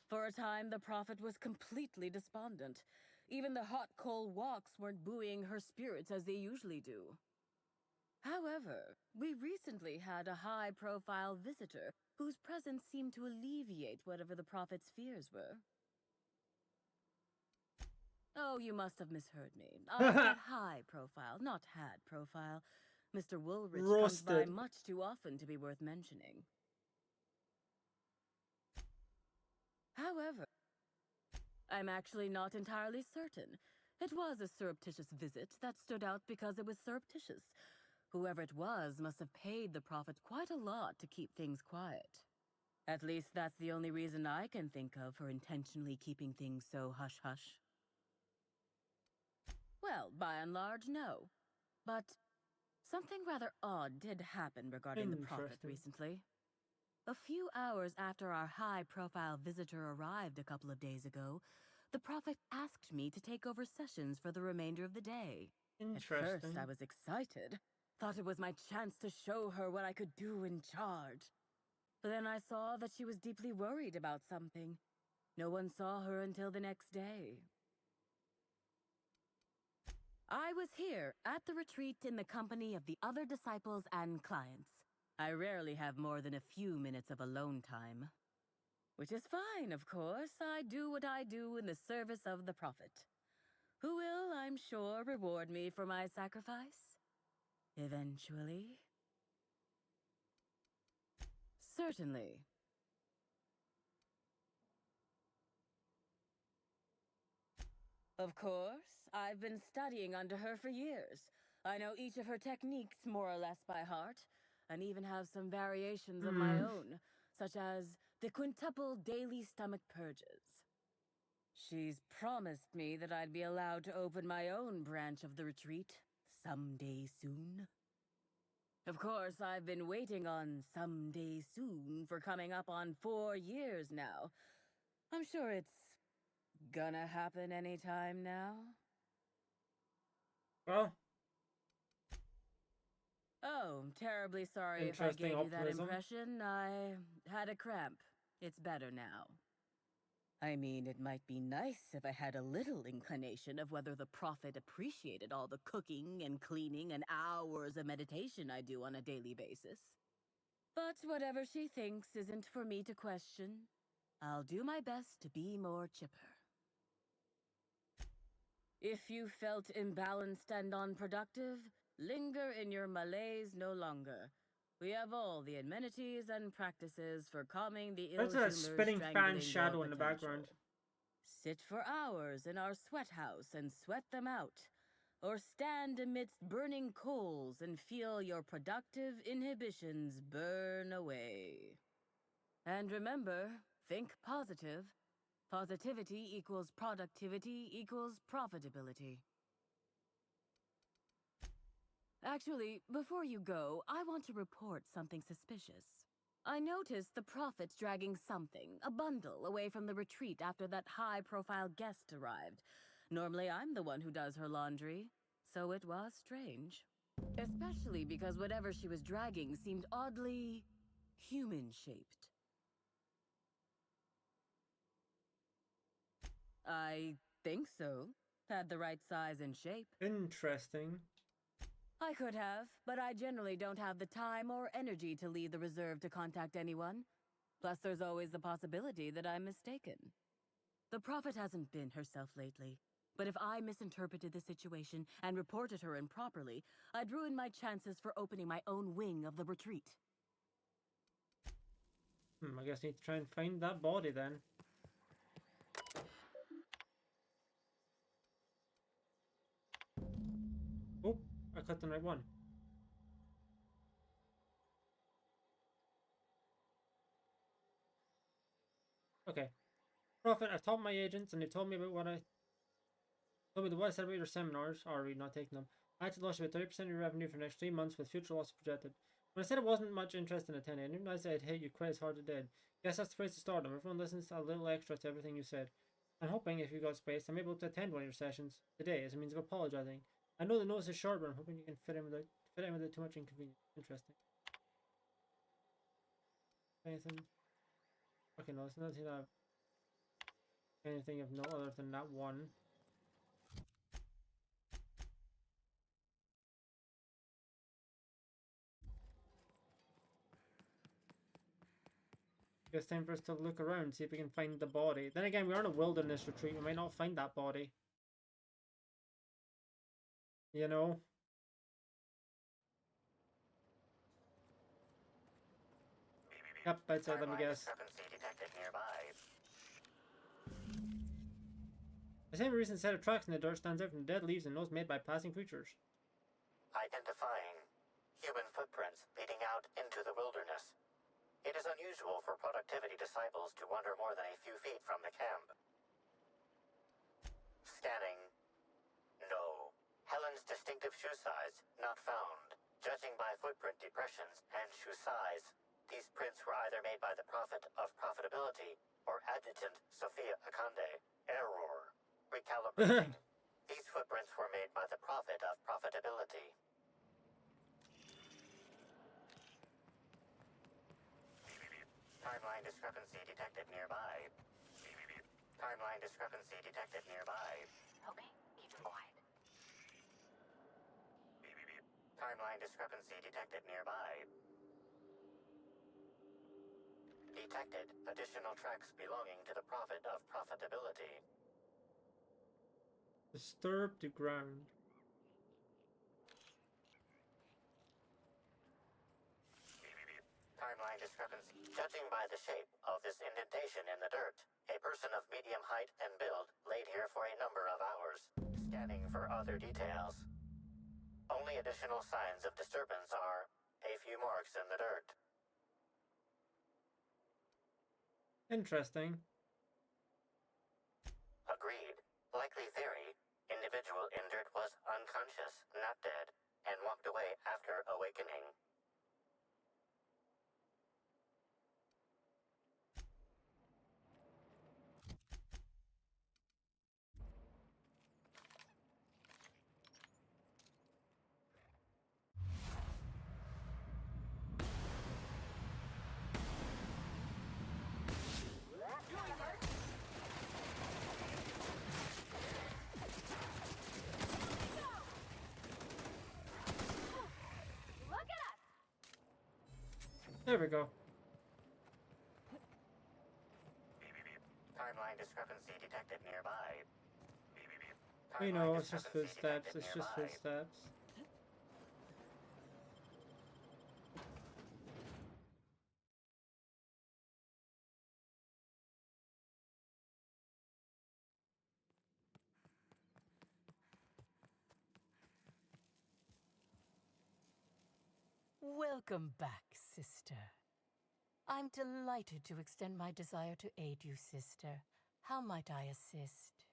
For a time, the Prophet was completely despondent. Even the hot coal walks weren't buoying her spirits as they usually do. However, we recently had a high-profile visitor whose presence seemed to alleviate whatever the Prophet's fears were. Oh, you must have misheard me. I said high profile, not had profile. Mr. Woolrich comes by much too often to be worth mentioning. However, I'm actually not entirely certain. It was a surreptitious visit that stood out because it was surreptitious. Whoever it was must have paid the Prophet quite a lot to keep things quiet. At least that's the only reason I can think of for intentionally keeping things so hush-hush. Well, by and large, no. But something rather odd did happen regarding the Prophet recently. A few hours after our high-profile visitor arrived a couple of days ago, the Prophet asked me to take over sessions for the remainder of the day. At first, I was excited. Thought it was my chance to show her what I could do in charge. But then I saw that she was deeply worried about something. No one saw her until the next day. I was here at the retreat in the company of the other disciples and clients. I rarely have more than a few minutes of alone time. Which is fine, of course. I do what I do in the service of the Prophet, who will, I'm sure, reward me for my sacrifice. Eventually. Certainly. Of course, I've been studying under her for years. I know each of her techniques more or less by heart, and even have some variations of my own, such as the quintuple daily stomach purges. She's promised me that I'd be allowed to open my own branch of the retreat someday soon. Of course, I've been waiting on someday soon for coming up on 4 years now. I'm sure it's gonna happen anytime now. Well. Oh, terribly sorry if I gave you that impression. I had a cramp. It's better now. I mean, it might be nice if I had a little inclination of whether the prophet appreciated all the cooking and cleaning and hours of meditation I do on a daily basis. But whatever she thinks isn't for me to question. I'll do my best to be more chipper. If you felt imbalanced and unproductive, linger in your malaise no longer. We have all the amenities and practices for calming the ill-humor, There's a spinning fan shadow in the background. Sit for hours in our sweat house and sweat them out. Or stand amidst burning coals and feel your productive inhibitions burn away. And remember, think positive. Positivity equals productivity equals profitability. Actually, before you go, I want to report something suspicious. I noticed the prophet's dragging something, a bundle, away from the retreat after that high-profile guest arrived. Normally, I'm the one who does her laundry, so it was strange. Especially because whatever she was dragging seemed oddly human-shaped. I think so. Had the right size and shape. Interesting. I could have, but I generally don't have the time or energy to leave the reserve to contact anyone. Plus, there's always the possibility that I'm mistaken. The prophet hasn't been herself lately, but if I misinterpreted the situation and reported her improperly, I'd ruin my chances for opening my own wing of the retreat. I guess I need to try and find that body then. Oh, I cut the right one. Okay. Prophet, I've told my agents and they told me about what I told me what I said about your seminars, or are we not taking them? I had to lose about 30% of your revenue for the next 3 months with future losses projected. When I said I wasn't much interested in attending, I didn't realize I'd hit you quite as hard as I did. Guess that's the place to start them. Everyone listens a little extra to everything you said. I'm hoping, if you got space, I'm able to attend one of your sessions today as a means of apologizing. I know the notice is short, but I'm hoping you can fit in without too much inconvenience. Interesting. Anything? Okay, no, it's nothing that anything of note other than that one. Guess time for us to look around, see if we can find the body. Then again, we are in a wilderness retreat. We might not find that body. You know? Yep, that's it, let me guess. The same recent set of tracks in the dirt stands out from the dead leaves and those made by passing creatures. Identifying human footprints leading out into the wilderness. It is unusual for productivity disciples to wander more than a few feet from the camp. Scanning. No. Helen's distinctive shoe size not found. Judging by footprint depressions and shoe size, these prints were either made by the prophet of profitability or adjutant Sophia Akande. Error. Recalibrating. These footprints were made by the prophet of profitability. Timeline discrepancy detected nearby. Timeline discrepancy detected nearby. Okay, keep it quiet. Timeline discrepancy detected nearby. Detected additional tracks belonging to the prophet of profitability. Disturb the ground. Timeline discrepancy. Judging by the shape of this indentation in the dirt, a person of medium height and build laid here for a number of hours. Scanning for other details. Only additional signs of disturbance are a few marks in the dirt. Interesting. Agreed. Likely theory. Individual injured was unconscious, not dead, and walked away after awakening. There we go. Timeline discrepancy detected nearby. We know, it's just footsteps, it's just footsteps. Welcome back, sister. I'm delighted to extend my desire to aid you, sister. How might I assist?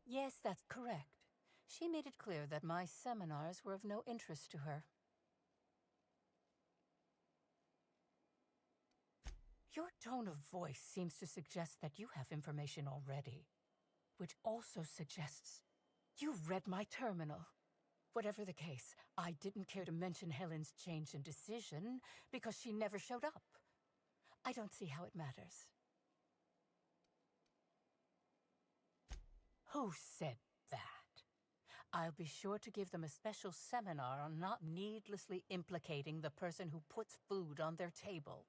Yes, that's correct. She made it clear that my seminars were of no interest to her. Your tone of voice seems to suggest that you have information already, which also suggests you've read my terminal. Whatever the case, I didn't care to mention Helen's change in decision because she never showed up. I don't see how it matters. Who said that? I'll be sure to give them a special seminar on not needlessly implicating the person who puts food on their table.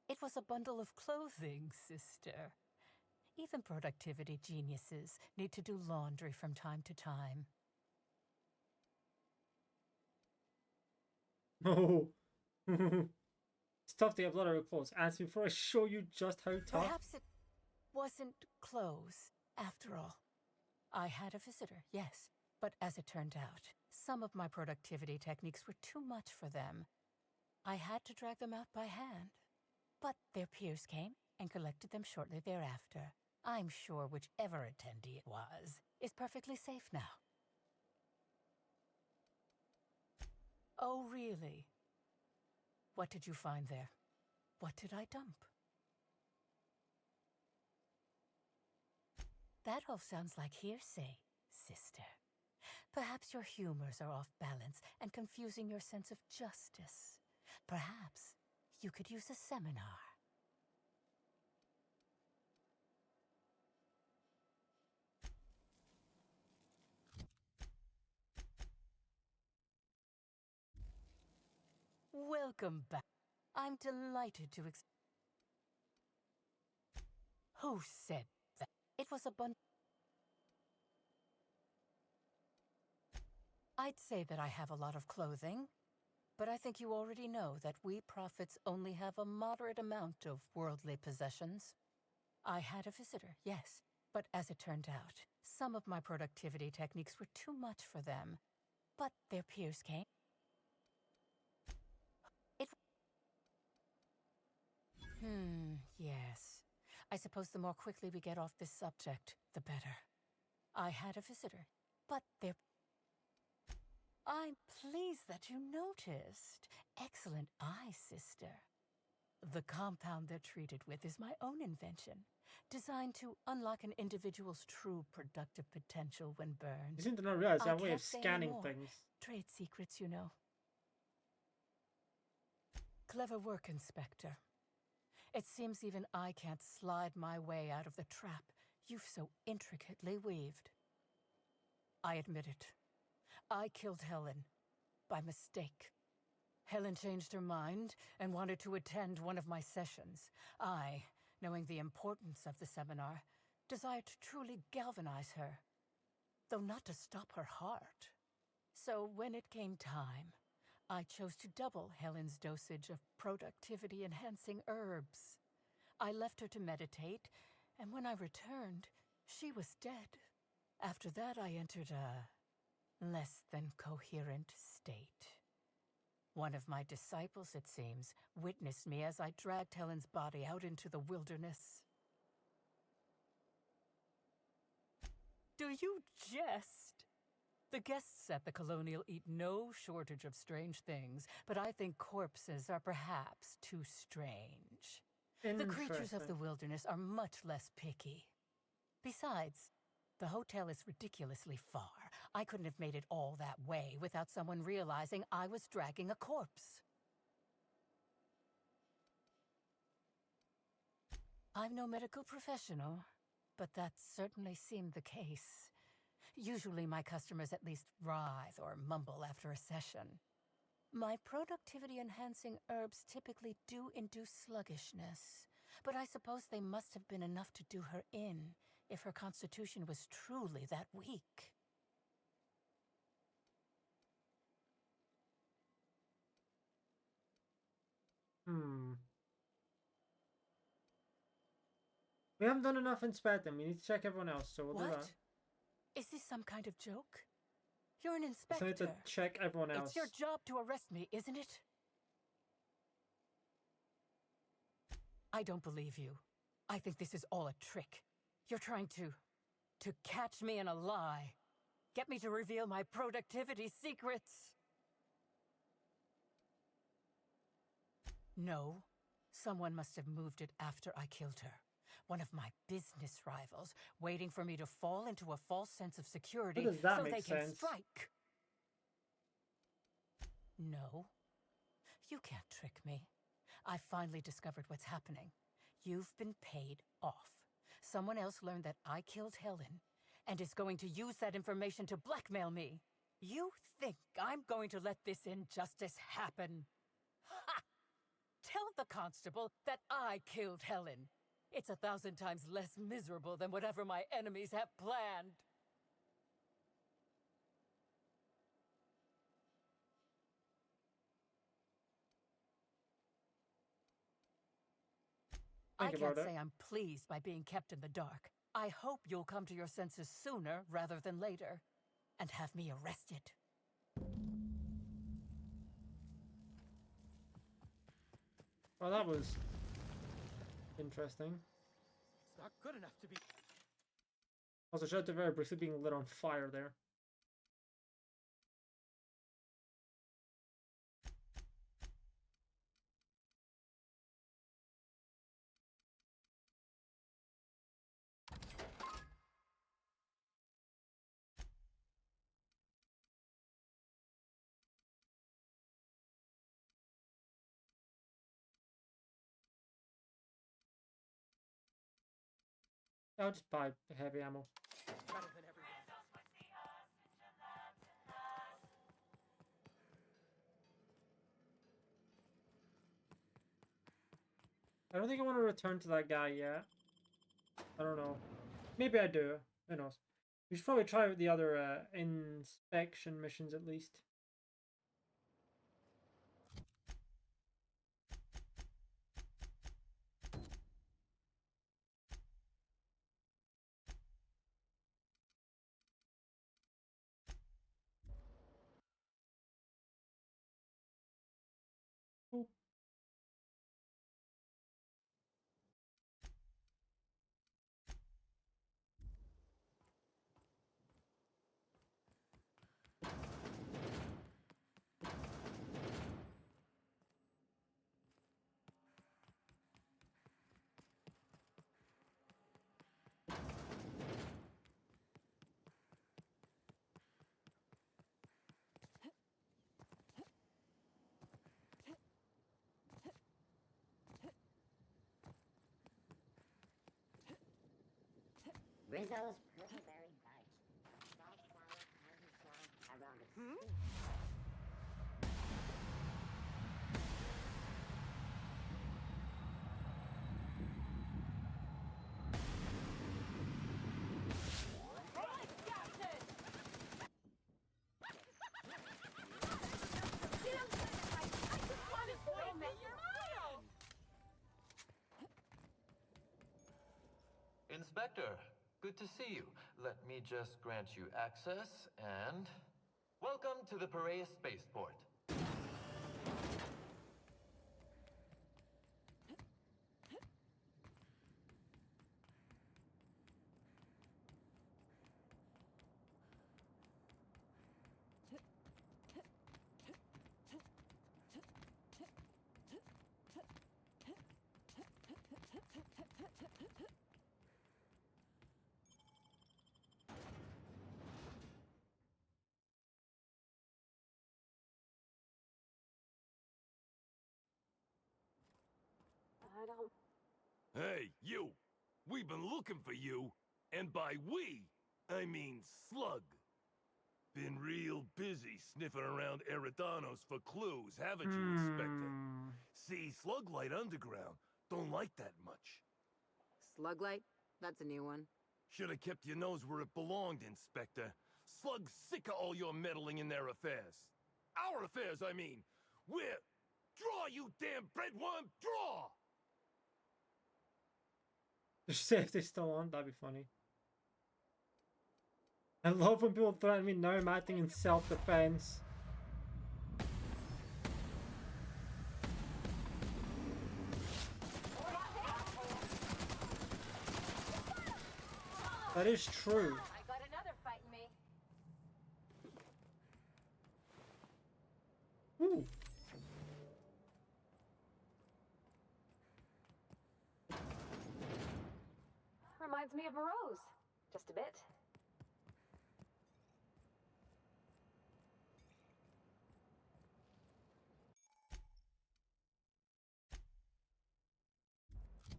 It was a bundle of clothing, sister. Even productivity geniuses need to do laundry from time to time. Oh. Stuff the uploader with clothes. Ask before I show you just how tough. Perhaps it wasn't clothes, after all. I had a visitor, yes, but as it turned out, some of my productivity techniques were too much for them. I had to drag them out by hand. But their peers came and collected them shortly thereafter. I'm sure whichever attendee it was is perfectly safe now. Oh, really? What did you find there? What did I dump? That all sounds like hearsay, sister. Perhaps your humors are off balance and confusing your sense of justice. Perhaps you could use a seminar. Welcome back. I'm delighted to Who said that? It was a I'd say that I have a lot of clothing, but I think you already know that we prophets only have a moderate amount of worldly possessions. I had a visitor, yes, but as it turned out, some of my productivity techniques were too much for them. But their peers came. Yes. I suppose the more quickly we get off this subject, the better. I had a visitor, but I'm pleased that you noticed. Excellent eye, sister. The compound they're treated with is my own invention, designed to unlock an individual's true productive potential when burned. You seem to not realize that way of scanning things. Trade secrets, you know. Clever work, Inspector. It seems even I can't slide my way out of the trap you've so intricately weaved. I admit it. I killed Helen by mistake. Helen changed her mind and wanted to attend one of my sessions. I, knowing the importance of the seminar, desired to truly galvanize her, though not to stop her heart. So when it came time, I chose to double Helen's dosage of productivity-enhancing herbs. I left her to meditate, and when I returned, she was dead. After that, I entered a less than coherent state. One of my disciples, it seems, witnessed me as I dragged Helen's body out into the wilderness. Do you jest? The guests at the Colonial eat no shortage of strange things, but I think corpses are perhaps too strange. The creatures of the wilderness are much less picky. Besides, the hotel is ridiculously far. I couldn't have made it all that way without someone realizing I was dragging a corpse. I'm no medical professional, but that certainly seemed the case. Usually my customers at least writhe or mumble after a session. My productivity-enhancing herbs typically do induce sluggishness, but I suppose they must have been enough to do her in if her constitution was truly that weak. We haven't done enough in Spatham. We need to check everyone else, so we'll do that. Is this some kind of joke? You're an inspector. So we need to check everyone else. It's your job to arrest me, isn't it? I don't believe you. I think this is all a trick. You're trying to catch me in a lie. Get me to reveal my productivity secrets. No, someone must have moved it after I killed her. One of my business rivals, waiting for me to fall into a false sense of security so they can strike. No, you can't trick me. I finally discovered what's happening. You've been paid off. Someone else learned that I killed Helen and is going to use that information to blackmail me. You think I'm going to let this injustice happen? Ha! Tell the constable that I killed Helen. It's 1,000 times less miserable than whatever my enemies have planned. I can't say I'm pleased by being kept in the dark. I hope you'll come to your senses sooner rather than later, and have me arrested. Well, that was interesting. It's not good enough to be. Also, shout out to very briefly being lit on fire there. I'll just buy heavy ammo. I don't think I want to return to that guy yet. I don't know. Maybe I do. Who knows? We should probably try out the other inspection missions at least. Oop. Rizzo's Purpleberry Fudge. Soft, sour, candy shell, around a sweet. Inspector, good to see you. Let me just grant you access and... Welcome to the Piraeus Spaceport. don't... Hey, you! We've been looking for you, and by we, I mean Slug. Been real busy sniffing around Eridanos for clues, haven't you, Inspector? See, Sluglight Underground don't like that much. Sluglight? That's a new one. Should have kept your nose where it belonged, Inspector. Slug's sick of all your meddling in their affairs. Our affairs, I mean. We're... Draw, you damn breadworm, draw! Just say if they still on, that'd be funny. I love when people threaten me now I'm acting in self-defense. That is true. I got another fight in me. Ooh. Reminds me of a rose. Just a bit.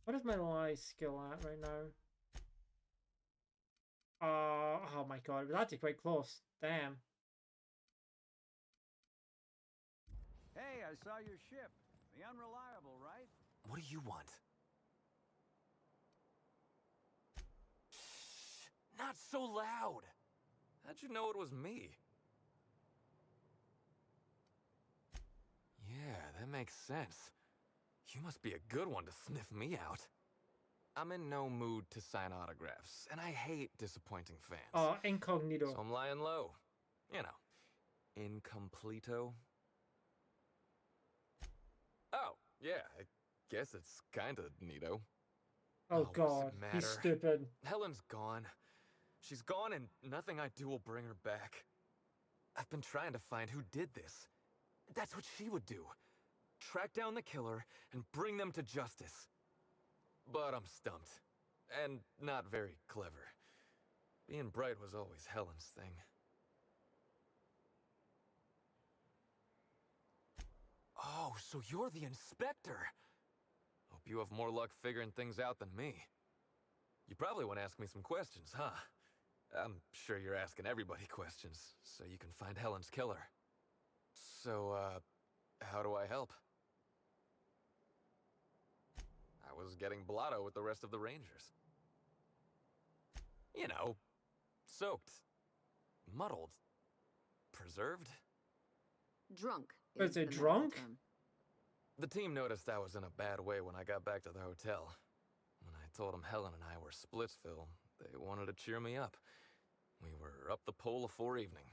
What is my lie skill at right now? Oh my god, it was actually quite close. Damn. Hey, I saw your ship. The Unreliable, right? What do you want? Shh! Not so loud! How'd you know it was me? Yeah, that makes sense. You must be a good one to sniff me out. I'm in no mood to sign autographs, and I hate disappointing fans. Incognito. So I'm lying low. You know, incompleto. Oh, yeah, I guess it's kinda neato. Oh god, he's stupid. Helen's gone. She's gone and nothing I do will bring her back. I've been trying to find who did this. That's what she would do. Track down the killer and bring them to justice. But I'm stumped. And not very clever. Being bright was always Helen's thing. Oh, so you're the inspector. Hope you have more luck figuring things out than me. You probably want to ask me some questions, huh? I'm sure you're asking everybody questions, so you can find Helen's killer. So, how do I help? I was getting blotto with the rest of the Rangers. You know, soaked, muddled, preserved. Drunk. Is it drunk? The team noticed I was in a bad way when I got back to the hotel. When I told them Helen and I were Splitsville, they wanted to cheer me up. We were up the pole afore evening.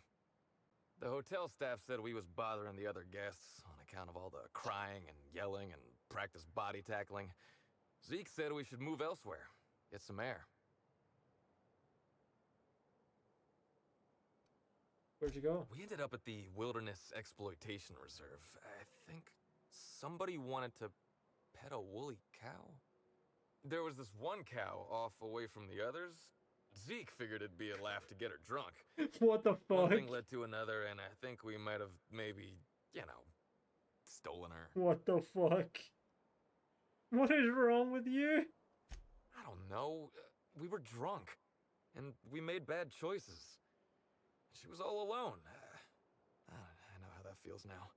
The hotel staff said we was bothering the other guests on account of all the crying and yelling and practice body tackling. Zeke said we should move elsewhere, get some air. Where'd you go? We ended up at the Wilderness Exploitation Reserve. I think somebody wanted to pet a woolly cow? There was this one cow off away from the others. Zeke figured it'd be a laugh to get her drunk. What the fuck? One thing led to another, and I think we might have maybe, you know, stolen her. What the fuck? What is wrong with you? I don't know. We were drunk, and we made bad choices. She was all alone. I know how that feels now.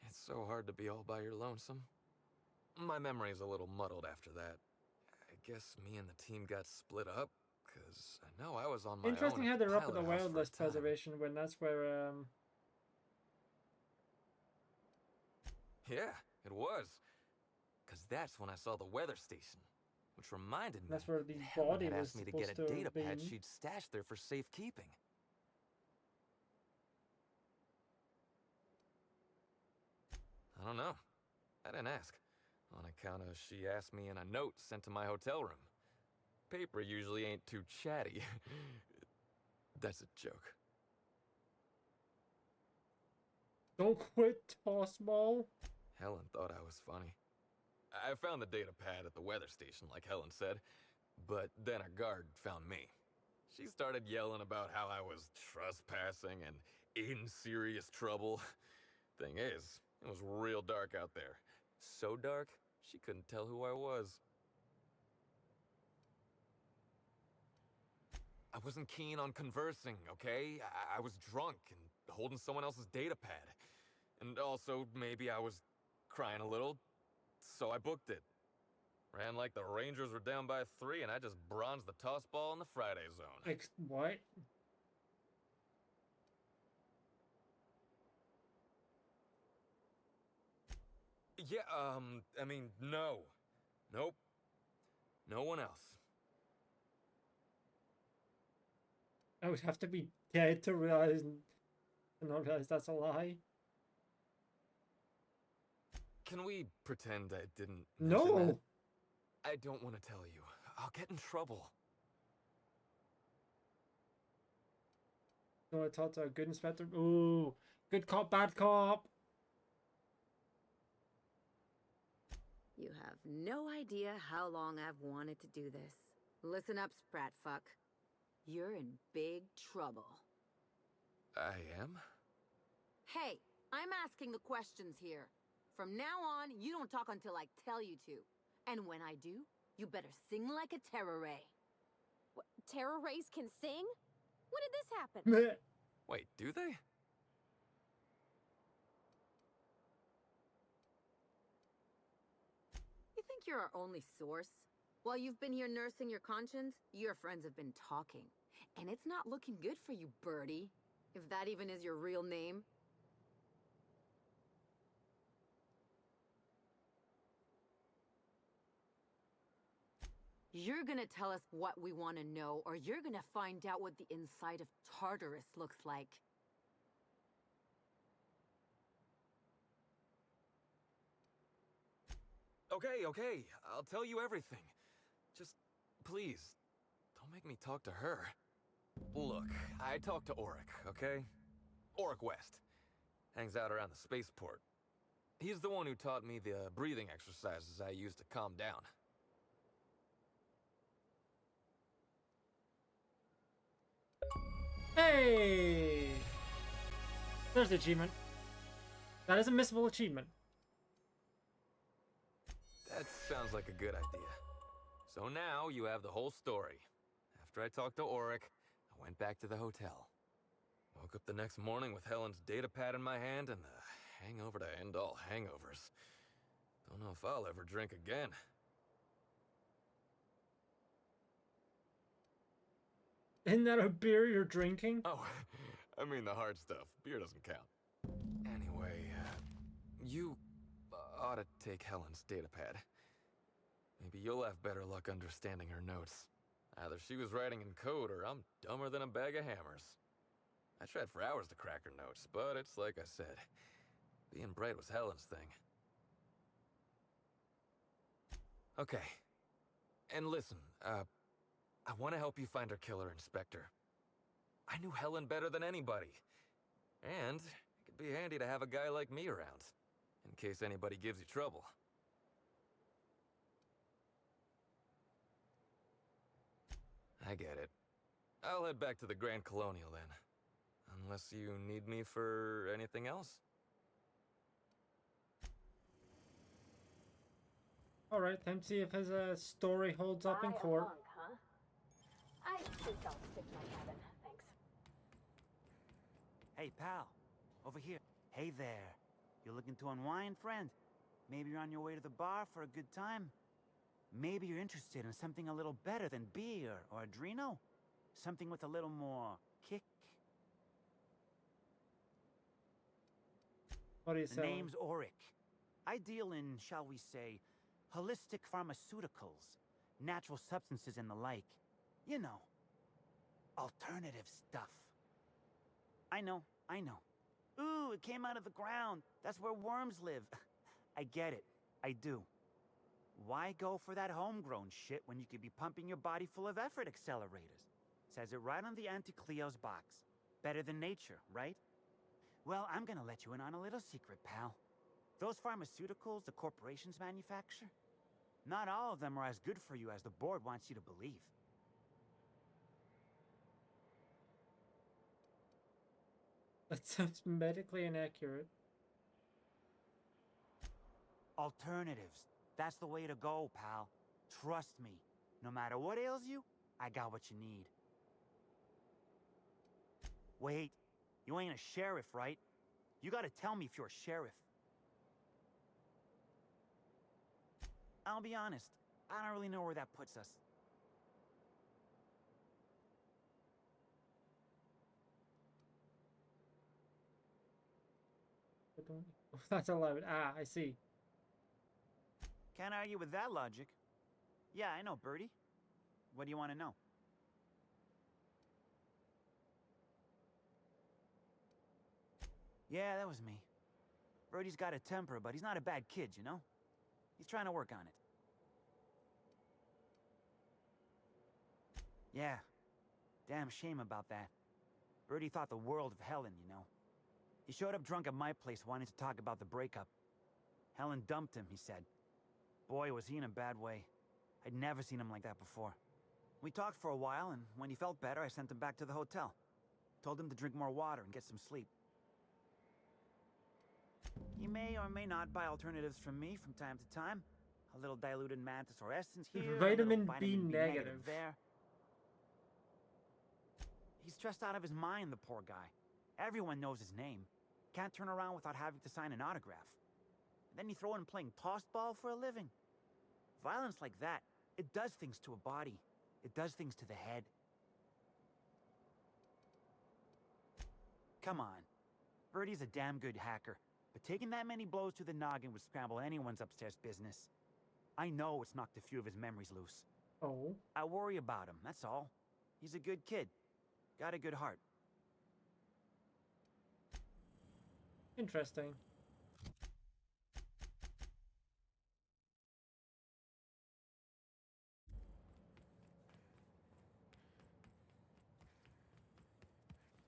It's so hard to be all by your lonesome. My memory's a little muddled after that. I guess me and the team got split up, because I know I was on my Interesting own how they're up at the pilot house for a wildlife time. preservation when that's where Yeah, it was. Because that's when I saw the weather station. Which reminded me that's where the Helen body had was asked me to get a supposed to data have pad been. she'd stashed there for safekeeping. I don't know. I didn't ask. On account of she asked me in a note sent to my hotel room. Paper usually ain't too chatty. That's a joke. Don't quit, toss ball. Helen thought I was funny. I found the data pad at the weather station, like Helen said, but then a guard found me. She started yelling about how I was trespassing and in serious trouble. Thing is, it was real dark out there. So dark, She couldn't tell who I was. I wasn't keen on conversing, okay? I was drunk and holding someone else's data pad. And also, maybe I was crying a little, so I booked it. Ran like the Rangers were down by 3, and I just bronzed the toss ball in the Friday zone. What? Yeah, I mean, no. Nope. No one else. I would have to be dead to realize and not realize that's a lie. Can we pretend I didn't No. mention that? I don't want to tell you. I'll get in trouble. No, I talked to a good inspector. Ooh, good cop, bad cop. You have no idea how long I've wanted to do this. Listen up, spratfuck. You're in big trouble. I am? Hey, I'm asking the questions here. From now on, you don't talk until I tell you to. And when I do, you better sing like a terror ray. What, terror rays can sing? When did this happen? Wait, do they? You think you're our only source? While you've been here nursing your conscience, your friends have been talking. And it's not looking good for you, Birdie. If that even is your real name. You're gonna tell us what we want to know, or you're gonna find out what the inside of Tartarus looks like. Okay. I'll tell you everything. Just, please, don't make me talk to her. Look, I talked to Auric, okay? Auric West. Hangs out around the spaceport. He's the one who taught me the breathing exercises I use to calm down. Hey! There's the achievement. That is a missable achievement. That sounds like a good idea. So now you have the whole story. After I talked to Auric, I went back to the hotel. Woke up the next morning with Helen's data pad in my hand and the hangover to end all hangovers. Don't know if I'll ever drink again. Isn't that a beer you're drinking? Oh, I mean the hard stuff. Beer doesn't count. Anyway, you ought to take Helen's data pad. Maybe you'll have better luck understanding her notes. Either she was writing in code or I'm dumber than a bag of hammers. I tried for hours to crack her notes, but it's like I said. Being bright was Helen's thing. Okay. And listen, I want to help you find her killer, Inspector. I knew Helen better than anybody. And it could be handy to have a guy like me around, in case anybody gives you trouble. I get it. I'll head back to the Grand Colonial then. Unless you need me for anything else? Alright, time to see if his story holds up in court. Hunk, huh? I think I'll stick to my cabin, thanks. Hey, pal. Over here. Hey there. You looking to unwind, friend? Maybe you're on your way to the bar for a good time? Maybe you're interested in something a little better than beer or Adreno? Something with a little more kick? What are you The selling? name's Auric. I deal in, shall we say, holistic pharmaceuticals, natural substances and the like. You know, alternative stuff. I know. Ooh, it came out of the ground. That's where worms live. I get it. I do. Why go for that homegrown shit when you could be pumping your body full of effort accelerators? Says it right on the Auntie Cleo's box. Better than nature, right? Well, I'm gonna let you in on a little secret, pal. Those pharmaceuticals the corporations manufacture, not all of them are as good for you as the board wants you to believe. That sounds medically inaccurate. Alternatives. That's the way to go, pal. Trust me. No matter what ails you, I got what you need. Wait, you ain't a sheriff, right? You gotta tell me if you're a sheriff. I'll be honest, I don't really know where that puts us. That's allowed. Ah, I see. Can't argue with that logic. Yeah, I know, Birdie. What do you want to know? Yeah, that was me. Birdie's got a temper, but he's not a bad kid, you know? He's trying to work on it. Yeah. Damn shame about that. Birdie thought the world of Helen, you know? He showed up drunk at my place wanting to talk about the breakup. Helen dumped him, he said. Boy, was he in a bad way. I'd never seen him like that before. We talked for a while, and when he felt better, I sent him back to the hotel. Told him to drink more water and get some sleep. He may or may not buy alternatives from me from time to time. A little diluted mantis or essence here, Vitamin B B negative there. He's stressed out of his mind, the poor guy. Everyone knows his name. Can't turn around without having to sign an autograph. Then you throw in playing tossball for a living. Violence like that, it does things to a body. It does things to the head. Come on. Birdie's a damn good hacker, but taking that many blows to the noggin would scramble anyone's upstairs business. I know it's knocked a few of his memories loose. Oh? I worry about him, that's all. He's a good kid. Got a good heart. Interesting.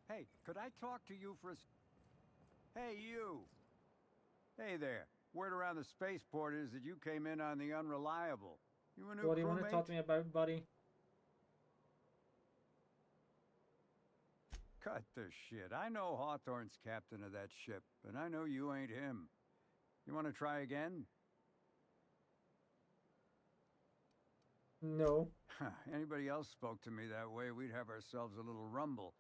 Hey, could I talk to you for a... Hey, you! Hey there. Word around the spaceport is that you came in on the Unreliable. You a new What do you want to crewmate? talk to me about, buddy? Cut the shit. I know Hawthorne's captain of that ship, and I know you ain't him. You want to try again? No. Anybody else spoke to me that way, we'd have ourselves a little rumble.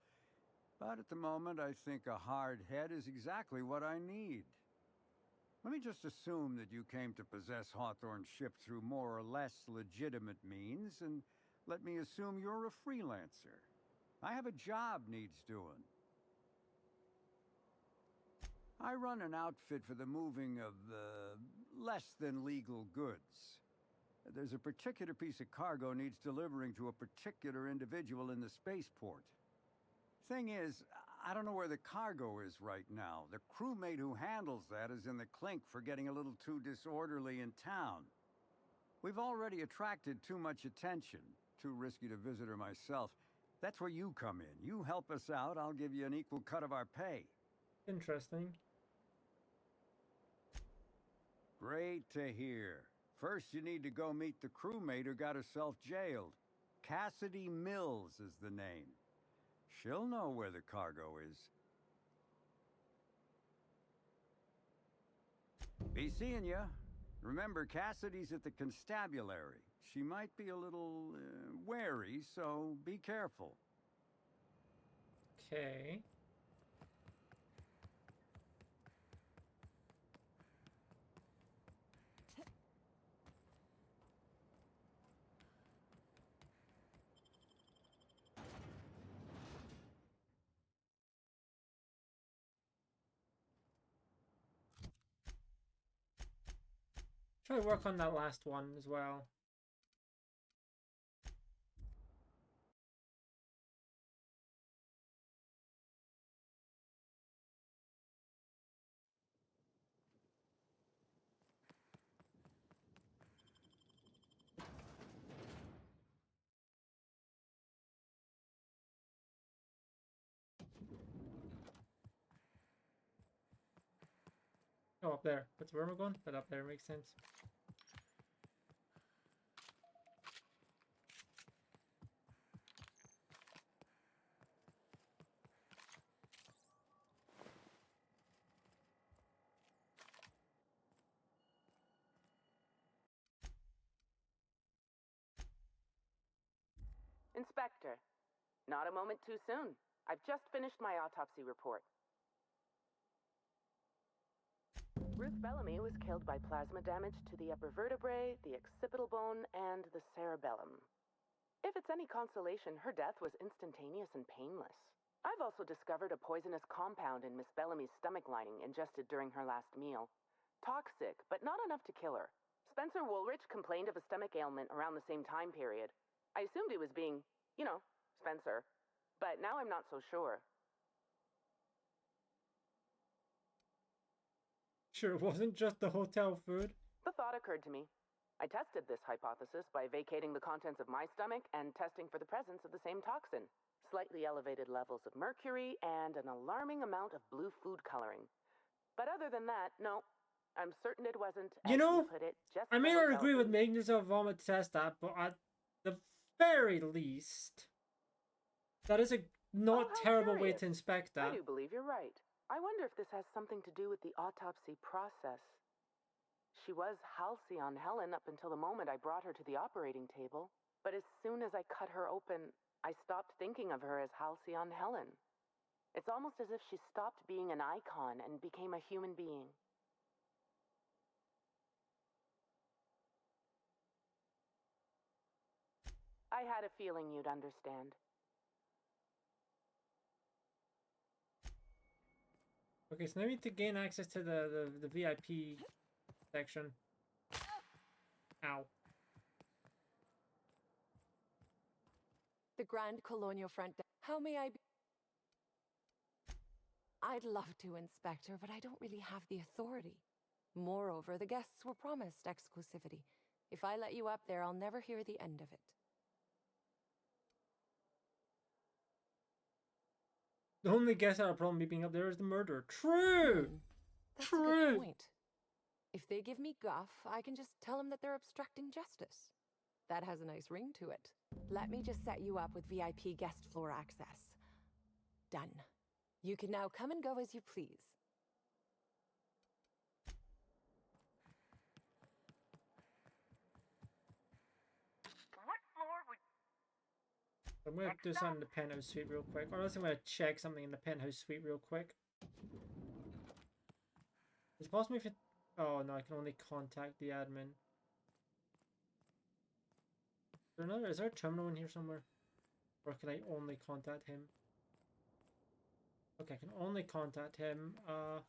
But at the moment, I think a hard head is exactly what I need. Let me just assume that you came to possess Hawthorne's ship through more or less legitimate means, and let me assume you're a freelancer. I have a job needs doing. I run an outfit for the moving of, less than legal goods. There's a particular piece of cargo needs delivering to a particular individual in the spaceport. Thing is, I don't know where the cargo is right now. The crewmate who handles that is in the clink for getting a little too disorderly in town. We've already attracted too much attention. Too risky to visit her myself. That's where you come in. You help us out, I'll give you an equal cut of our pay. Interesting. Great to hear. First, you need to go meet the crewmate who got herself jailed. Cassidy Mills is the name. She'll know where the cargo is. Be seeing ya. Remember, Cassidy's at the constabulary. She might be a little wary, so be careful. Okay. Try to work on that last one as well. Oh, up there. That's where we're going? But up there makes sense. Inspector, not a moment too soon. I've just finished my autopsy report. Ruth Bellamy was killed by plasma damage to the upper vertebrae, the occipital bone, and the cerebellum. If it's any consolation, her death was instantaneous and painless. I've also discovered a poisonous compound in Miss Bellamy's stomach lining ingested during her last meal. Toxic, but not enough to kill her. Spencer Woolrich complained of a stomach ailment around the same time period. I assumed he was being, you know, Spencer. But now I'm not so sure. Sure, it wasn't just the hotel food. The thought occurred to me. I tested this hypothesis by vacating the contents of my stomach and testing for the presence of the same toxin. Slightly elevated levels of mercury and an alarming amount of blue food coloring. But other than that, no. I'm certain it wasn't, as you put it, just I may not agree with making yourself vomit to test that, but at the very least, that is a not terrible way to inspect that. I do believe you're right. I wonder if this has something to do with the autopsy process. She was Halcyon Helen up until the moment I brought her to the operating table. But as soon as I cut her open, I stopped thinking of her as Halcyon Helen. It's almost as if she stopped being an icon and became a human being. I had a feeling you'd understand. Okay, so now we need to gain access to the VIP section. Ow. The Grand Colonial Front. How may I be? I'd love to, Inspector, but I don't really have the authority. Moreover, the guests were promised exclusivity. If I let you up there, I'll never hear the end of it. The only guess I have a problem being up there is the murderer. True! That's True! a good point. If they give me guff, I can just tell them that they're obstructing justice. That has a nice ring to it. Let me just set you up with VIP guest floor access. Done. You can now come and go as you please. What floor would... I'm going to do something in the penthouse suite real quick. Or else I'm going to check something in the penthouse suite real quick. Is it possible if you... Oh no, I can only contact the admin. Is there a terminal in here somewhere? Or can I only contact him? Okay, I can only contact him. I'm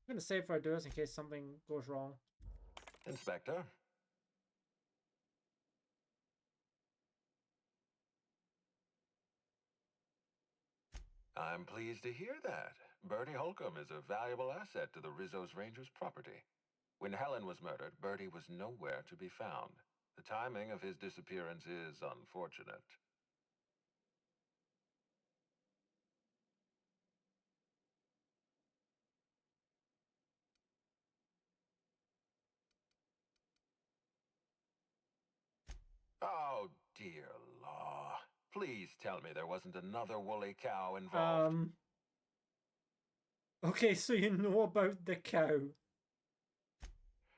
going to save before I do this in case something goes wrong. Inspector? I'm pleased to hear that. Bertie Holcomb is a valuable asset to the Rizzo's Rangers property. When Helen was murdered, Bertie was nowhere to be found. The timing of his disappearance is unfortunate. Oh, dear law. Please tell me there wasn't another woolly cow involved. Okay, so you know about the cow.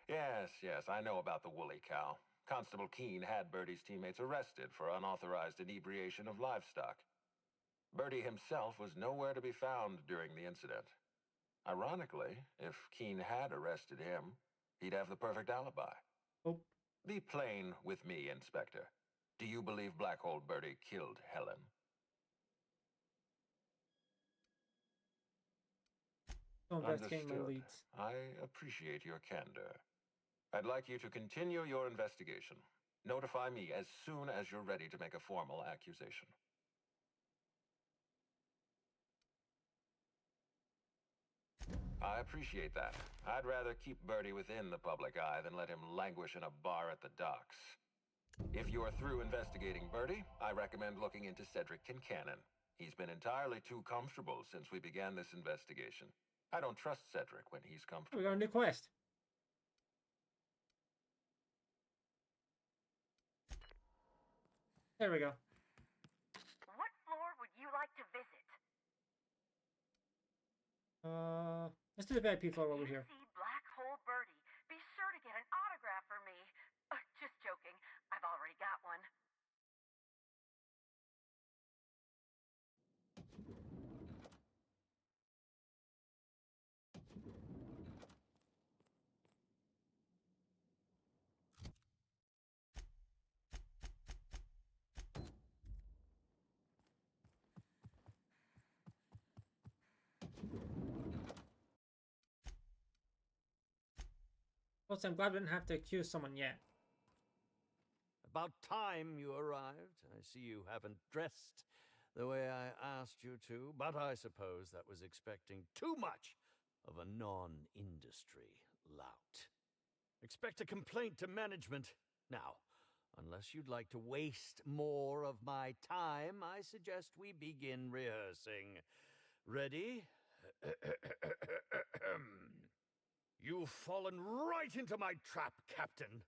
Yes, I know about the woolly cow. Constable Keene had Bertie's teammates arrested for unauthorized inebriation of livestock. Bertie himself was nowhere to be found during the incident. Ironically, if Keene had arrested him, he'd have the perfect alibi. Oh. Be plain with me, Inspector. Do you believe Black Hole Bertie killed Helen? Understood. I appreciate your candor. I'd like you to continue your investigation. Notify me as soon as you're ready to make a formal accusation. I appreciate that. I'd rather keep Bertie within the public eye than let him languish in a bar at the docks. If you're through investigating Bertie, I recommend looking into Cedric Kincannon. He's been entirely too comfortable since we began this investigation. I don't trust Cedric when he's comfortable. We got a new quest. There we go. What floor would you like to visit? Let's do the VIP floor over here. See Black Hole Bertie. Be sure to get an autograph for me. Also, I'm glad we didn't have to accuse someone yet. About time you arrived. I see you haven't dressed the way I asked you to, but I suppose that was expecting too much of a non-industry lout. Expect a complaint to management. Now, unless you'd like to waste more of my time, I suggest we begin rehearsing. Ready? You've fallen right into my trap, Captain.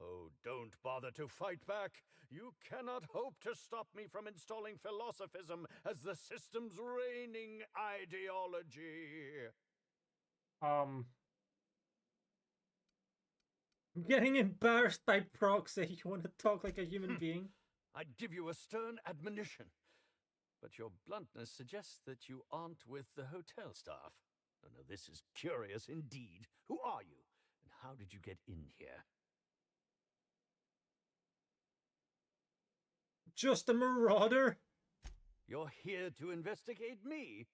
Oh, don't bother to fight back. You cannot hope to stop me from installing philosophism as the system's reigning ideology. I'm getting embarrassed by proxy. You want to talk like a human being? I'd give you a stern admonition, but your bluntness suggests that you aren't with the hotel staff. Oh, no, this is curious indeed. Who are you, and how did you get in here? Just a marauder? You're here to investigate me?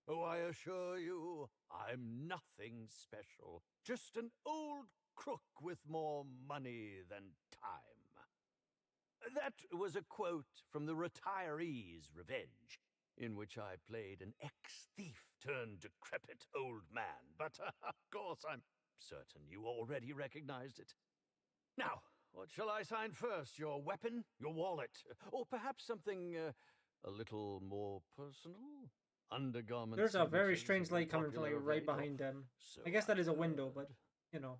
Oh, I assure you, I'm nothing special. Just an old crook with more money than time. That was a quote from The Retiree's Revenge, in which I played an ex-thief turned decrepit old man. But, of course, I'm certain you already recognized it. Now, what shall I sign first? Your weapon? Your wallet? Or perhaps something a little more personal? Undergarments. There's a very strange signatures light coming from like right behind them. I guess that is a window, but you know.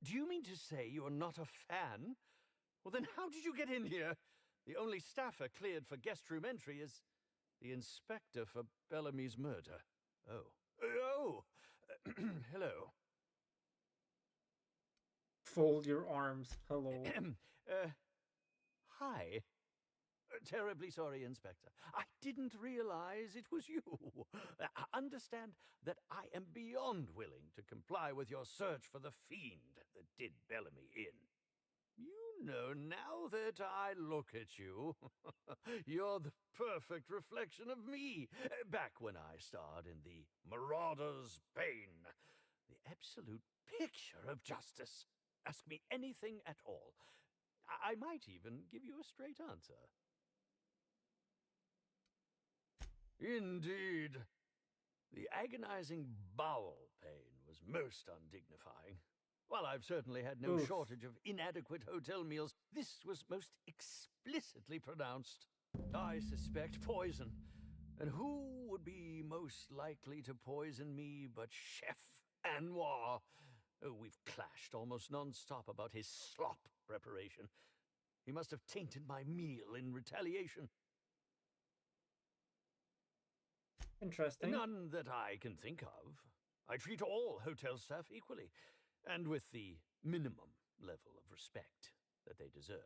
Do you mean to say you're not a fan? Well, then how did you get in here? The only staffer cleared for guest room entry is the inspector for Bellamy's murder. Oh. Oh! Hello. Fold your arms. Hello. Hi. Terribly sorry, Inspector. I didn't realize it was you. Understand that I am beyond willing to comply with your search for the fiend that did Bellamy in. You know, now that I look at you, you're the perfect reflection of me, back when I starred in The Marauder's Bane. The absolute picture of justice. Ask me anything at all. I might even give you a straight answer. Indeed. The agonizing bowel pain was most undignifying. While I've certainly had no shortage of inadequate hotel meals, this was most explicitly pronounced. I suspect poison. And who would be most likely to poison me but Chef Anwar? Oh, we've clashed almost non-stop about his slop preparation. He must have tainted my meal in retaliation. Interesting. None that I can think of. I treat all hotel staff equally, and with the minimum level of respect that they deserve.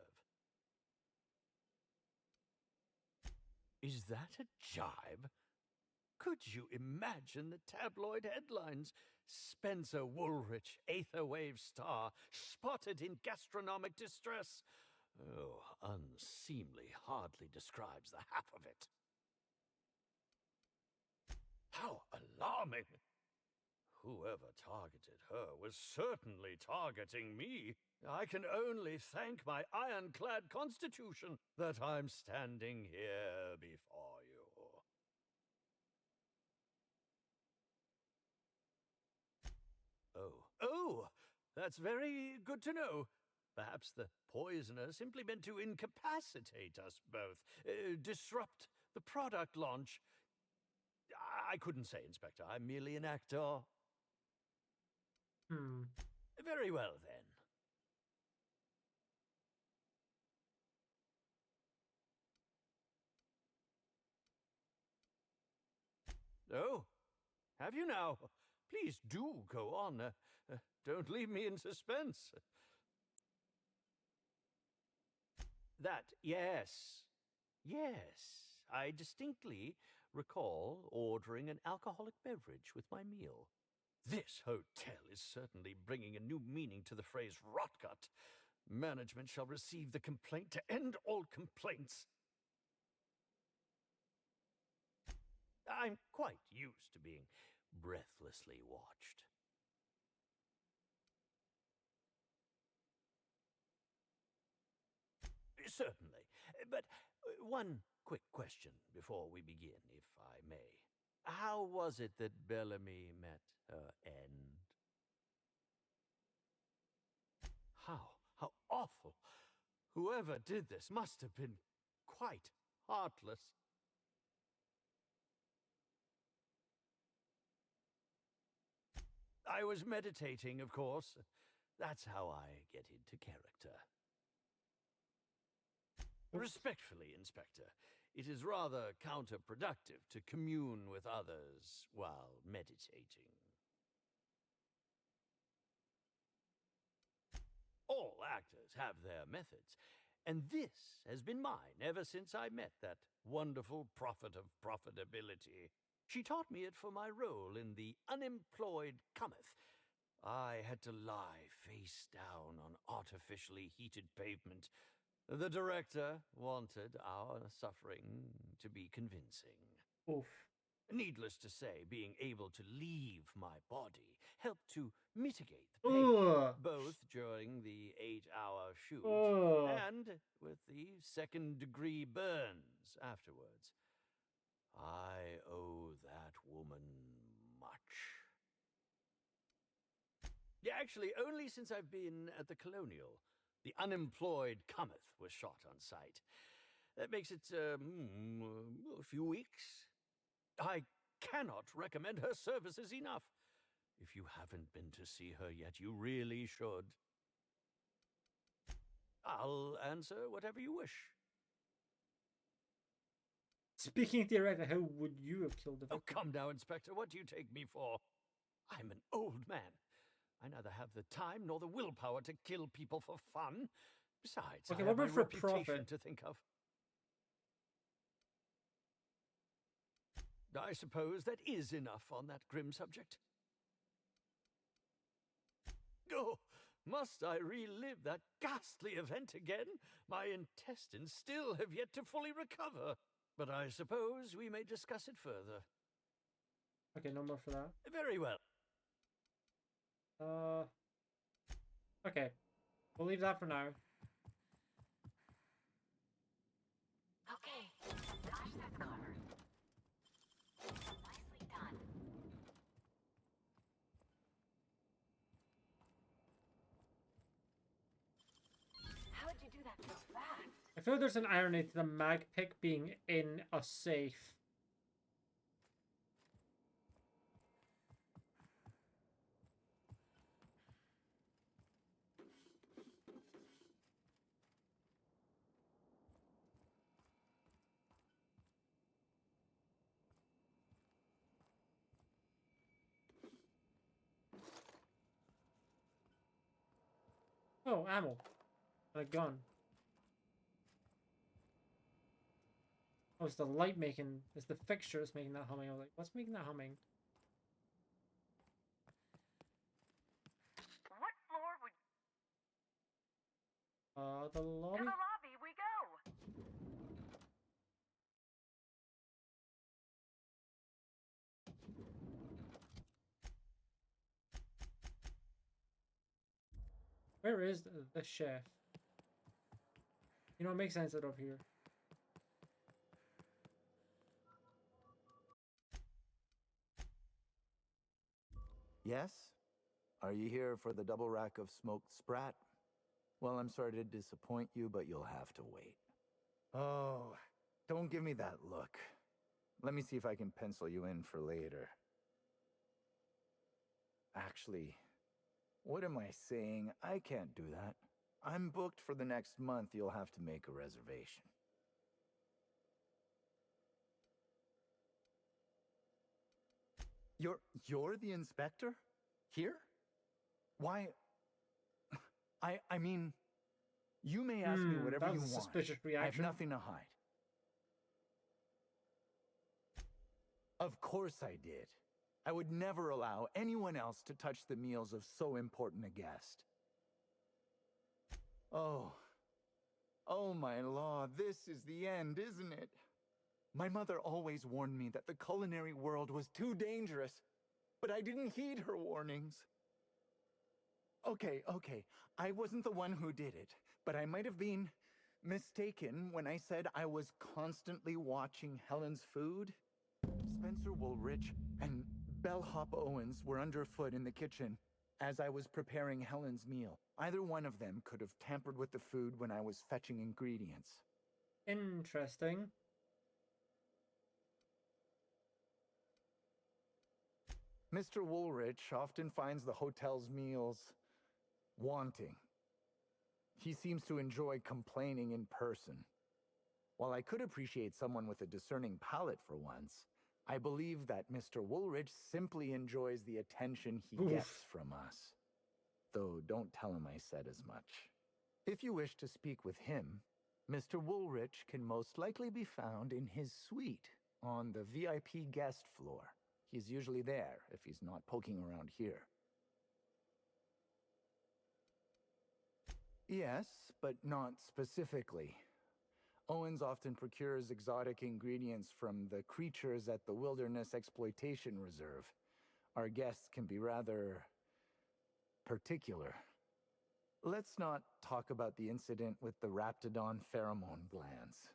Is that a jibe? Could you imagine the tabloid headlines? Spencer Woolrich, Aetherwave star, spotted in gastronomic distress. Oh, unseemly hardly describes the half of it. How alarming! Whoever targeted her was certainly targeting me. I can only thank my ironclad constitution that I'm standing here before you. Oh, that's very good to know. Perhaps the poisoner simply meant to incapacitate us both, disrupt the product launch. I couldn't say, Inspector. I'm merely an actor. Very well, then. Oh, have you now? Please do go on. Don't leave me in suspense. Yes. I distinctly recall ordering an alcoholic beverage with my meal. This hotel is certainly bringing a new meaning to the phrase rotgut. Management shall receive the complaint to end all complaints. I'm quite used to being breathlessly watched. Certainly. But one quick question before we begin, if I may. How was it that Bellamy met her end? How awful. Whoever did this must have been quite heartless. I was meditating, of course. That's how I get into character. Respectfully, Inspector, it is rather counterproductive to commune with others while meditating. All actors have their methods, and this has been mine ever since I met that wonderful prophet of profitability. She taught me it for my role in The Unemployed Cometh. I had to lie face down on artificially heated pavement. The director wanted our suffering to be convincing. Oof. Needless to say, being able to leave my body helped to mitigate the pain, both during the 8-hour shoot and with the second-degree burns afterwards. I owe that woman much. Yeah, actually, only since I've been at the Colonial. The Unemployed Cometh was shot on site. That makes it, a few weeks. I cannot recommend her services enough. If you haven't been to see her yet, you really should. I'll answer whatever you wish. Speaking theoretically, how would you have killed the victim? Oh, come now, Inspector. What do you take me for? I'm an old man. I neither have the time nor the willpower to kill people for fun. Besides, okay, I what have my about for reputation profit? to think of. I suppose that is enough on that grim subject. Oh, must I relive that ghastly event again? My intestines still have yet to fully recover. But I suppose we may discuss it further. Okay, no more for that. Very well. Okay. We'll leave that for now. Okay, gosh, that's clever. Nicely done. How'd you do that so fast? I feel like there's an irony to the mag pick being in a safe. Oh, ammo. And a gun. Oh, it's the light making... It's the fixtures making that humming. I was like, what's making that humming? What floor would... The lobby? To the lobby we go! Where is the chef? You know, it makes sense that over here. Yes? Are you here for the double rack of smoked sprat? Well, I'm sorry to disappoint you, but you'll have to wait. Oh, don't give me that look. Let me see if I can pencil you in for later. Actually, what am I saying? I can't do that. I'm booked for the next month. You'll have to make a reservation. You're the inspector? Here? Why? I mean, you may ask me whatever that you was a want. suspicious I have reaction. nothing to hide. Of course I did. I would never allow anyone else to touch the meals of so important a guest. Oh my law, this is the end, isn't it? My mother always warned me that the culinary world was too dangerous, but I didn't heed her warnings. Okay, I wasn't the one who did it, but I might have been mistaken when I said I was constantly watching Helen's food? Spencer Woolrich and Bellhop Owens were underfoot in the kitchen as I was preparing Helen's meal. Either one of them could have tampered with the food when I was fetching ingredients. Interesting. Mr. Woolrich often finds the hotel's meals wanting. He seems to enjoy complaining in person. While I could appreciate someone with a discerning palate for once, I believe that Mr. Woolrich simply enjoys the attention he gets from us. Though don't tell him I said as much. If you wish to speak with him, Mr. Woolrich can most likely be found in his suite on the VIP guest floor. He's usually there if he's not poking around here. Yes, but not specifically. Owens often procures exotic ingredients from the creatures at the Wilderness Exploitation Reserve. Our guests can be rather particular. Let's not talk about the incident with the Raptidon pheromone glands.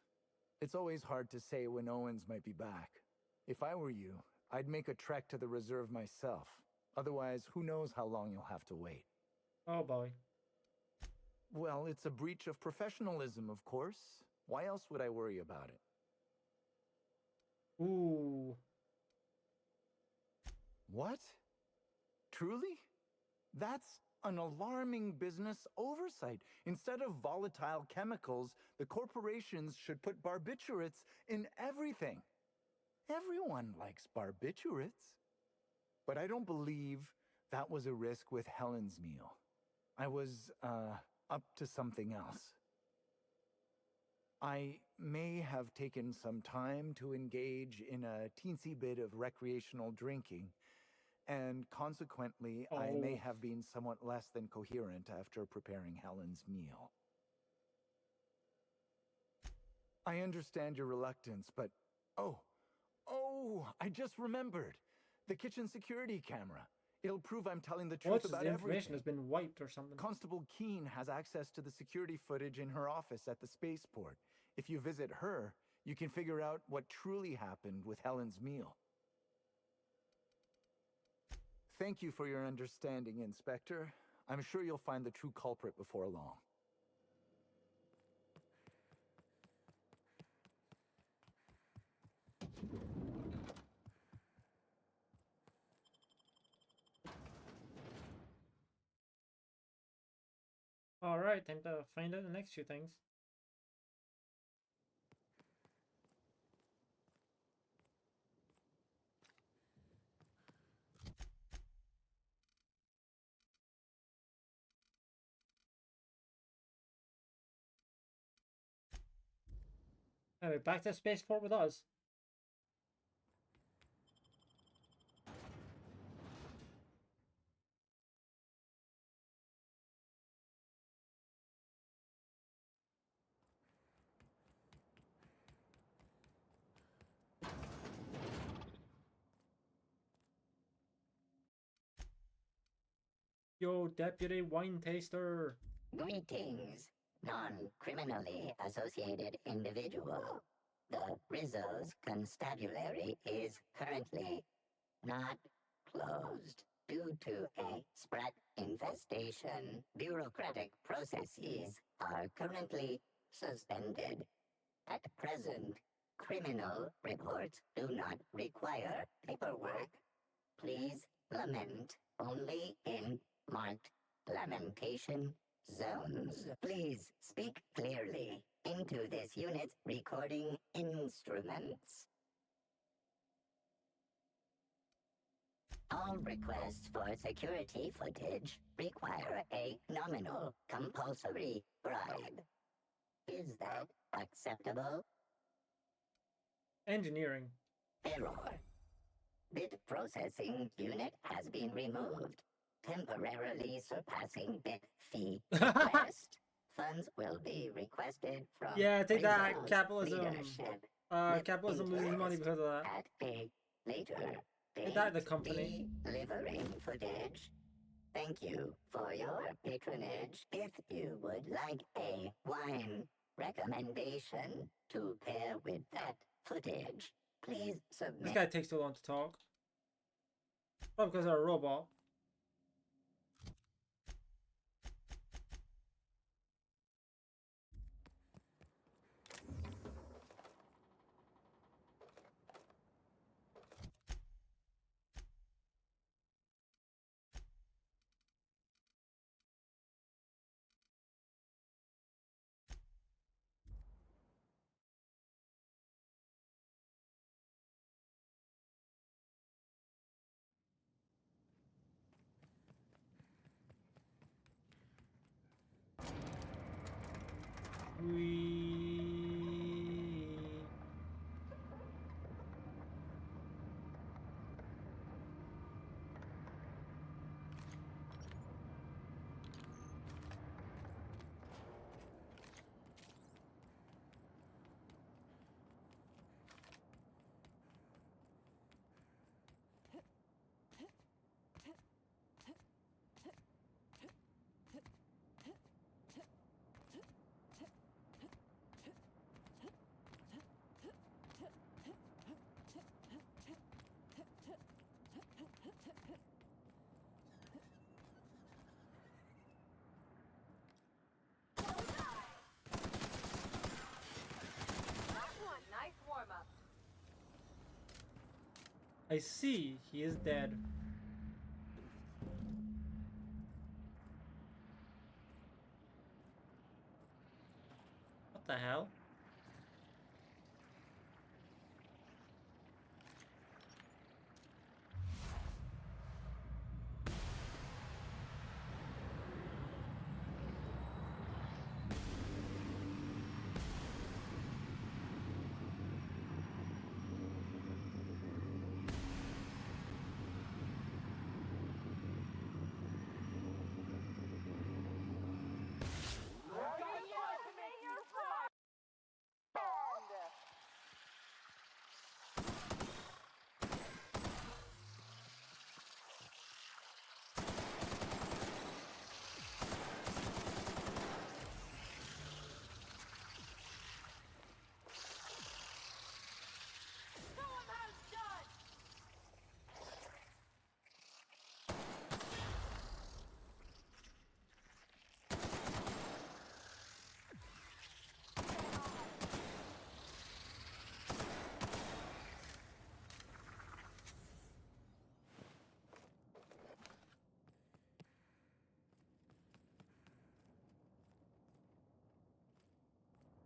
It's always hard to say when Owens might be back. If I were you, I'd make a trek to the reserve myself. Otherwise, who knows how long you'll have to wait. Oh boy. Well, it's a breach of professionalism, of course. Why else would I worry about it? Ooh. What? Truly? That's an alarming business oversight. Instead of volatile chemicals, the corporations should put barbiturates in everything. Everyone likes barbiturates. But I don't believe that was a risk with Helen's meal. I was, up to something else. I may have taken some time to engage in a teensy bit of recreational drinking, and consequently, I may have been somewhat less than coherent after preparing Helen's meal. I understand your reluctance, but... Oh, I just remembered. The kitchen security camera. It'll prove I'm telling the truth about the everything. information has been wiped or something. Constable Keene has access to the security footage in her office at the spaceport. If you visit her, you can figure out what truly happened with Helen's meal. Thank you for your understanding, Inspector. I'm sure you'll find the true culprit before long. Alright, time to find out the next few things. Anyway, back to the spaceport with us. Yo, Deputy Wine Taster. Greetings, non-criminally associated individual. The Rizzo's constabulary is currently not closed due to a sprat infestation. Bureaucratic processes are currently suspended. At present, criminal reports do not require paperwork. Please lament only in marked lamentation zones. Please speak clearly into this unit's recording instruments. All requests for security footage require a nominal compulsory bribe. Is that acceptable? Engineering. Error. Bit processing unit has been removed, temporarily surpassing bit fee request. Funds will be requested from Yeah, take that, Rizzo's capitalism. leadership. Capitalism loses money because of that. At a later Take date, that, the company. delivering footage. Thank you for your patronage. If you would like a wine Recommendation to pair with that footage. Please This submit. guy takes too long to talk. Probably because they're a robot. Nice warm-up. I see. He is dead. What the hell?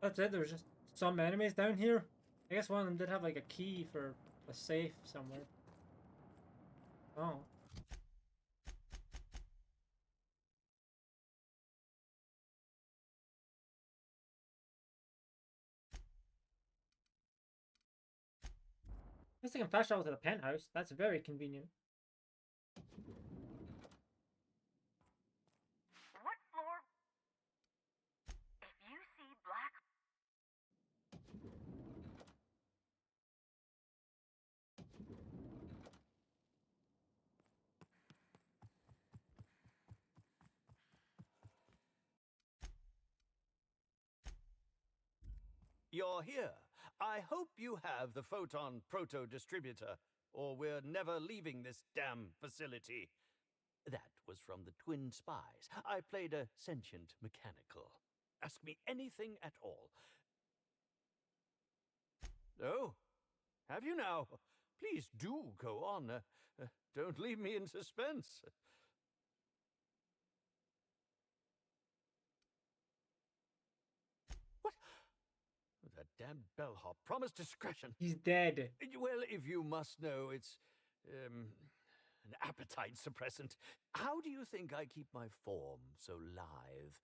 That's it. There was just some enemies down here. I guess one of them did have like a key for a safe somewhere. Oh. I guess I can fast travel to the penthouse. That's very convenient. What floor? If you see black. You're here. I hope you have the photon proto-distributor, or we're never leaving this damn facility. That was from the Twin Spies. I played a sentient mechanical. Ask me anything at all. Oh, have you now? Please do go on. Don't leave me in suspense. What? That damn bellhop promised discretion. He's dead. Well, if you must know, it's an appetite suppressant. How do you think I keep my form so lithe?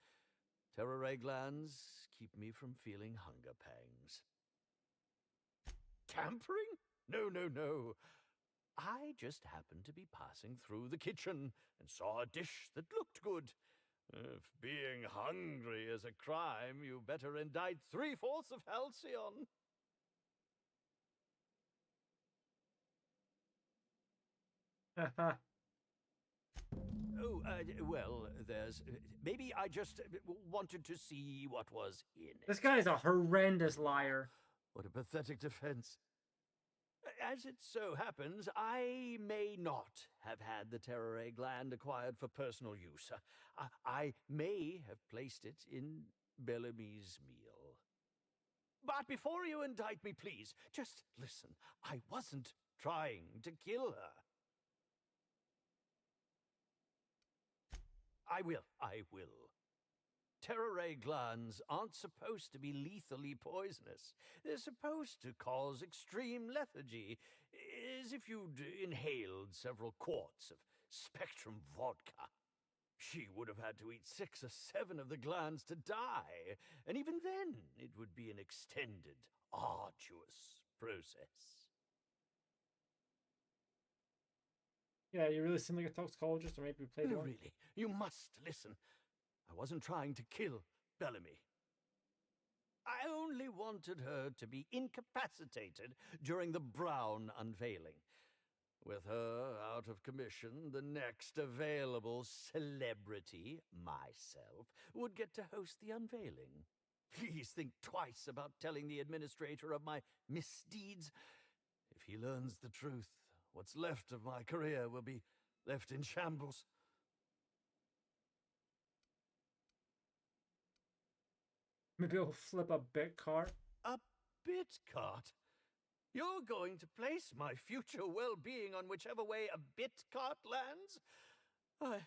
Terror glands keep me from feeling hunger pangs. Tampering? No, no, no. I just happened to be passing through the kitchen and saw a dish that looked good. If being hungry is a crime, you better indict 3/4 of Halcyon. Oh, well, there's... maybe I just wanted to see what was in it. This guy's a horrendous liar. What a pathetic defense. As it so happens, I may not have had the terror gland acquired for personal use. I may have placed it in Bellamy's meal. But before you indict me, please, just listen. I wasn't trying to kill her. I will. Terror glands aren't supposed to be lethally poisonous. They're supposed to cause extreme lethargy, as if you'd inhaled several quarts of Spectrum vodka. She would have had to eat 6 or 7 of the glands to die, and even then it would be an extended, arduous process. Yeah, you really seem like a toxicologist, or maybe you played No, one. really, you must listen. I wasn't trying to kill Bellamy. I only wanted her to be incapacitated during the Brown unveiling. With her out of commission, the next available celebrity, myself, would get to host the unveiling. Please think twice about telling the administrator of my misdeeds. If he learns the truth, what's left of my career will be left in shambles. Maybe I'll flip a bit cart. A bit cart? You're going to place my future well-being on whichever way a bit cart lands? I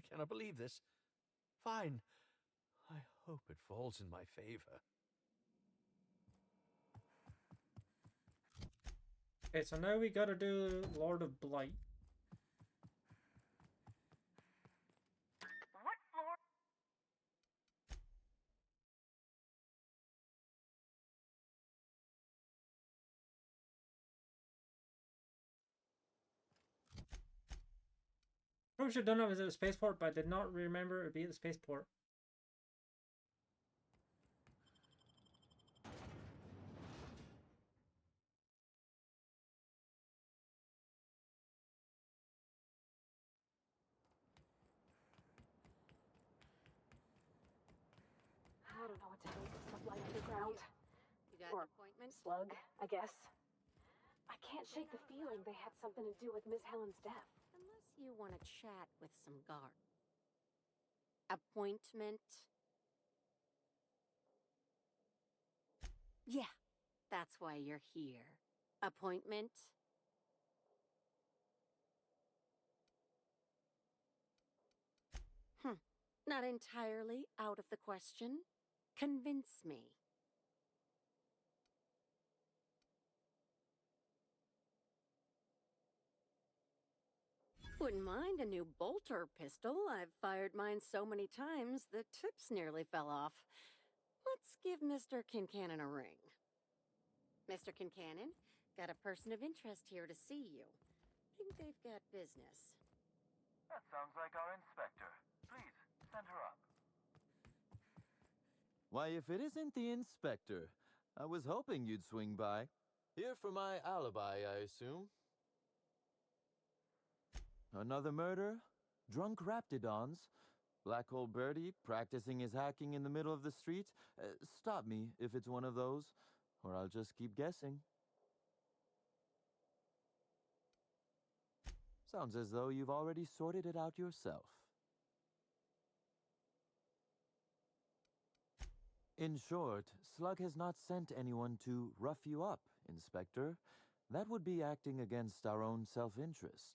cannot believe this. Fine. I hope it falls in my favor. Okay, so now we gotta do Lord of Blight. What floor? Probably should have done it as a spaceport, but I did not remember it would be at the spaceport. I don't know what to make of Sublight Underground. You got Or an appointment? Slug, I guess. I can't shake the feeling they had something to do with Miss Helen's death. Unless you want to chat with some guard. Appointment? Yeah, that's why you're here. Appointment? Not entirely out of the question. Convince me. Wouldn't mind a new bolter pistol. I've fired mine so many times the tips nearly fell off. Let's give Mr. Kincannon a ring. Mr. Kincannon, got a person of interest here to see you. Think they've got business. That sounds like our inspector. Please, send her up. Why, if it isn't the inspector, I was hoping you'd swing by. Here for my alibi, I assume. Another murder? Drunk Raptidons? Black Hole Birdie practicing his hacking in the middle of the street? Stop me if it's one of those, or I'll just keep guessing. Sounds as though you've already sorted it out yourself. In short, Slug has not sent anyone to rough you up, Inspector. That would be acting against our own self-interest.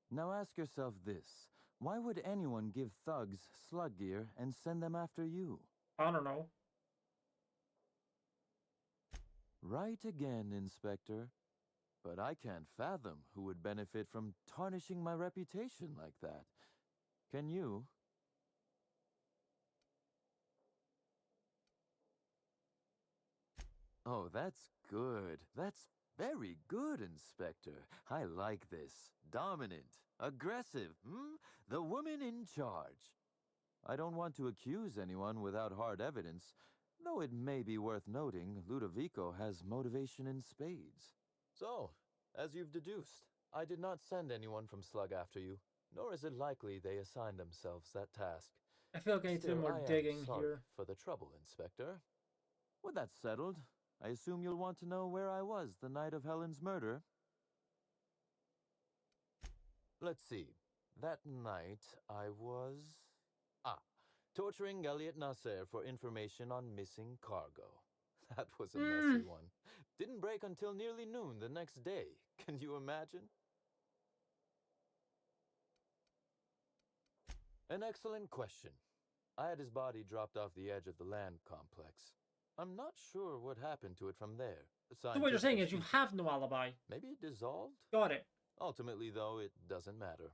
Now ask yourself this. Why would anyone give thugs slug gear and send them after you? I don't know. Right again, Inspector. But I can't fathom who would benefit from tarnishing my reputation like that. Can you? Oh, that's good. That's very good, Inspector. I like this. Dominant. Aggressive, The woman in charge. I don't want to accuse anyone without hard evidence, though it may be worth noting Ludovico has motivation in spades. So, as you've deduced, I did not send anyone from Slug after you. nor is it likely they assigned themselves that task. I feel like I need to do Still, more I am digging sorry here. for the trouble, Inspector. With that settled, I assume you'll want to know where I was the night of Helen's murder. Let's see. That night, I was... torturing Elliot Nasser for information on missing cargo. That was a messy one. Didn't break until nearly noon the next day. Can you imagine? An excellent question. I had his body dropped off the edge of the land complex. I'm not sure what happened to it from there. So what you're saying is you Scientifically have no alibi. maybe it dissolved? Got it. Ultimately, though, it doesn't matter.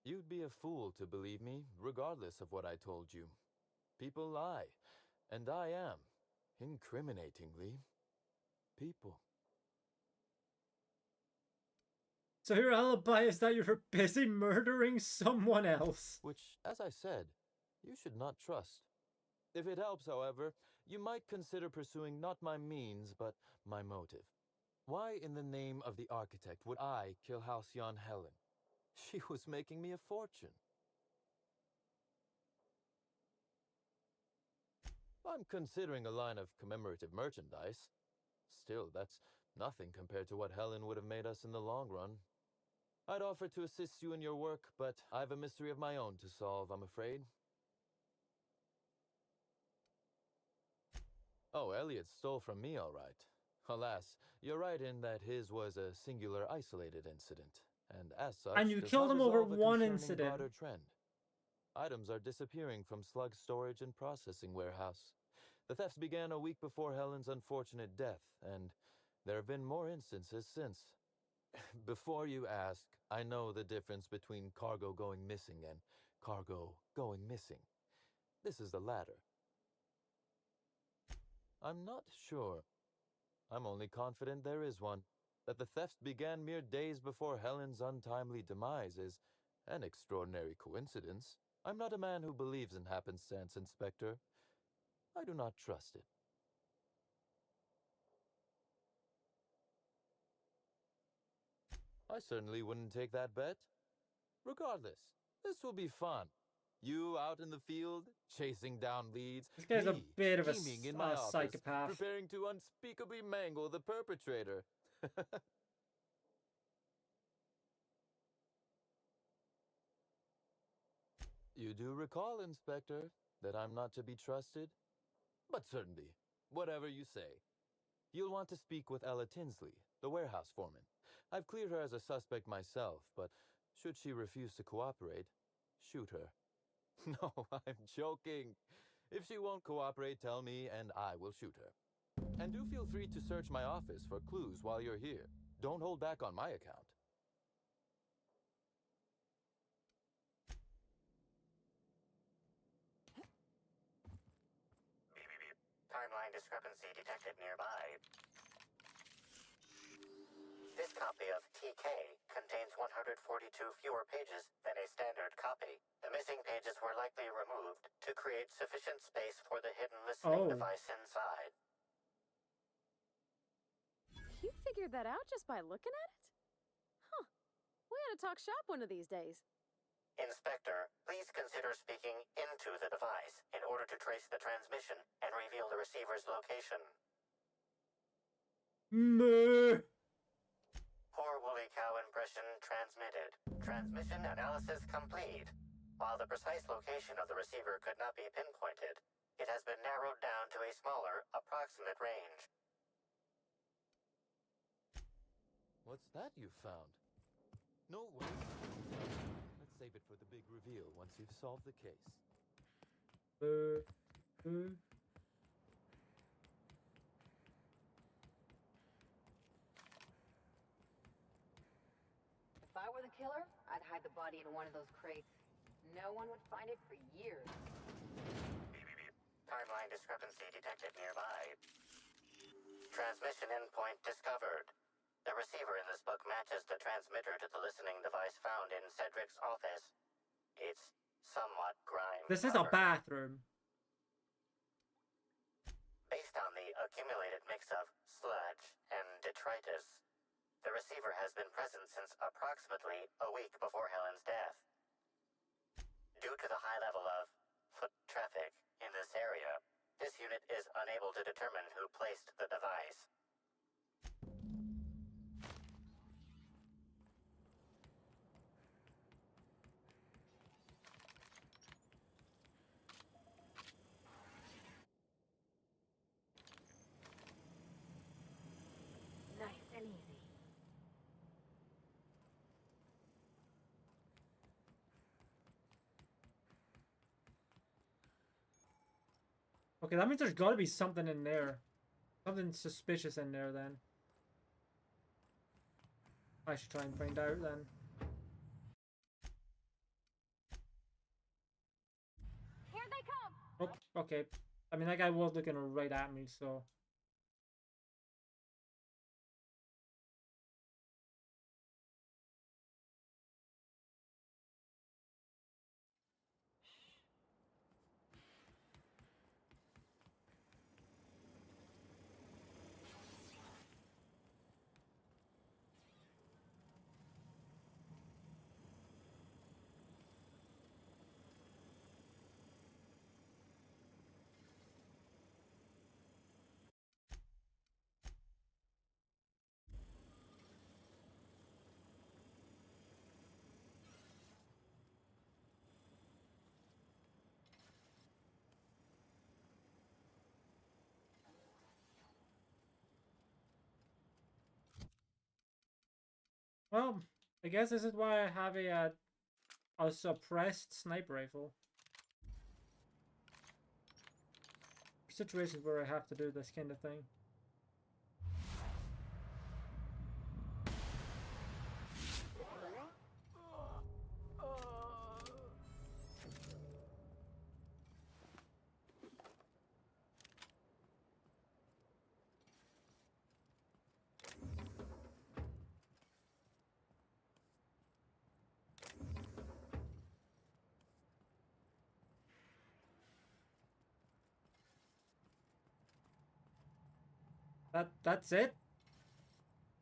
You'd be a fool to believe me, regardless of what I told you. People lie, and I am, incriminatingly, people. So your alibi is that you're busy murdering someone else. Which, as I said, you should not trust. If it helps, however, you might consider pursuing not my means, but my motive. Why in the name of the architect would I kill Halcyon Helen? She was making me a fortune. I'm considering a line of commemorative merchandise. Still, that's nothing compared to what Helen would have made us in the long run. I'd offer to assist you in your work, but I've a mystery of my own to solve, I'm afraid. Oh, Elliot stole from me, all right. Alas, you're right in that his was a singular, isolated incident, and as such, And you does killed not him over resolve a one concerning incident. broader trend. Items are disappearing from Slug's storage and processing warehouse. The thefts began a week before Helen's unfortunate death, and there have been more instances since. Before you ask, I know the difference between cargo going missing and cargo going missing. This is the latter. I'm not sure. I'm only confident there is one. That the theft began mere days before Helen's untimely demise is an extraordinary coincidence. I'm not a man who believes in happenstance, Inspector. I do not trust it. I certainly wouldn't take that bet. Regardless, this will be fun. You out in the field, chasing down leads. This guy's a Me, bit of a scheming in my office, psychopath. preparing to unspeakably mangle the perpetrator. You do recall, Inspector, that I'm not to be trusted? But certainly, whatever you say. You'll want to speak with Ella Tinsley, the warehouse foreman. I've cleared her as a suspect myself, but should she refuse to cooperate, shoot her. No, I'm joking. If she won't cooperate, tell me and I will shoot her. And do feel free to search my office for clues while you're here. Don't hold back on my account. Timeline discrepancy detected nearby. This copy of TK contains 142 fewer pages than a standard copy. The missing pages were likely removed to create sufficient space for the hidden listening device inside. You figured that out just by looking at it? Huh. We ought to talk shop one of these days. Inspector, please consider speaking into the device in order to trace the transmission and reveal the receiver's location. Meh. Poor woolly cow impression transmitted. Transmission analysis complete. While the precise location of the receiver could not be pinpointed, it has been narrowed down to a smaller, approximate range. What's that you found? No, wait. Let's save it for the big reveal once you've solved the case. If I were the killer, I'd hide the body in one of those crates. No one would find it for years. Timeline discrepancy detected nearby. Transmission endpoint discovered. The receiver in this book matches the transmitter to the listening device found in Cedric's office. It's somewhat grime. This is a bathroom. Based on the accumulated mix of sludge and detritus, the receiver has been present since approximately a week before Helen's death. traffic in this area. This unit is unable to determine who placed the device. Nice and easy. Okay, that means there's got to be something in there. Something suspicious in there, then. I should try and find out, then. Here they come! Oh, okay. I mean, that guy was looking right at me, so... Well, I guess this is why I have a suppressed sniper rifle. Situations where I have to do this kind of thing. That's it?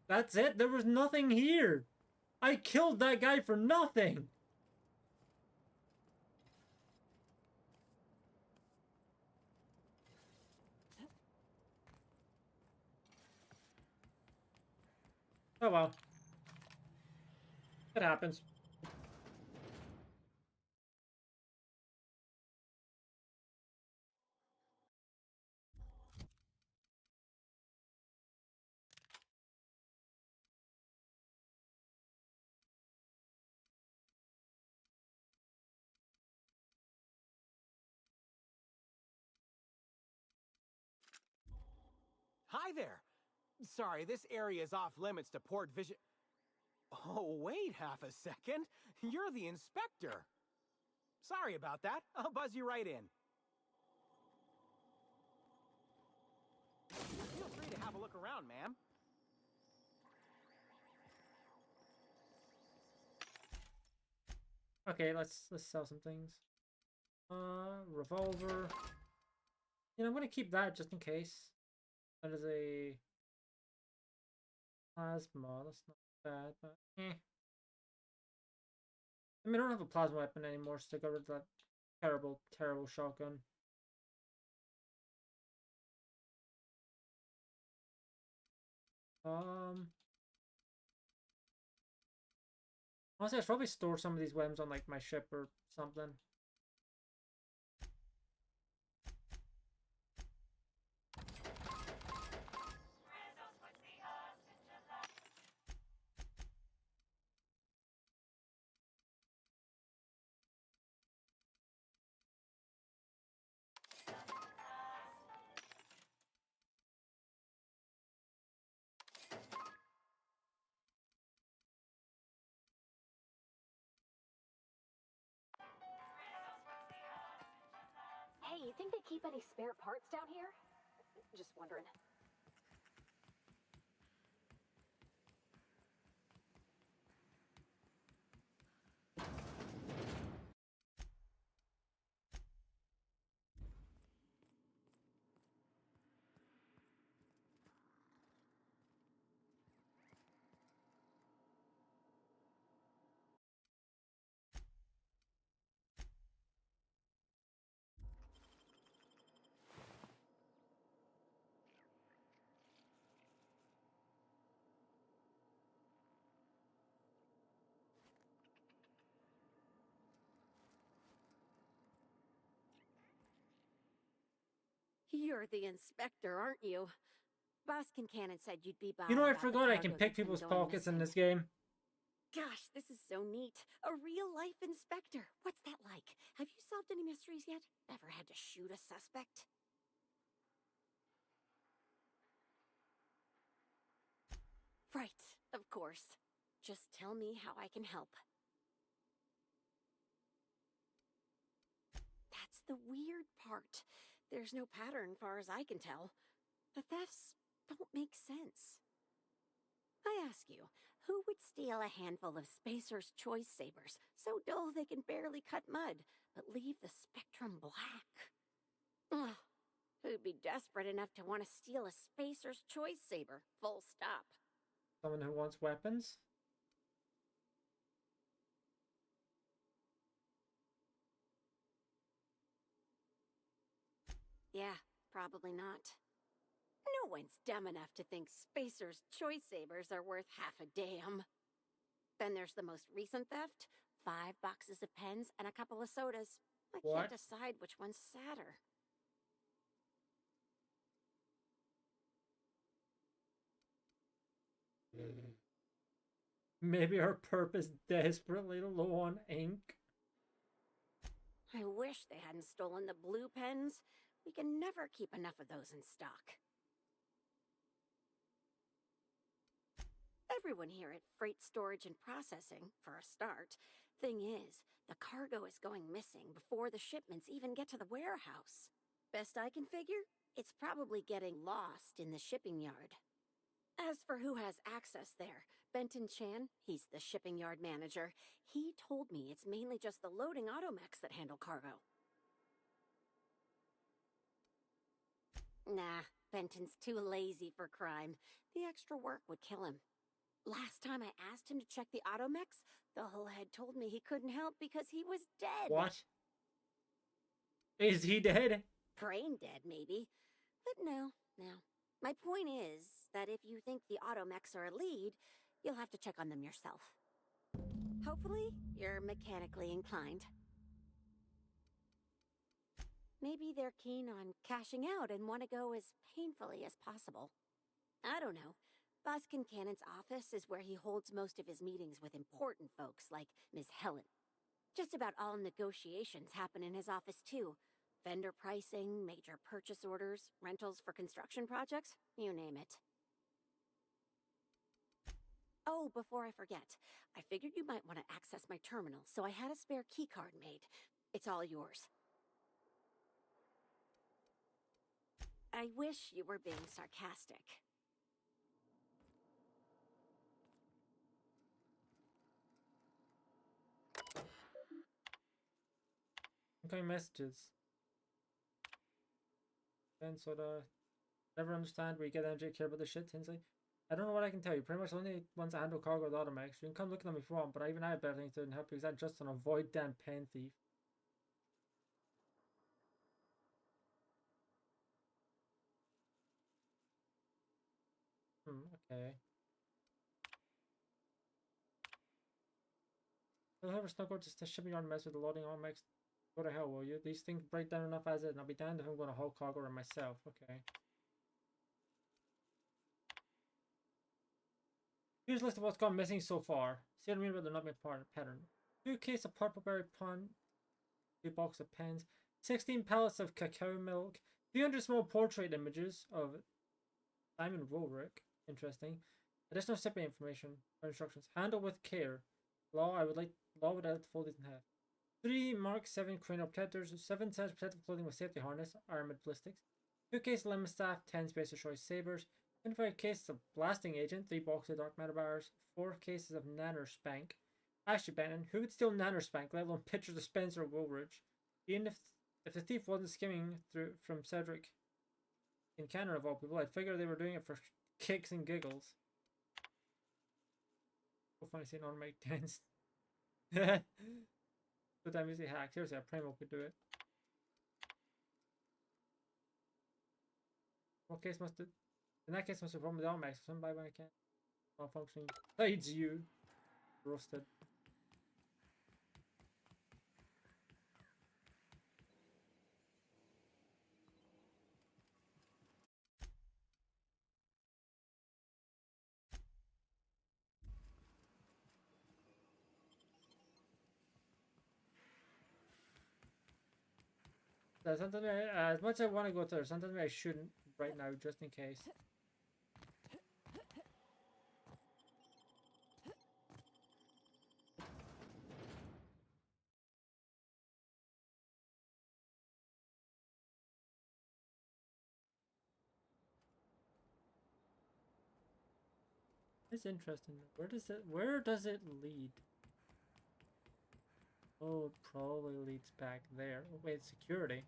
That's it? There was nothing here! I killed that guy for nothing! Oh well. It happens. Hi there! Sorry, this area is off limits to port vision. Oh, wait half a second. You're the inspector. Sorry about that. I'll buzz you right in. Feel free to have a look around, ma'am. Okay, let's sell some things. Revolver. You know, I'm gonna keep that just in case. That is a plasma. That's not bad, but eh. I mean, I don't have a plasma weapon anymore, so I got rid of that terrible, terrible shotgun. Honestly, I should probably store some of these weapons on like my ship or something. Hey, you think they keep any spare parts down here? Just wondering. You're the inspector, aren't you? Boss Kincannon said you'd be by. You know, I about the forgot I can cargo pick that's been people's going pockets in missing. this game. Gosh, this is so neat. A real-life inspector. What's that like? Have you solved any mysteries yet? Ever had to shoot a suspect? Right, of course. Just tell me how I can help. That's the weird part. There's no pattern far as I can tell. The thefts don't make sense. I ask you, who would steal a handful of Spacer's Choice Sabers, so dull they can barely cut mud, but leave the spectrum black? Ugh. Who'd be desperate enough to want to steal a Spacer's Choice Saber, full stop? Someone who wants weapons? Yeah, probably not. No one's dumb enough to think Spacer's Choice Sabers are worth half a damn. Then there's the most recent theft. 5 boxes of pens and a couple of sodas. I What? can't decide which one's sadder. Maybe her purpose desperately low on ink. I wish they hadn't stolen the blue pens. We can never keep enough of those in stock. Everyone here at Freight Storage and Processing, for a start. Thing is, the cargo is going missing before the shipments even get to the warehouse. Best I can figure, it's probably getting lost in the shipping yard. As for who has access there, Benton Chan, he's the shipping yard manager, he told me it's mainly just the loading automechs that handle cargo. Nah, Benton's too lazy for crime. The extra work would kill him. Last time I asked him to check the automechs, the whole head told me he couldn't help because he was dead. What? Is he dead? Brain dead, maybe. But no. My point is that if you think the automechs are a lead, you'll have to check on them yourself. Hopefully, you're mechanically inclined. Maybe they're keen on cashing out and want to go as painfully as possible. I don't know. Boss Kincannon's office is where he holds most of his meetings with important folks like Miss Helen. Just about all negotiations happen in his office too. Vendor pricing, major purchase orders, rentals for construction projects, you name it. Oh, before I forget, I figured you might want to access my terminal, so I had a spare keycard made. It's all yours. I wish you were being sarcastic. Okay, messages. Then soda. Never understand where you get energy care about this shit, Tinsley. I don't know what I can tell you. Pretty much the only ones that handle cargo with automechs. You can come look at them if you want, but I even have better things to help you because I'm just an avoid damn pen thief. Okay. I'll have a snuggle just to ship me on mess with the loading automechs. Go to hell, will you? These things break down enough as it, and I'll be damned if I'm going to haul cargo around myself. Okay. Here's a list of what's gone missing so far. See what I mean by there not being pattern. 2 cases of purpleberry pun, 2 boxes of pens, 16 pallets of cacao milk, 300 small portrait images of Simon Roerick. Interesting. Additional shipping information or instructions. Handle with care. Law would like to fold these in half. 3 Mark 7 cranial protectors, 7 sets of protective clothing with safety harness, armored ballistics, 2 cases of lemon staff, 10 Spacer Choice sabers, 25 cases of blasting agent, 3 boxes of dark matter bars, 4 cases of nanner spank. Actually, Benton, who would steal nanner spank, let alone pictures of Spencer Woolridge? Even if the thief wasn't skimming through from Cedric in Canada of all people, I'd figure they were doing it for kicks and giggles. So funny seeing automatic dance. But I'm easily hacked. Seriously, a Primo could do it. What case must it? In that case, must have problem with automax. Some by when I can't. Malfunctioning. Besides you. Roasted. Sometimes as much as I want to go there, sometimes I shouldn't right now, just in case. It's interesting. Where does it lead? Oh, it probably leads back there. Oh, wait, security.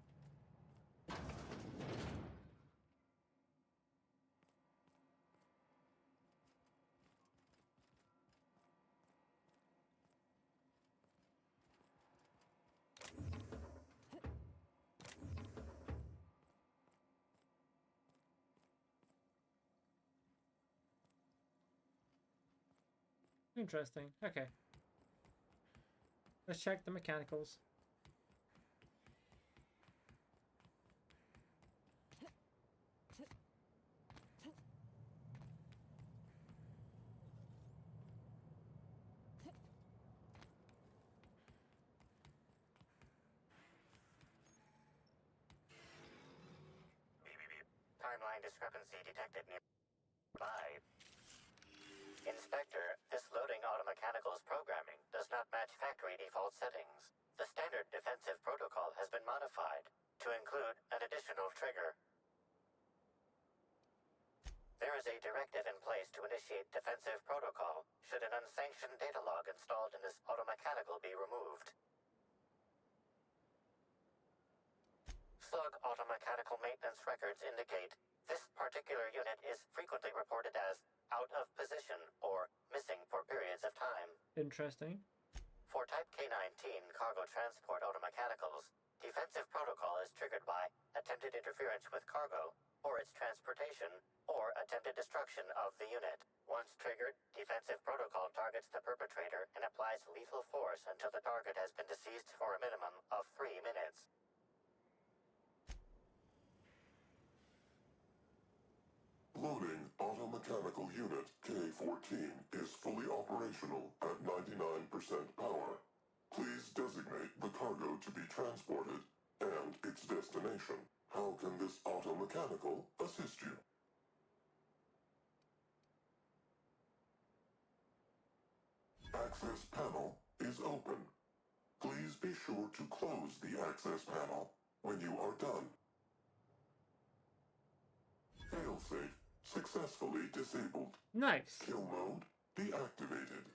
Interesting. Okay. Let's check the mechanicals. Timeline discrepancy detected nearby. Inspector, this loading automechanical's programming does not match factory default settings. The standard defensive protocol has been modified to include an additional trigger. There is a directive in place to initiate defensive protocol should an unsanctioned data log installed in this automechanical be removed. Slug automechanical maintenance records indicate this particular unit is frequently reported as out of position or missing for periods of time. Interesting. For Type K-19 cargo transport automechanicals, defensive protocol is triggered by attempted interference with cargo, or its transportation, or attempted destruction of the unit. Once triggered, defensive protocol targets the perpetrator and applies lethal force until the target has been deceased for a minimum of 3 minutes. Loading automechanical unit K-14 is fully operational at 99% power. Please designate the cargo to be transported and its destination. How can this automechanical assist you? Access panel is open. Please be sure to close the access panel when you are done. Failsafe successfully disabled. Nice. Kill mode deactivated.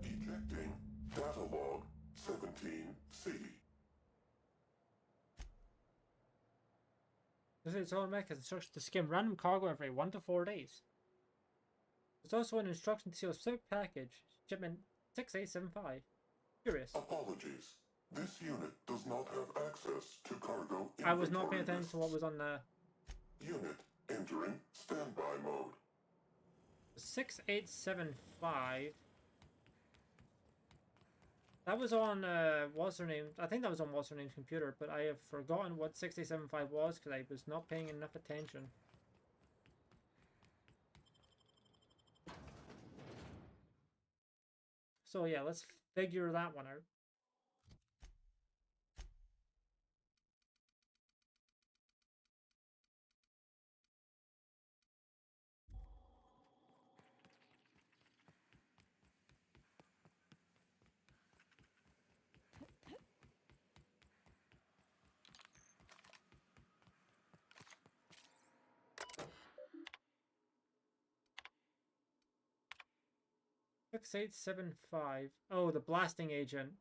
Ejecting data log 17C. This is all mech instruction to skim random cargo every 1 to 4 days. There's also an instruction to seal a specific package, shipment 6875. Curious. Apologies. This unit does not have access to cargo inventory I was not paying attention lists. to what was on the Unit entering standby mode. 6875. That was on what's her name? I think that was on what's her name's computer, but I have forgotten what 6875 was because I was not paying enough attention. So yeah, let's figure that one out. Six eight seven five. Oh, the blasting agent.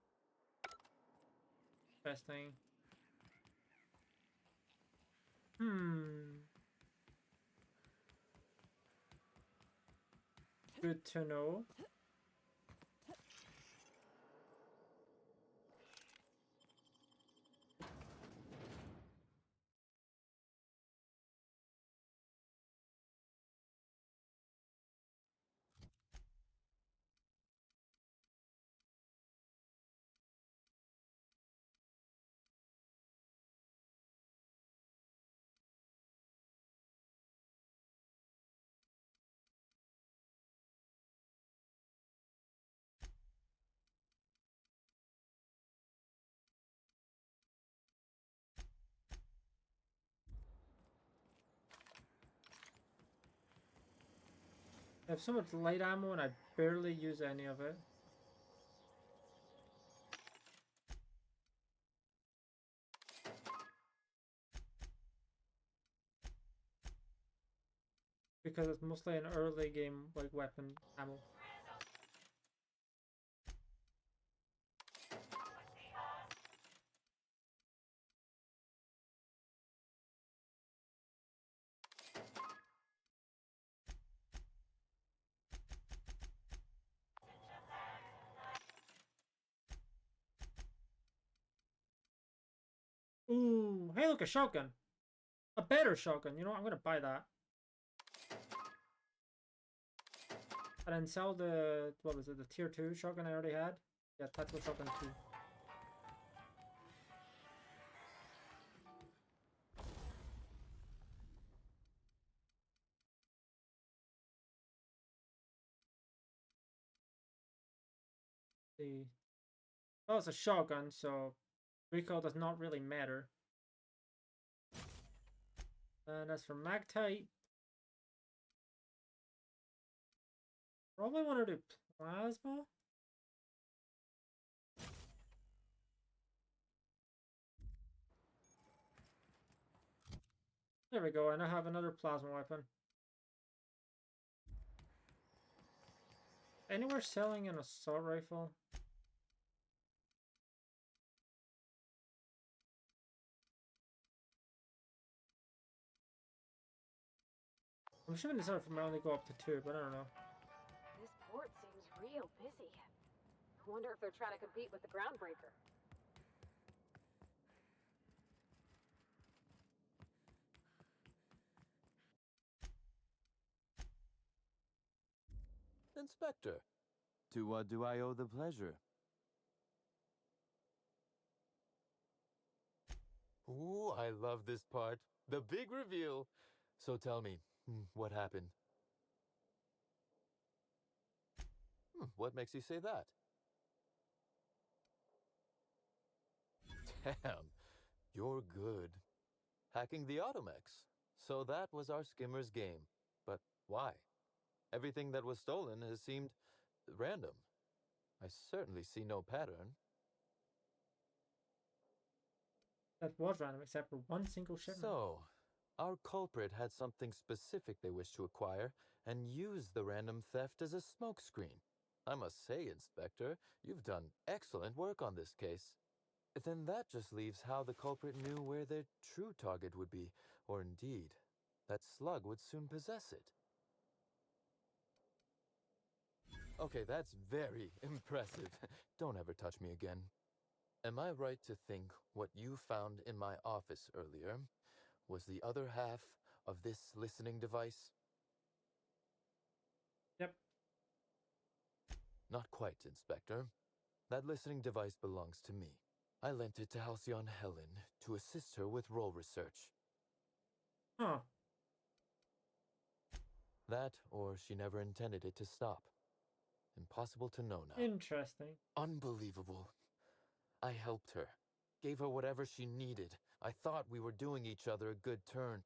Interesting. Good to know. I have so much light ammo and I barely use any of it. Because it's mostly an early game like weapon ammo. Ooh, hey look, a shotgun. A better shotgun, you know what? I'm gonna buy that. And then sell the, what was it, the tier 2 shotgun I already had? Yeah, tactical shotgun 2. See. Well, it's a shotgun, so recoil does not really matter. And as for mag type, probably want to do plasma. There we go, and I have another plasma weapon. Anywhere selling an assault rifle? I'm assuming this rifle might only go up to 2, but I don't know. This port seems real busy. I wonder if they're trying to compete with the Groundbreaker. Inspector, to what do I owe the pleasure? Ooh, I love this part. The big reveal. So tell me, what happened? What makes you say that? Damn, you're good. Hacking the Automex. So that was our skimmer's game. But why? Everything that was stolen has seemed random. I certainly see no pattern. That was random, except for one single shipment. So, our culprit had something specific they wished to acquire and used the random theft as a smokescreen. I must say, Inspector, you've done excellent work on this case. Then that just leaves how the culprit knew where their true target would be, or indeed, that Slug would soon possess it. Okay, that's very impressive. Don't ever touch me again. Am I right to think what you found in my office earlier was the other half of this listening device? Yep. Not quite, Inspector. That listening device belongs to me. I lent it to Halcyon Helen to assist her with role research. Huh. That, or she never intended it to stop. Impossible to know now. Interesting. Unbelievable. I helped her. Gave her whatever she needed. I thought we were doing each other a good turn.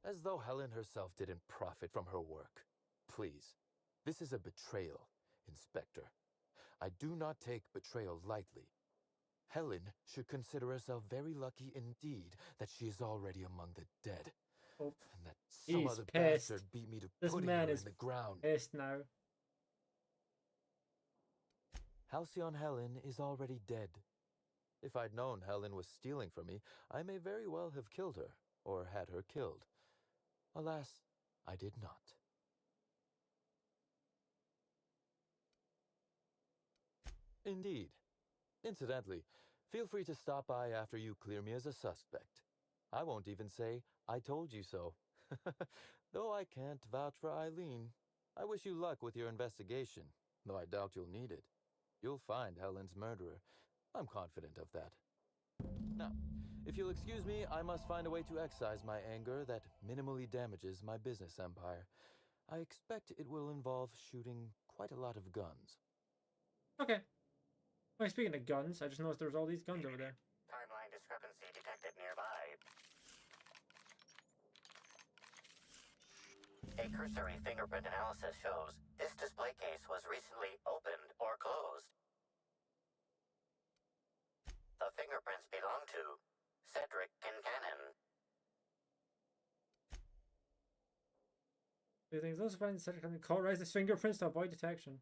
As though Helen herself didn't profit from her work. Please, this is a betrayal, Inspector. I do not take betrayal lightly. Helen should consider herself very lucky indeed that she is already among the dead. Oh, and that some other pissed. bastard beat me to This putting man her is in the ground. pissed now. Halcyon Helen is already dead. If I'd known Helen was stealing from me, I may very well have killed her, or had her killed. Alas, I did not. Indeed. Incidentally, feel free to stop by after you clear me as a suspect. I won't even say, I told you so. Though I can't vouch for Eileen. I wish you luck with your investigation, though I doubt you'll need it. You'll find Helen's murderer. I'm confident of that. Now, if you'll excuse me, I must find a way to excise my anger that minimally damages my business empire. I expect it will involve shooting quite a lot of guns. Okay. Well, speaking of guns, I just noticed there was all these guns over there. Timeline to discrepancy detected nearby. A cursory fingerprint analysis shows this display case was recently opened or closed. The fingerprints belong to Cedric Kincannon. Do you think those friends can cauterize his fingerprints to avoid detection?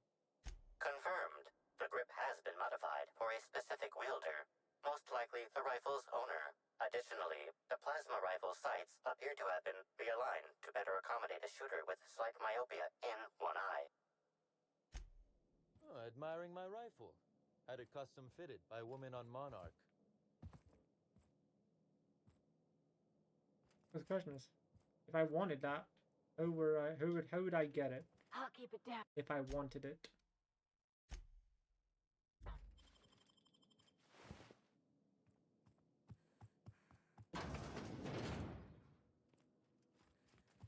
Confirmed. The grip has been modified for a specific wielder, most likely the rifle's owner. Additionally, the plasma rifle sights appear to have been realigned to better accommodate a shooter with slight myopia in one eye. Oh, admiring my rifle. Had it custom fitted by a woman on Monarch. The question is, if I wanted that, how would I get it? I'll keep it down. If I wanted it.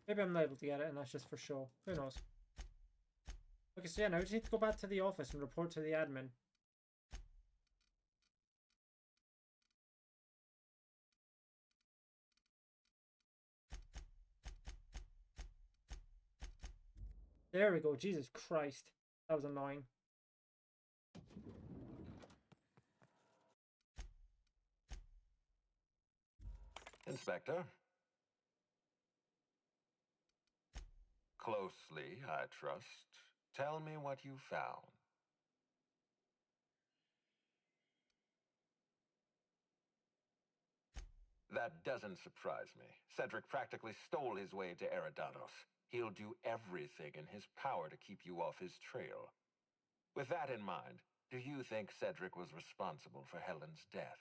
Maybe I'm not able to get it and that's just for show. Who knows? Okay, so yeah, now I just need to go back to the office and report to the admin. There we go. Jesus Christ. That was annoying. Inspector. Closely, I trust. Tell me what you found. That doesn't surprise me. Cedric practically stole his way to Eridanos. He'll do everything in his power to keep you off his trail. With that in mind, do you think Cedric was responsible for Helen's death?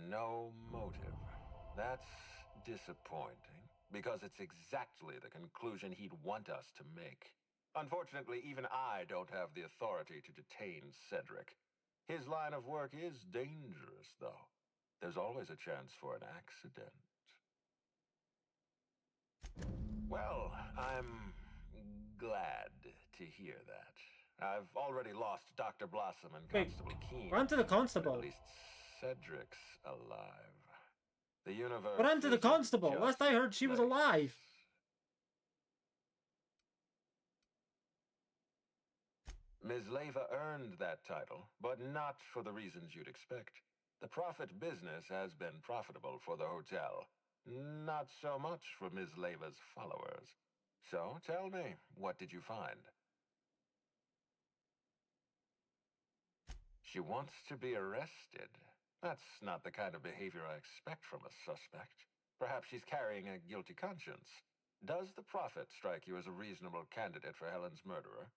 No motive. That's disappointing, because it's exactly the conclusion he'd want us to make. Unfortunately, even I don't have the authority to detain Cedric. His line of work is dangerous, though. There's always a chance for an accident. Well, I'm glad to hear that. I've already lost Dr. Blossom and Wait, Constable Keene. run to the constable. At least Cedric's alive. The universe. Run to the isn't constable. just Last I heard, she was place. alive. Ms. Leva earned that title, but not for the reasons you'd expect. The profit business has been profitable for the hotel. Not so much for Ms. Leva's followers. So tell me, what did you find? She wants to be arrested. That's not the kind of behavior I expect from a suspect. Perhaps she's carrying a guilty conscience. Does the Prophet strike you as a reasonable candidate for Helen's murderer?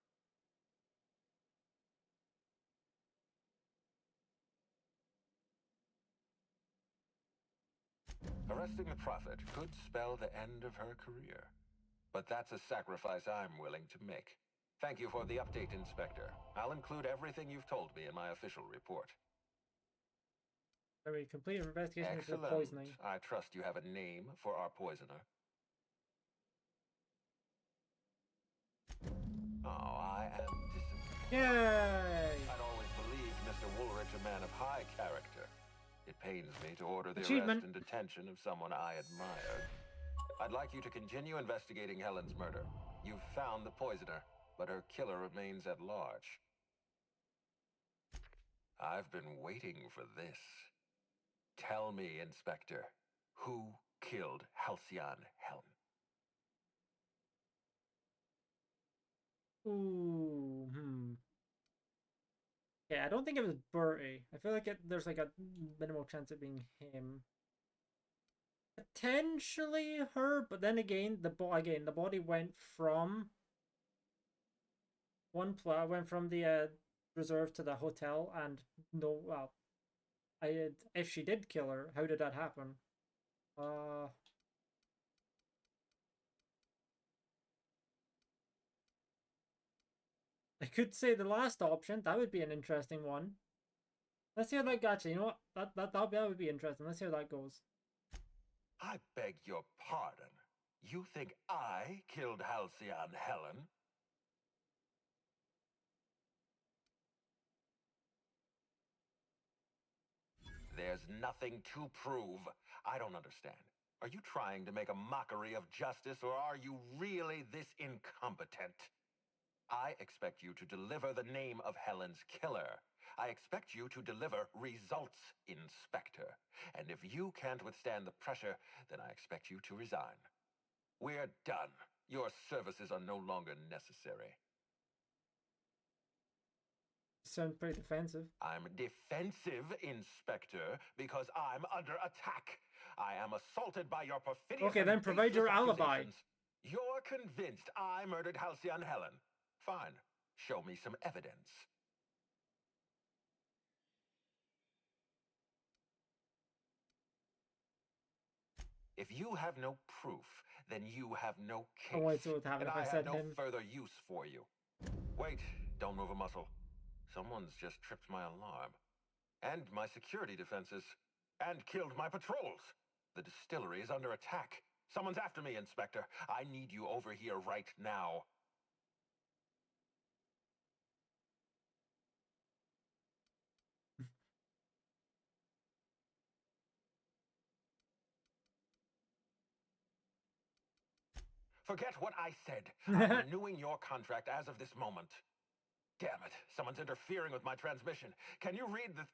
Arresting the Prophet could spell the end of her career. But that's a sacrifice I'm willing to make. Thank you for the update, Inspector. I'll include everything you've told me in my official report. Very complete investigation into the Excellent. poisoning. I trust you have a name for our poisoner. Oh, I am disappointed. Yay! I'd always believed Mr. Woolrich a man of high character. It pains me to order the Achievement. arrest and detention of someone I admired. I'd like you to continue investigating Helen's murder. You've found the poisoner, but her killer remains at large. I've been waiting for this. Tell me, Inspector, who killed Halcyon Helen? Ooh, Yeah, I don't think it was Bertie. I feel like there's like a minimal chance of being him. Potentially her, but then again, the body went from went from the reserve to the hotel, and no, well, if she did kill her, how did that happen? I could say the last option. That would be an interesting one. Let's see how that gotcha. You know what? That would be interesting. Let's see how that goes. I beg your pardon. You think I killed Halcyon Helen? There's nothing to prove. I don't understand. Are you trying to make a mockery of justice, or are you really this incompetent? I expect you to deliver the name of Helen's killer. I expect you to deliver results, Inspector. And if you can't withstand the pressure, then I expect you to resign. We're done. Your services are no longer necessary. Sound pretty defensive. I'm defensive, Inspector, because I'm under attack. I am assaulted by your perfidious Okay, then and provide your baseless alibi. accusations. You're convinced I murdered Halcyon Helen. Fine. Show me some evidence. If you have no proof, then you have no case. Oh, wait, so what happened and if I I said have no him? further use for you. Wait, don't move a muscle. Someone's just tripped my alarm. And my security defenses. And killed my patrols. The distillery is under attack. Someone's after me, Inspector. I need you over here right now. Forget what I said. I'm renewing your contract as of this moment. Damn it. Someone's interfering with my transmission. Can you read the...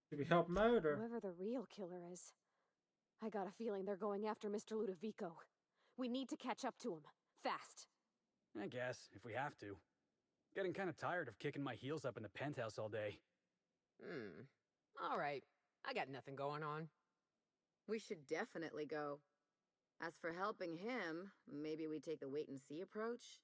Should we help him out, or? Whoever the real killer is, I got a feeling they're going after Mr. Ludovico. We need to catch up to him. Fast. I guess, if we have to. Getting kind of tired of kicking my heels up in the penthouse all day. All right. I got nothing going on. We should definitely go. As for helping him, maybe we take the wait-and-see approach?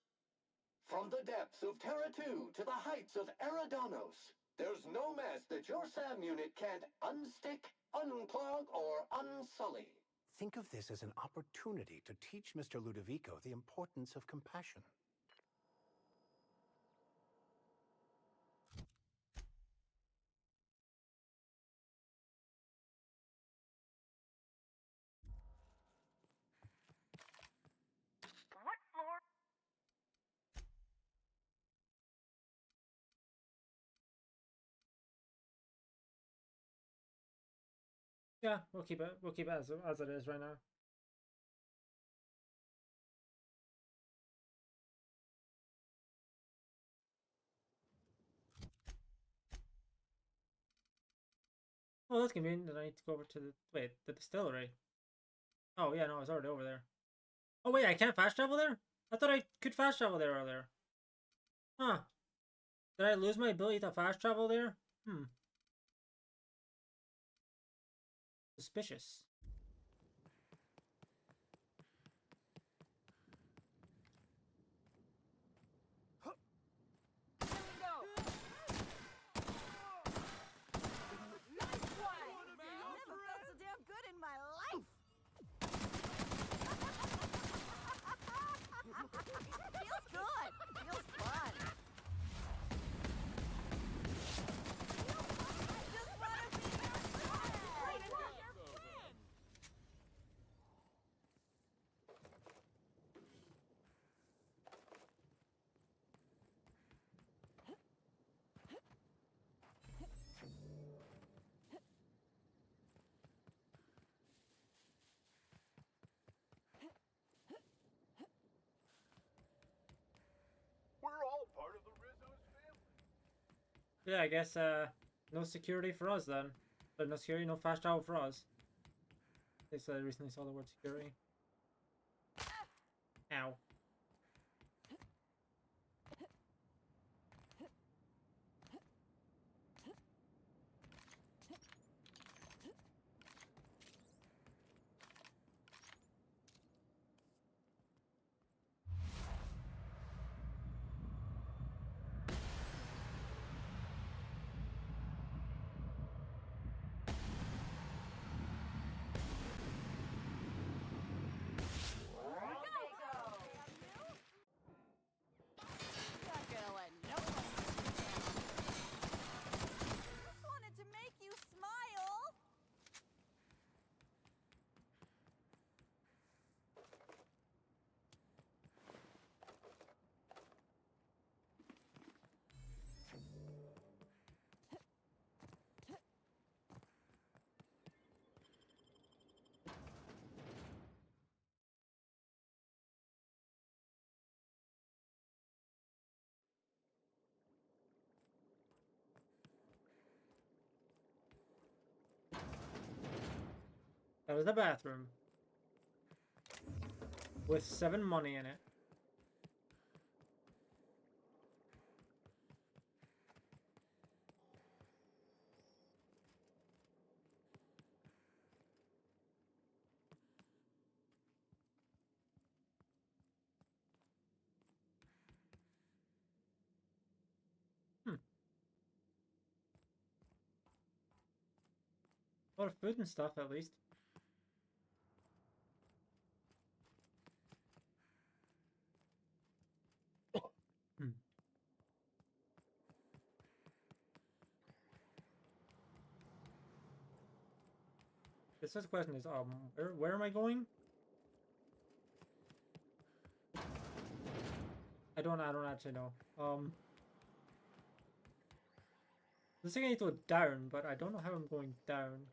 From the depths of Terra 2 to the heights of Eridanos, there's no mess that your SAM unit can't unstick, unclog, or unsully. Think of this as an opportunity to teach Mr. Ludovico the importance of compassion. What floor? Yeah, we'll keep it. We'll keep it as it is right now. Oh, that's convenient that I need to go over to the distillery. Oh yeah, no, I was already over there. Oh wait, I can't fast travel there? I thought I could fast travel there earlier. Huh. Did I lose my ability to fast travel there? Suspicious. We're all part of the Rizzo's family. Yeah, I guess no security for us then. But no security, no fast travel for us. They said I recently saw the word security. Ow. That is the bathroom. With 7 money in it. A lot of food and stuff, at least. This first question is, where am I going? I don't actually know. Looks like I need to go down, but I don't know how I'm going down.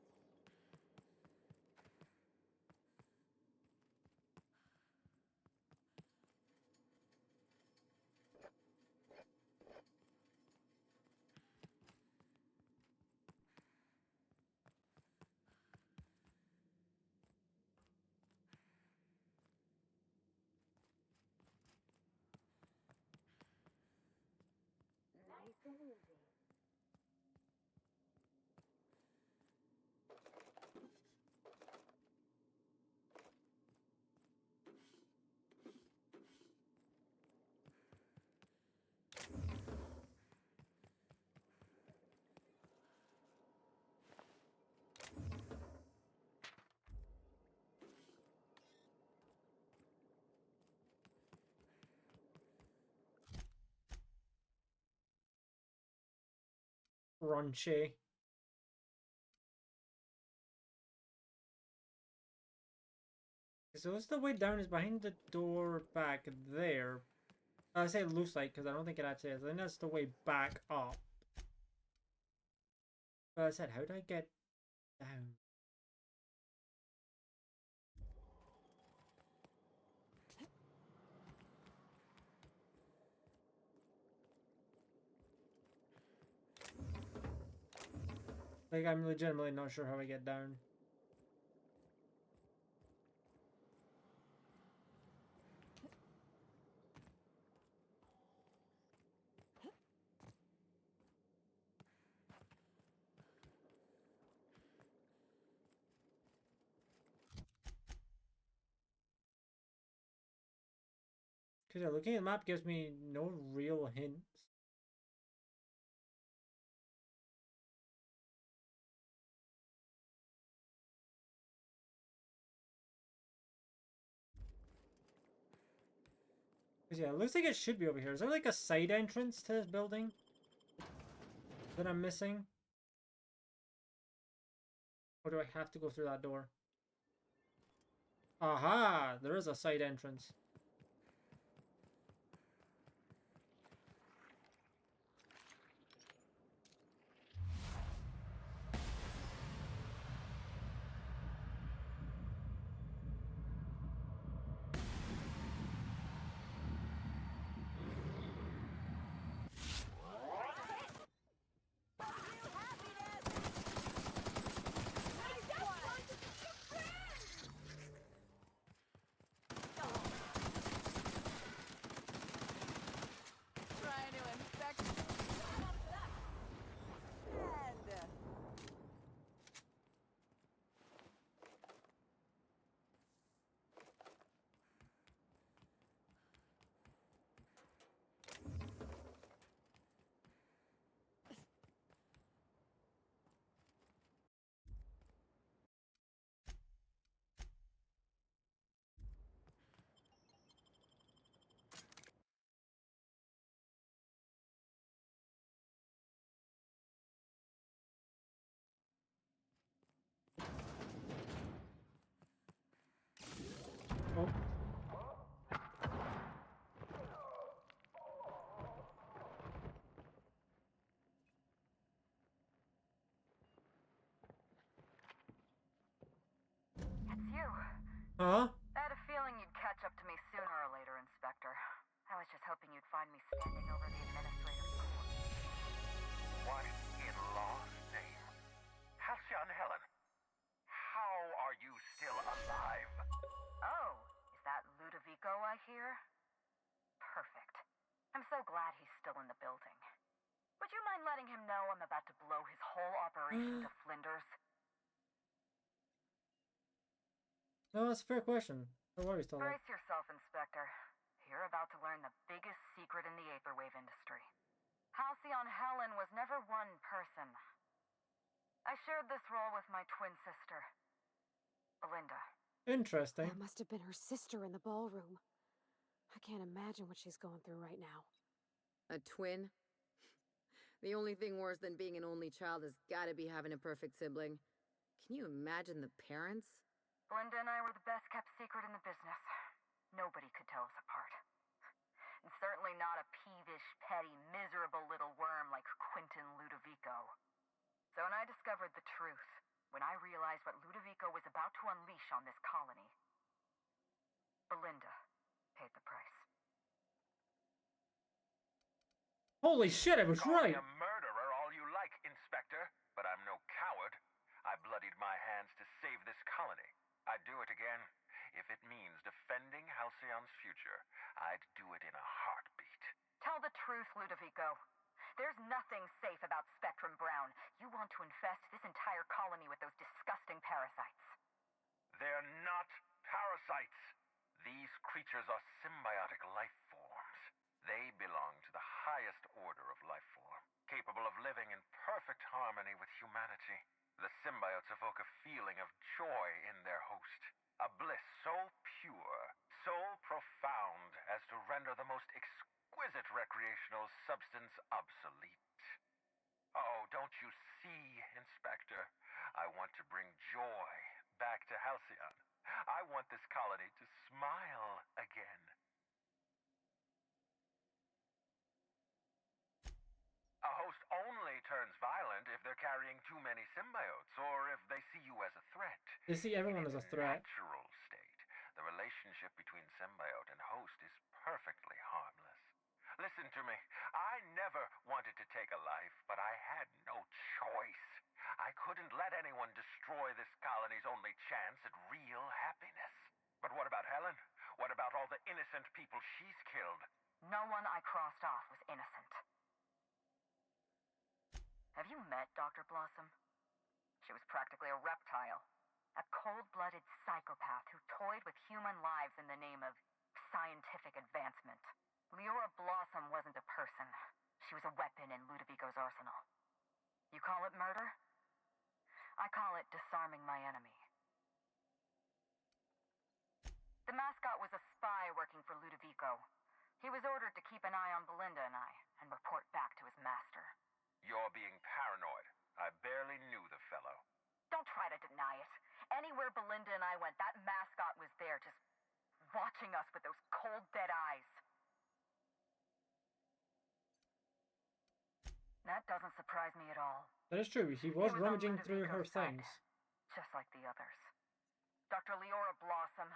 Raunchy. So what's the way down is behind the door back there. I say it looks like because I don't think it actually is. I think that's the way back up. But I said, how do I get down? Like, I'm legitimately not sure how I get down. Because yeah, looking at the map gives me no real hints. Because yeah, it looks like it should be over here. Is there like a side entrance to this building that I'm missing? Or do I have to go through that door? Aha! There is a side entrance. he's still in the building. Would you mind letting him know I'm about to blow his whole operation to flinders? No, that's a fair question. No worries, Tola. Brace yourself, Inspector. You're about to learn the biggest secret in the Aetherwave industry. Halcyon Helen was never one person. I shared this role with my twin sister, Belinda. Interesting. That must have been her sister in the ballroom. I can't imagine what she's going through right now. A twin? The only thing worse than being an only child has gotta be having a perfect sibling. Can you imagine the parents? Belinda and I were the best kept secret in the business. Nobody could tell us apart. And certainly not a peevish, petty, miserable little worm like Quentin Ludovico. So when I discovered the truth, when I realized what Ludovico was about to unleash on this colony, Belinda paid the price. Holy shit, I was Call right! me a murderer all you like, Inspector, but I'm no coward. I bloodied my hands to save this colony. I'd do it again. If it means defending Halcyon's future, I'd do it in a heartbeat. Tell the truth, Ludovico. There's nothing safe about Spectrum Brown. You want to infest this entire colony with those disgusting parasites. They're not parasites. These creatures are symbiotic life forms. They belong to the highest order of life form, capable of living in perfect harmony with humanity. The symbiotes evoke a feeling of joy in their host, a bliss so pure, so profound as to render the most exquisite recreational substance obsolete. Oh, don't you see, Inspector? I want to bring joy back to Halcyon. I want this colony to smile again. A host only turns violent if they're carrying too many symbiotes, or if they see you as a threat. They see everyone as a threat. Natural state, the relationship between symbiote and host is perfectly harmless. Listen to me. I never wanted to take a life, but I had no choice. I couldn't let anyone destroy this colony's only chance at real happiness. But what about Helen? What about all the innocent people she's killed? No one I crossed off was innocent. Have you met Dr. Blossom? She was practically a reptile. A cold-blooded psychopath who toyed with human lives in the name of scientific advancement. Leora Blossom wasn't a person. She was a weapon in Ludovico's arsenal. You call it murder? I call it disarming my enemy. The mascot was a spy working for Ludovico. He was ordered to keep an eye on Belinda and I, and report back to his master. You're being paranoid. I barely knew the fellow. Don't try to deny it. Anywhere Belinda and I went, that mascot was there, just watching us with those cold, dead eyes. That doesn't surprise me at all. That is true, he was rummaging through her things. Just like the others. Dr. Leora Blossom,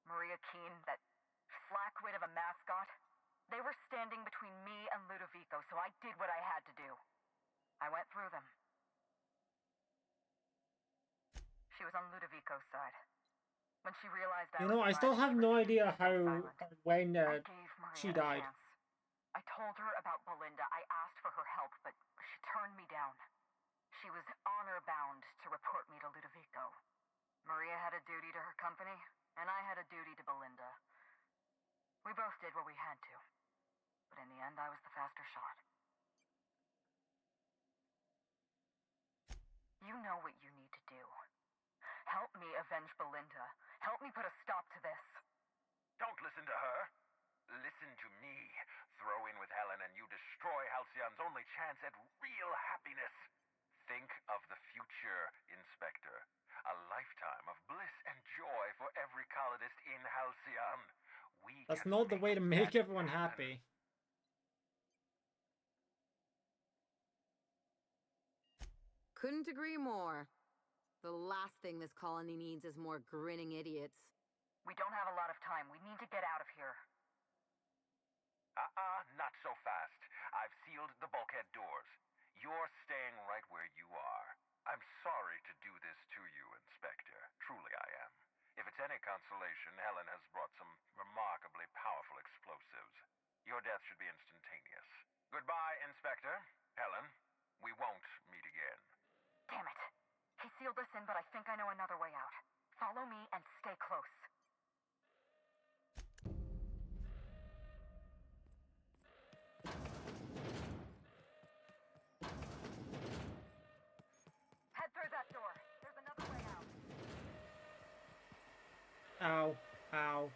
Maria Keene, that flackwit of a mascot, they were standing between me and Ludovico, so I did what I had to do. I went through them. She was on Ludovico's side. When she realized I still have no idea how, when she died. I told her about Belinda. I asked for her help, but she turned me down. She was honor-bound to report me to Ludovico. Maria had a duty to her company, and I had a duty to Belinda. We both did what we had to. But in the end, I was the faster shot. You know what you need to do. Help me avenge Belinda. Help me put a stop to this. Don't listen to her. Listen to me. Throw in with Helen and you destroy Halcyon's only chance at real happiness. Think of the future, Inspector. A lifetime of bliss and joy for every colonist in Halcyon. That's not the way to make everyone happy. Couldn't agree more. The last thing this colony needs is more grinning idiots. We don't have a lot of time. We need to get out of here. Not so fast. I've sealed the bulkhead doors. You're staying right where you are. I'm sorry to do this to you, Inspector. Truly I am. If it's any consolation, Helen has brought some remarkably powerful explosives. Your death should be instantaneous. Goodbye, Inspector. Helen, we won't meet again. Damn it. He sealed us in, but I think I know another way out. Follow me and stay close. Head through that door. There's another way out. Ow. Ow.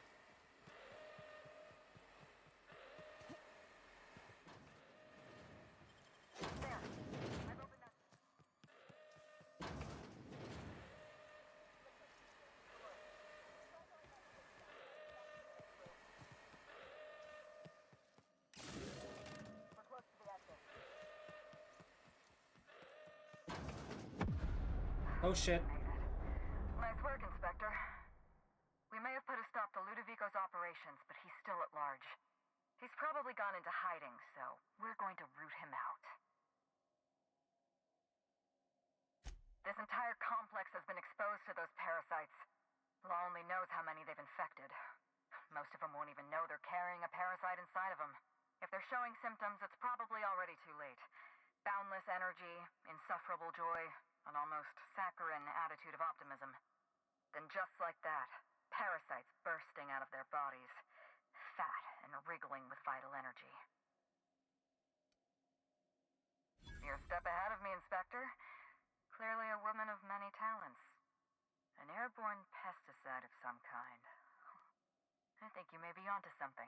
Oh shit. Nice work, Inspector. We may have put a stop to Ludovico's operations, but he's still at large. He's probably gone into hiding, so we're going to root him out. This entire complex has been exposed to those parasites. Law only knows how many they've infected. Most of them won't even know they're carrying a parasite inside of them. If they're showing symptoms, it's probably already too late. Boundless energy, insufferable joy, an almost saccharine attitude of optimism. Then just like that, parasites bursting out of their bodies, fat and wriggling with vital energy. You're a step ahead of me, Inspector. Clearly a woman of many talents. An airborne pesticide of some kind. I think you may be onto something.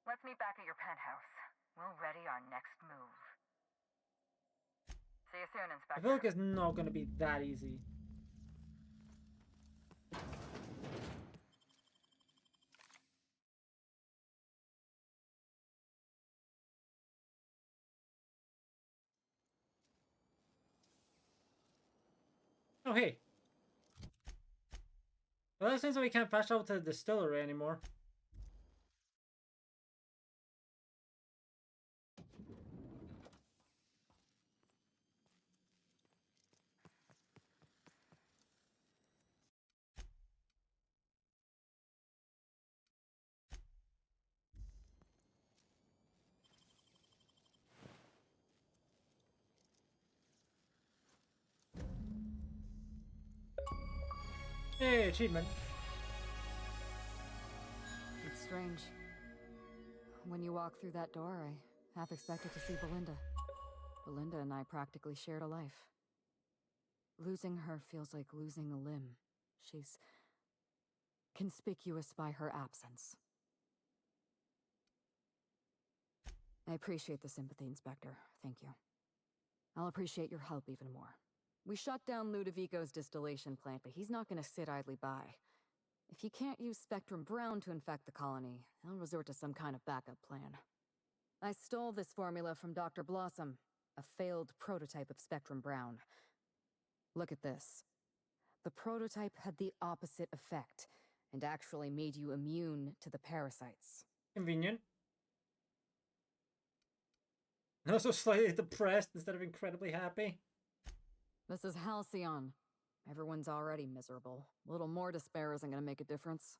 Let's meet back at your penthouse. We'll ready our next move. See you soon, I Inspector. feel like it's not gonna be that easy. Oh hey. Well, that seems like we can't flash out to the distillery anymore. Hey, achievement. It's strange. When you walk through that door, I half expected to see Belinda. Belinda and I practically shared a life. Losing her feels like losing a limb. She's conspicuous by her absence. I appreciate the sympathy, Inspector. Thank you. I'll appreciate your help even more. We shut down Ludovico's distillation plant, but he's not gonna sit idly by. If he can't use Spectrum Brown to infect the colony, he'll resort to some kind of backup plan. I stole this formula from Dr. Blossom, a failed prototype of Spectrum Brown. Look at this. The prototype had the opposite effect, and actually made you immune to the parasites. Convenient. And also slightly depressed instead of incredibly happy. This is Halcyon. Everyone's already miserable. A little more despair isn't gonna make a difference.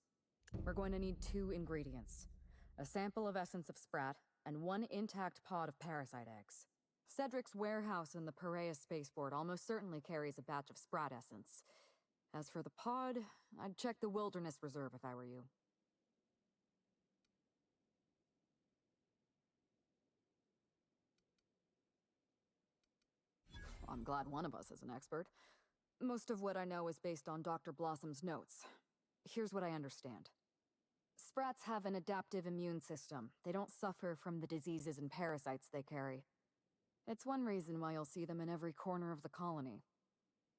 We're going to need 2 ingredients. A sample of essence of Sprat, and 1 intact pod of parasite eggs. Cedric's warehouse in the Perea spaceport almost certainly carries a batch of Sprat essence. As for the pod, I'd check the Wilderness Reserve if I were you. I'm glad one of us is an expert. Most of what I know is based on Dr. Blossom's notes. Here's what I understand. Sprats have an adaptive immune system. They don't suffer from the diseases and parasites they carry. It's one reason why you'll see them in every corner of the colony.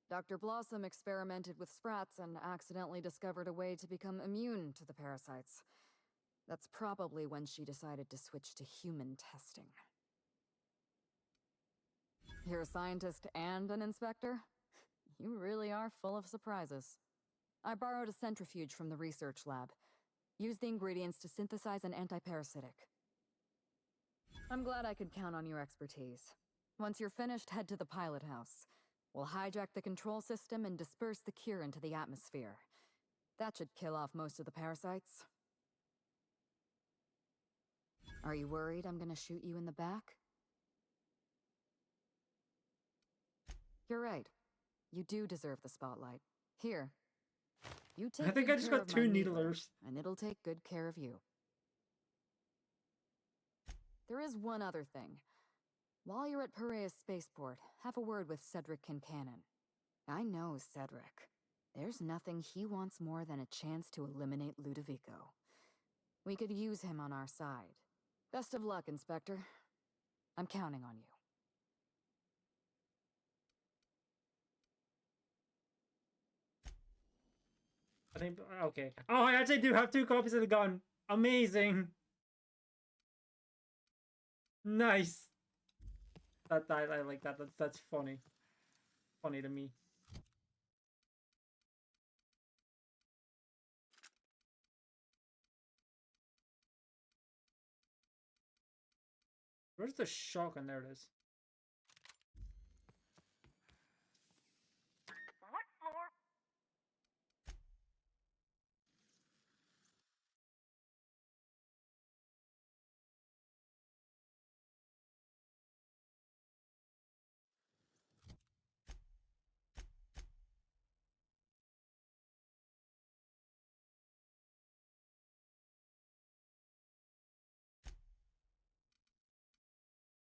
Dr. Blossom experimented with Sprats and accidentally discovered a way to become immune to the parasites. That's probably when she decided to switch to human testing. You're a scientist and an inspector? You really are full of surprises. I borrowed a centrifuge from the research lab. Used the ingredients to synthesize an antiparasitic. I'm glad I could count on your expertise. Once you're finished, head to the pilot house. We'll hijack the control system and disperse the cure into the atmosphere. That should kill off most of the parasites. Are you worried I'm gonna shoot you in the back? You're right. You do deserve the spotlight. Here. You take I think good I just care got of my 2 needler, needlers. and it'll take good care of you. There is one other thing. While you're at Piraeus Spaceport, have a word with Cedric Kincannon. I know Cedric. There's nothing he wants more than a chance to eliminate Ludovico. We could use him on our side. Best of luck, Inspector. I'm counting on you. I think, okay. Oh, I actually do have 2 copies of the gun. Amazing. Nice. I like that. That's funny. Funny to me. Where's the shotgun? There it is. What floor?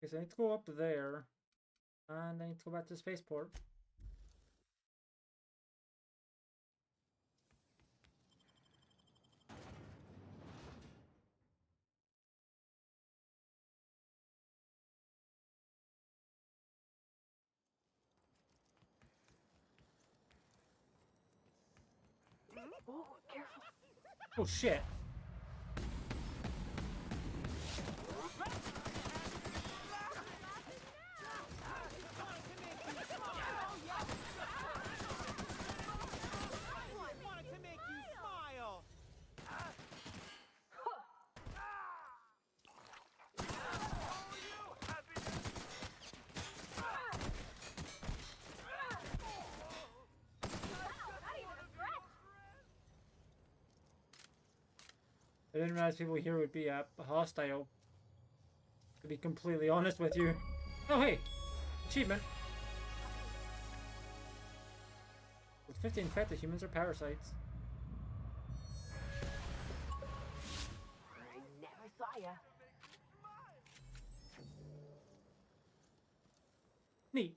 Okay, so I need to go up there. And I need to go back to the spaceport. Oh, careful. Oh shit. I didn't realize people here would be hostile. To be completely honest with you. Oh hey! Achievement! With 50 infected humans are parasites. I never saw ya. Neat.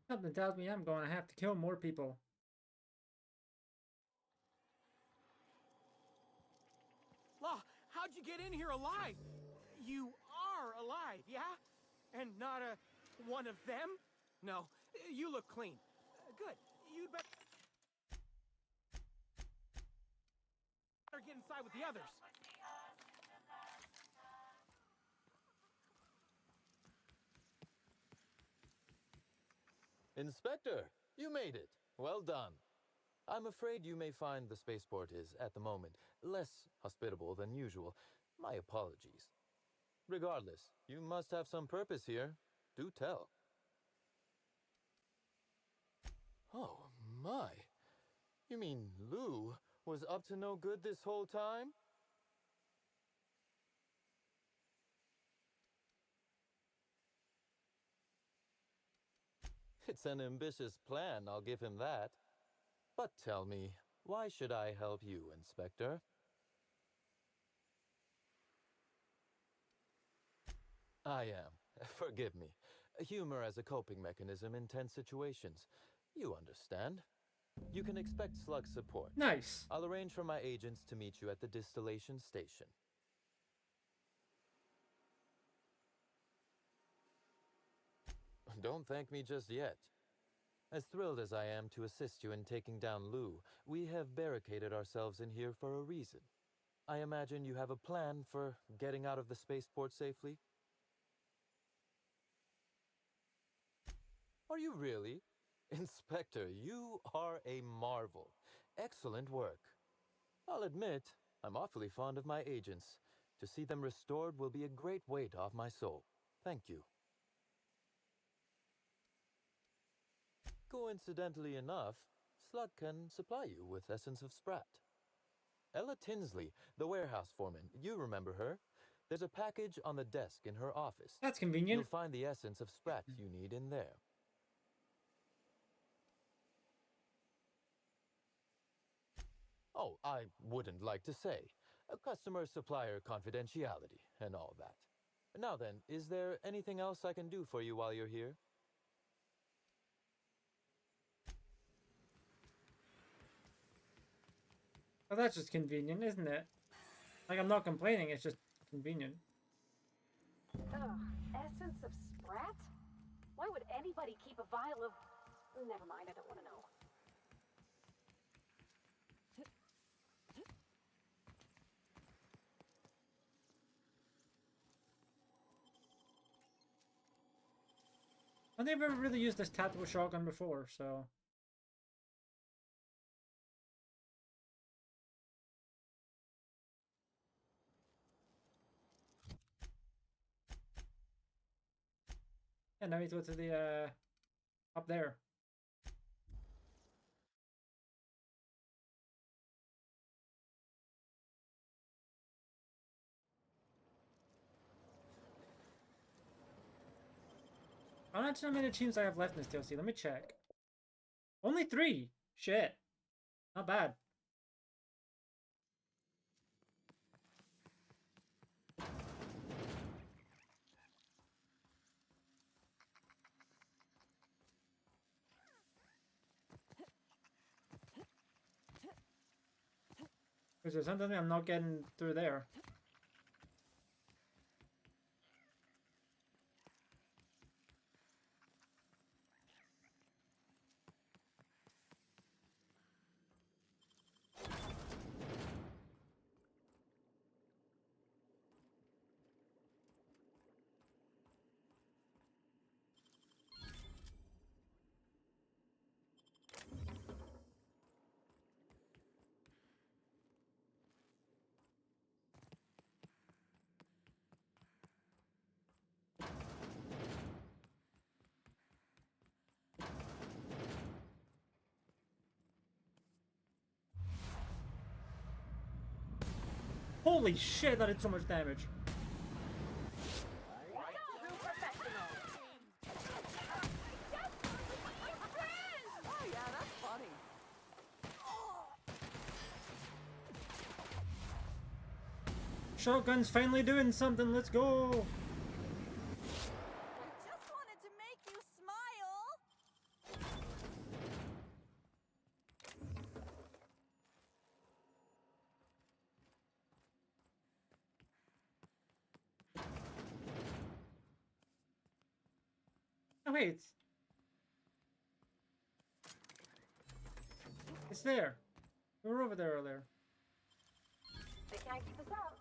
Something tells me I'm going to have to kill more people. Law, how'd you get in here alive? You are alive, yeah? And not one of them? No, you look clean. Good. You'd better get inside with the others. Inspector, you made it. Well done. I'm afraid you may find the spaceport is, at the moment, less hospitable than usual. My apologies. Regardless, you must have some purpose here. Do tell. Oh, my. You mean Lou was up to no good this whole time? It's an ambitious plan, I'll give him that. But tell me, why should I help you, Inspector? I am. Forgive me. Humor as a coping mechanism in tense situations. You understand. You can expect Slug support. Nice. I'll arrange for my agents to meet you at the distillation station. Don't thank me just yet. As thrilled as I am to assist you in taking down Lou, we have barricaded ourselves in here for a reason. I imagine you have a plan for getting out of the spaceport safely? Are you really? Inspector, you are a marvel. Excellent work. I'll admit, I'm awfully fond of my agents. To see them restored will be a great weight off my soul. Thank you. Coincidentally enough, Slug can supply you with Essence of Sprat. Ella Tinsley, the warehouse foreman, you remember her? There's a package on the desk in her office. That's convenient. You'll find the Essence of Sprat you need in there. Oh, I wouldn't like to say. A customer-supplier confidentiality and all that. Now then, is there anything else I can do for you while you're here? Well, that's just convenient, isn't it? Like, I'm not complaining, it's just convenient. Ugh, essence of Sprat? Why would anybody keep a vial of... Never mind, I don't want to know. I've never really used this tactical shotgun before, so... Yeah, now we go to the, up there. I don't know how many teams I have left in this DLC. Let me check. Only 3! Shit. Not bad. Is there something I'm not getting through there? Holy shit, that did so much damage. Oh yeah, that's funny. Shotgun's finally doing something, let's go! Just wanted to make you smile. Oh wait. It's there. We were over there earlier. They can't keep us out.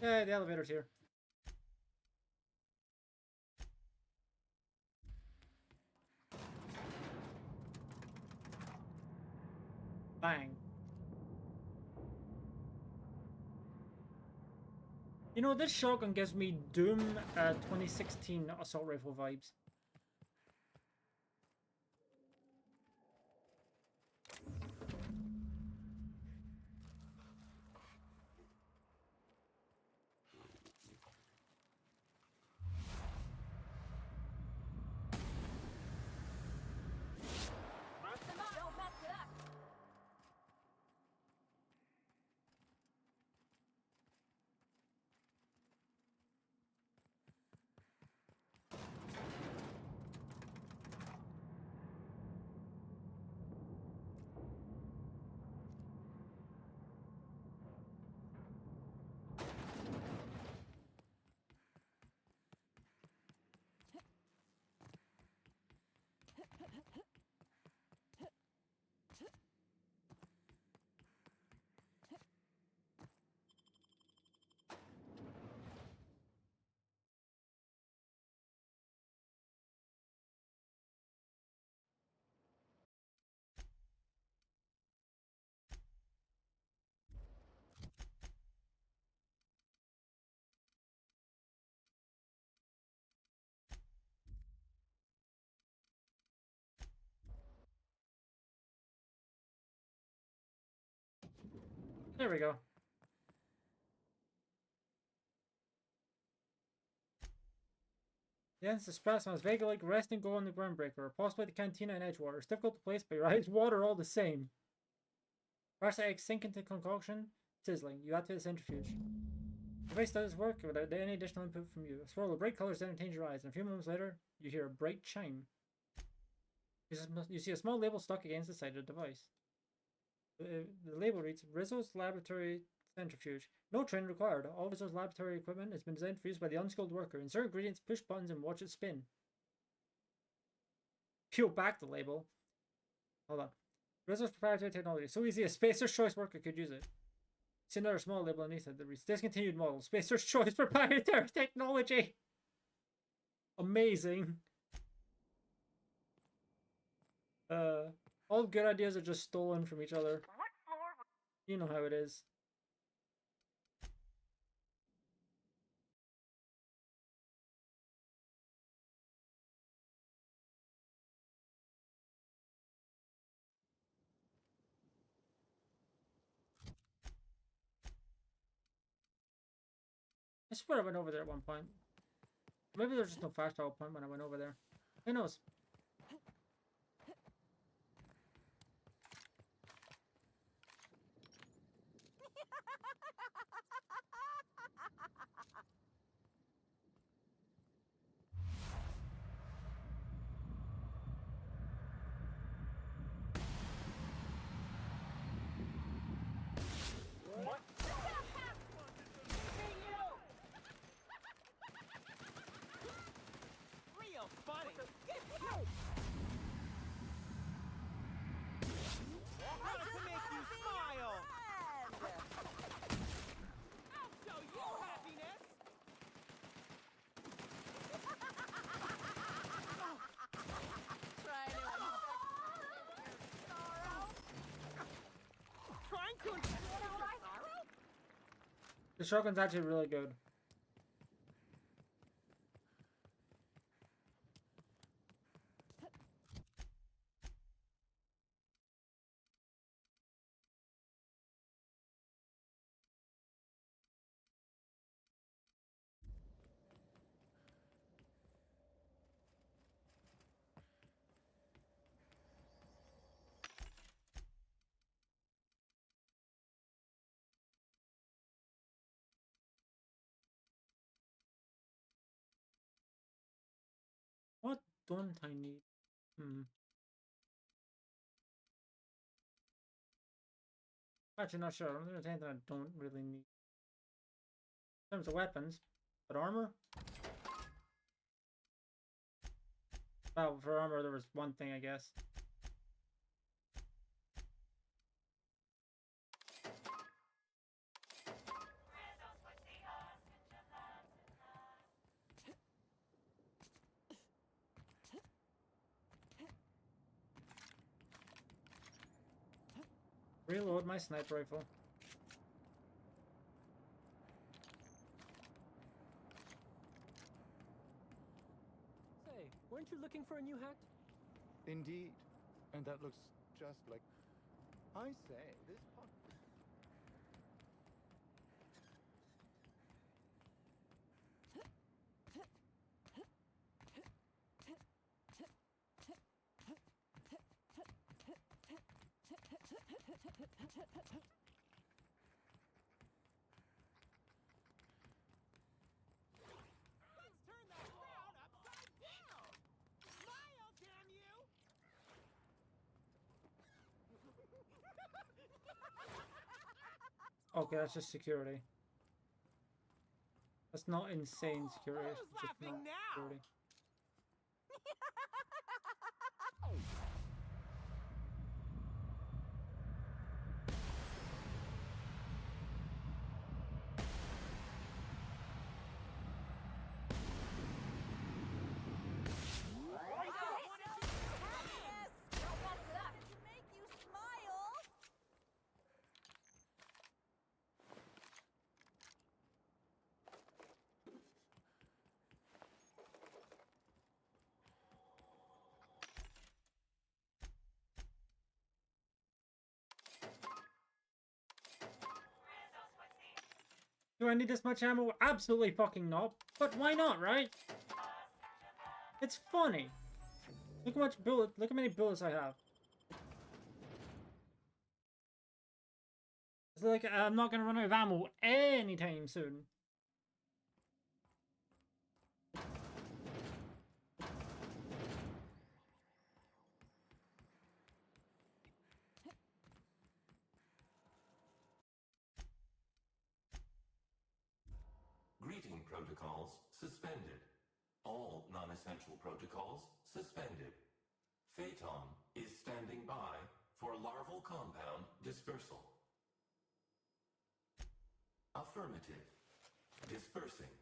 Yeah, the elevator's here. Bang. You know, this shotgun gives me Doom 2016 assault rifle vibes. Don't mess it up. There we go. Yes, the Sprat sounds vaguely like resting goal in the Groundbreaker, or possibly the Cantina in Edgewater. It's difficult to place, but your eyes water all the same. Parasite eggs sink into concoction, sizzling. You activate the centrifuge. The device does its work without any additional input from you. A swirl of bright colors entertains your eyes, and a few moments later, you hear a bright chime. You see a small label stuck against the side of the device. The label reads, Rizzo's Laboratory Centrifuge. No training required. All Rizzo's laboratory equipment has been designed for use by the unskilled worker. Insert ingredients, push buttons, and watch it spin. Peel back the label. Hold on. Rizzo's proprietary technology. So easy a Spacer's Choice worker could use it. See another small label underneath it that reads, Discontinued model. Spacer's Choice proprietary technology. Amazing. All good ideas are just stolen from each other. What floor? You know how it is. I swear I went over there at one point. Maybe there's just no fast travel point when I went over there. Who knows? Real funny. How to make you smile. I'll show you happiness. Trying to sorrow? Trying to infect your sorrow? The shotgun's actually really good. What don't I need? Actually, not sure. I don't think there's anything I don't really need. In terms of weapons, but armor? Well, for armor, there was one thing, I guess. Reload my sniper rifle. Say, weren't you looking for a new hat? Indeed. And that looks just like... I say, this pot... Let's turn that frown upside down. Smile, damn you! Okay, that's just security. That's not insane security. It's just laughing not now? security. Do I need this much ammo? Absolutely fucking not. But why not, right? It's funny. Look how many bullets I have. It's like I'm not gonna run out of ammo anytime soon. Greeting protocols suspended. All non-essential protocols suspended. Phaeton is standing by for larval compound dispersal. Affirmative. Dispersing.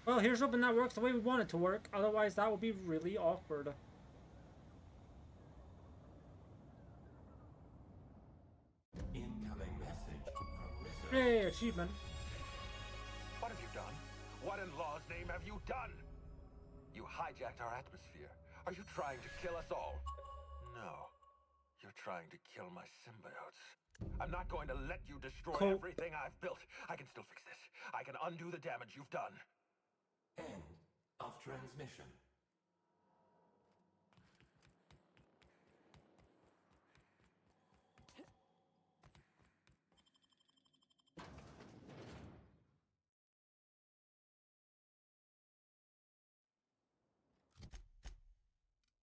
Well, here's hoping that works the way we want it to work. Otherwise, that would be really awkward. Incoming message from Rizzo. Hey, achievement. What have you done? What in law's name have you done? You hijacked our atmosphere. Are you trying to kill us all? No. You're trying to kill my symbiotes. I'm not going to let you destroy everything I've built. I can still fix this. I can undo the damage you've done. End of transmission.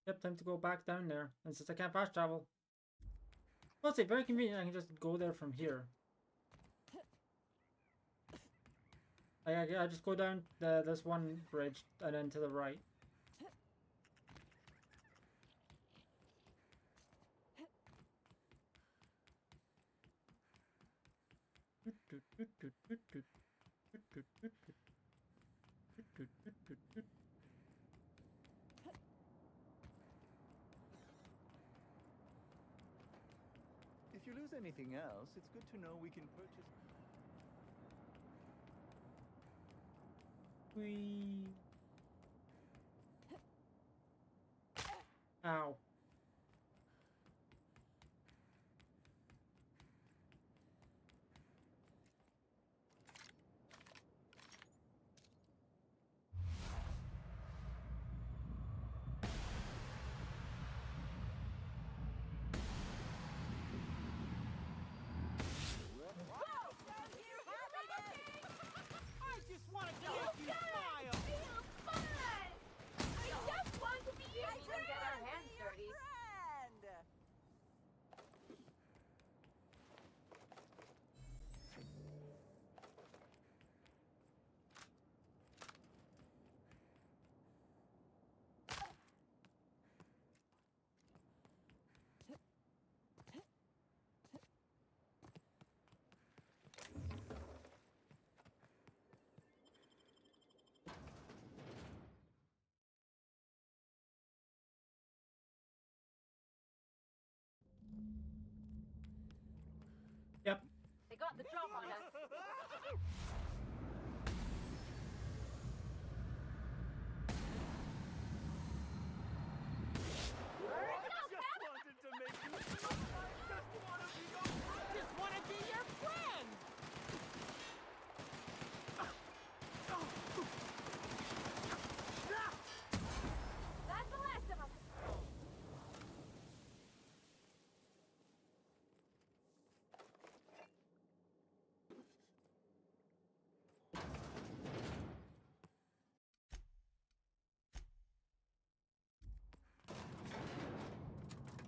Yep, time to go back down there. And since I can't fast travel. Well, it's very convenient. I can just go there from here. I just go down this one bridge and then to the right. If you lose anything else, it's good to know we can purchase... Ow. Yep. They got the drop on us. Just want to be your friend! That's the last of them.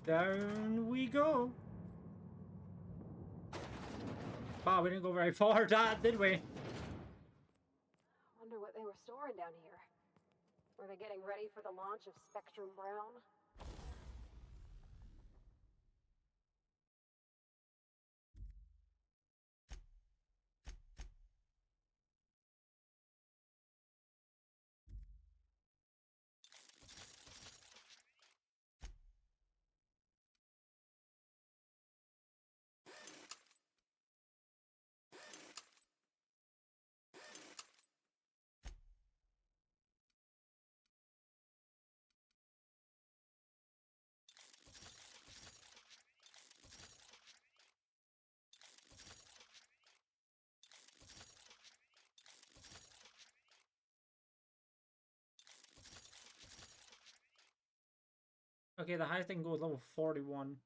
Down we go. Wow, we didn't go very far, did we? Wonder what they were storing down here. Were they getting ready for the launch of Spectrum Brown? Okay, the highest thing goes level 41.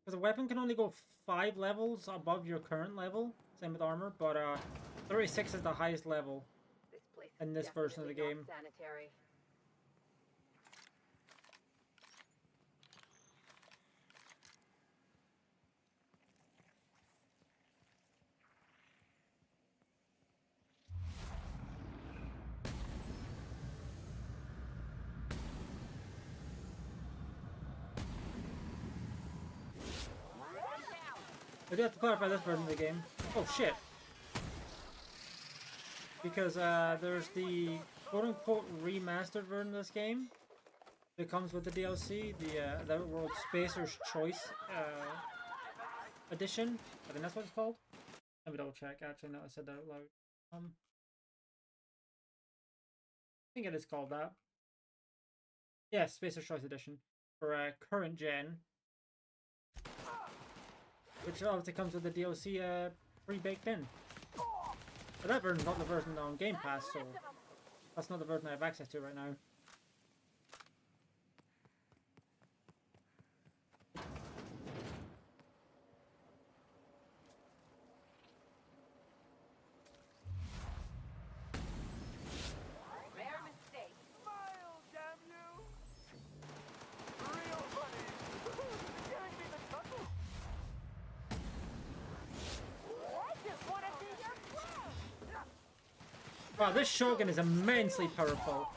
Because a weapon can only go 5 levels above your current level. Same with armor, but 36 is the highest level in this version of the game. Sanitary. I do have to clarify this version of the game. Oh shit. Because there's the quote-unquote remastered version of this game that comes with the DLC, the World Spacer's Choice edition. I think that's what it's called. Let me double check. Actually, no, I said that out loud. I think it is called that. Yes, Spacer's Choice edition for current gen, which obviously comes with the DLC pre-baked in. But that version's not the version on Game Pass, so that's not the version I have access to right now. Rare mistake. Smile, damn you! Real funny! Giving me the chuckle! I just want to see your friend. Wow, this shotgun is immensely powerful.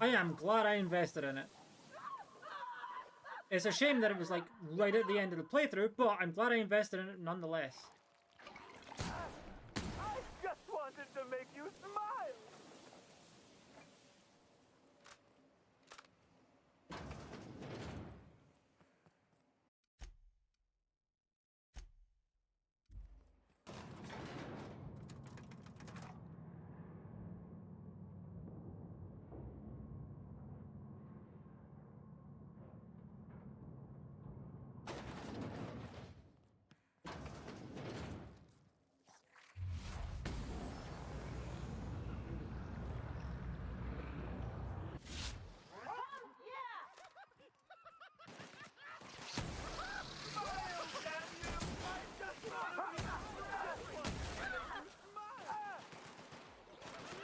I am glad I invested in it. It's a shame that it was like right at the end of the playthrough, but I'm glad I invested in it nonetheless. I just wanted to make you smile!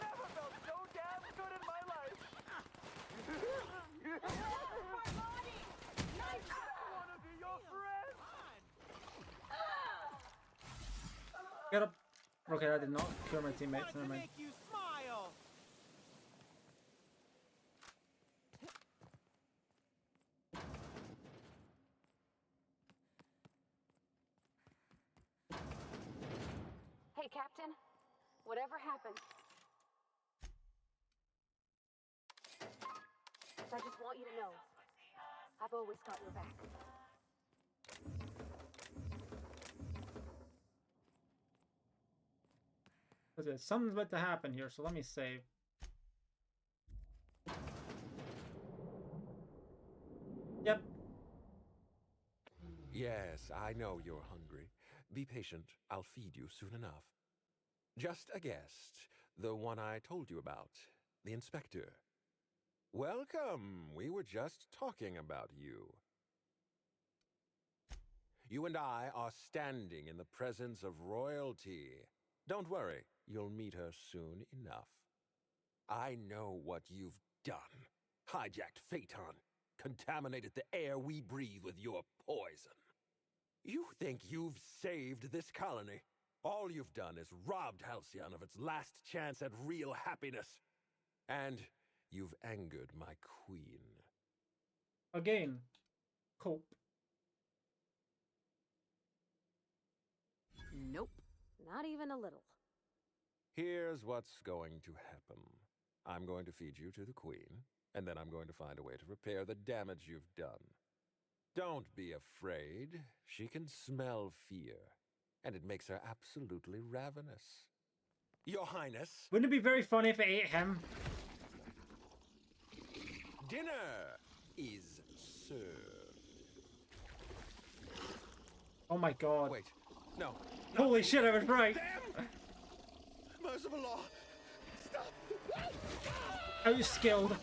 Never felt so damn good in my life! I wanna be your friend! Get up. Okay, I did not kill my teammates. Never mind. you smile! Hey, Captain. Whatever happened. I just want you to know, I've always got your back. Okay, something's about to happen here, so let me save. Yep. Yes, I know you're hungry. Be patient. I'll feed you soon enough. Just a guest. The one I told you about. The inspector. Welcome. We were just talking about you. You and I are standing in the presence of royalty. Don't worry. You'll meet her soon enough. I know what you've done. Hijacked Phaeton. Contaminated the air we breathe with your poison. You think you've saved this colony? All you've done is robbed Halcyon of its last chance at real happiness. And you've angered my queen. Again. Cope. Nope. Not even a little. Here's what's going to happen. I'm going to feed you to the queen, and then I'm going to find a way to repair the damage you've done. Don't be afraid. She can smell fear, and it makes her absolutely ravenous. Your Highness. Wouldn't it be very funny if it ate him? Dinner is served. Oh my god. Wait, No. Holy shit, I was right. Merciful law. Stop. I was skilled.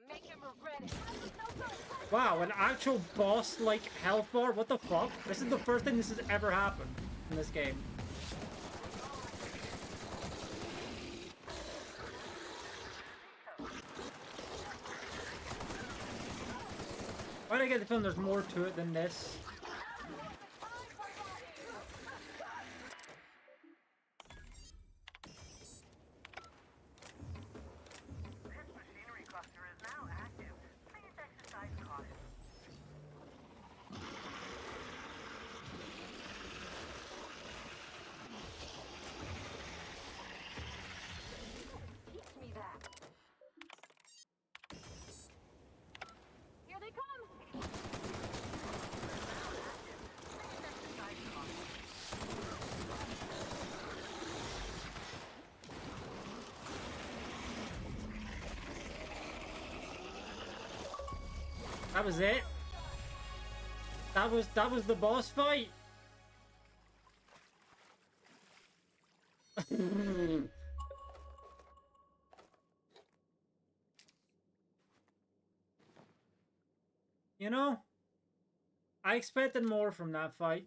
Make him regret it. Wow, an actual boss-like health bar? What the fuck? This is the first thing this has ever happened in this game. Why did I get the feeling there's more to it than this? Here they come! That was it. That was the boss fight. You know, I expected more from that fight.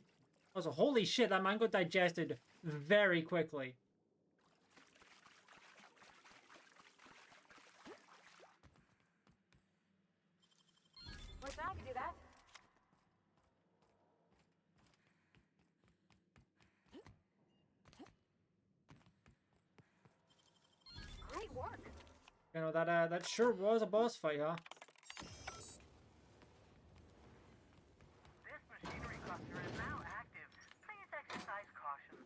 Also, holy shit, that man got digested very quickly. Wish I could do that. Great work. You know, that sure was a boss fight, huh? This machinery cluster is now active. Please exercise caution.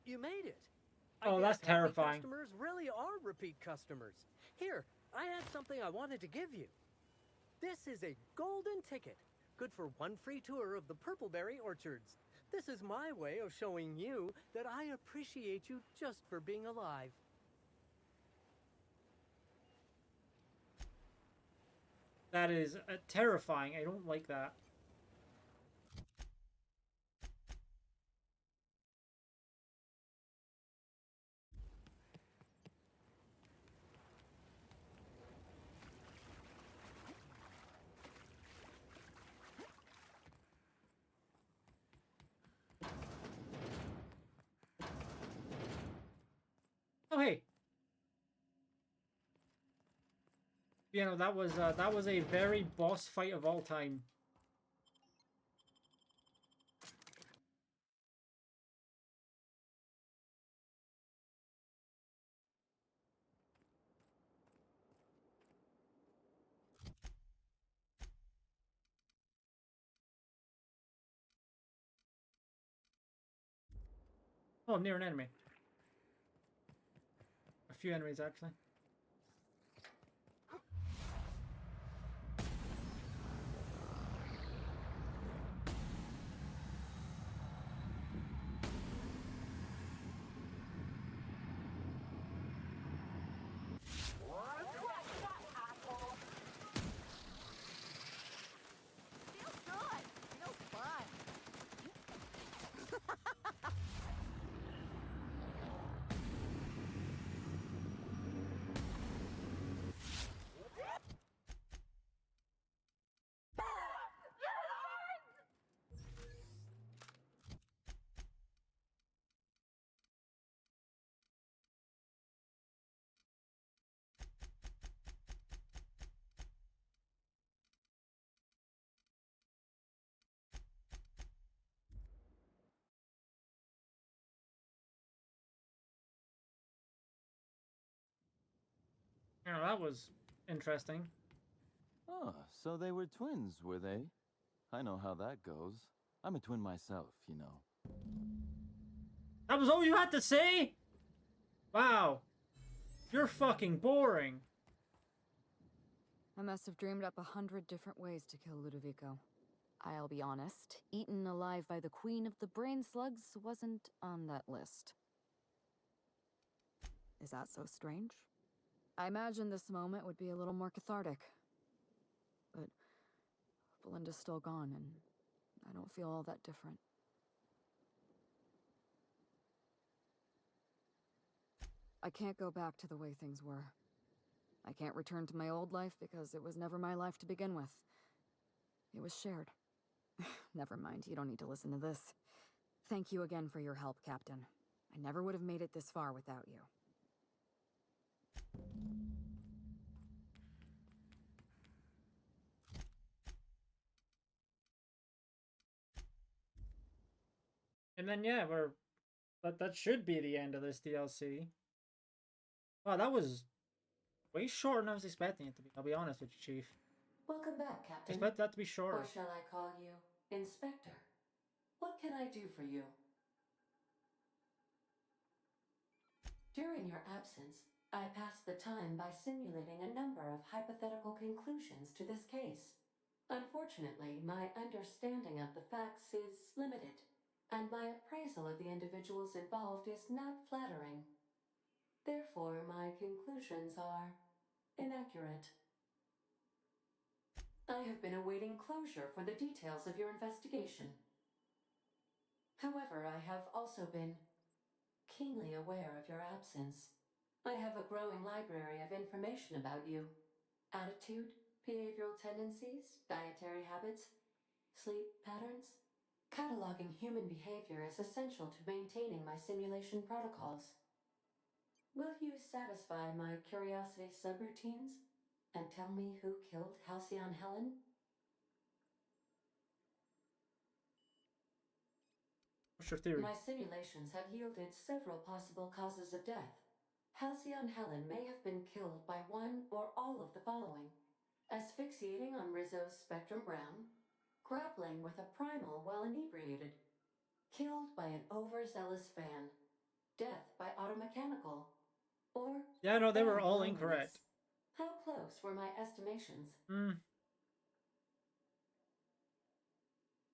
You made it. Oh, I that's guess happy terrifying. Customers really are repeat customers. Here, I had something I wanted to give you. This is a golden ticket, good for one free tour of the Purpleberry Orchards. This is my way of showing you that I appreciate you just for being alive. That is terrifying. I don't like that. Oh, hey. You know, that was a very boss fight of all time. Oh, I'm near an enemy. A few enemies, actually. Yeah, that was interesting. Oh, so they were twins, were they? I know how that goes. I'm a twin myself, you know. That was all you had to say? Wow. You're fucking boring. I must have dreamed up 100 different ways to kill Ludovico. I'll be honest, eaten alive by the queen of the brain slugs wasn't on that list. Is that so strange? I imagine this moment would be a little more cathartic. But Belinda's still gone, and I don't feel all that different. I can't go back to the way things were. I can't return to my old life because it was never my life to begin with. It was shared. Never mind, you don't need to listen to this. Thank you again for your help, Captain. I never would have made it this far without you. And then yeah, that should be the end of this DLC. Wow, that was way shorter than I was expecting it to be. I'll be honest with you, Chief. Welcome back, I Captain. expect that to be shorter. Or shall I call you Inspector? What can I do for you? During your absence, I passed the time by simulating a number of hypothetical conclusions to this case. Unfortunately, my understanding of the facts is limited, and my appraisal of the individuals involved is not flattering. Therefore, my conclusions are inaccurate. I have been awaiting closure for the details of your investigation. However, I have also been keenly aware of your absence. I have a growing library of information about you. Attitude, behavioral tendencies, dietary habits, sleep patterns. Cataloging human behavior is essential to maintaining my simulation protocols. Will you satisfy my curiosity subroutines and tell me who killed Halcyon Helen? What's your theory? My simulations have yielded several possible causes of death. Halcyon Helen may have been killed by one or all of the following: asphyxiating on Rizzo's Spectrum Brown, grappling with a primal while inebriated, killed by an overzealous fan, death by automechanical, or Yeah, no, they were fan all loneliness. incorrect. How close were my estimations?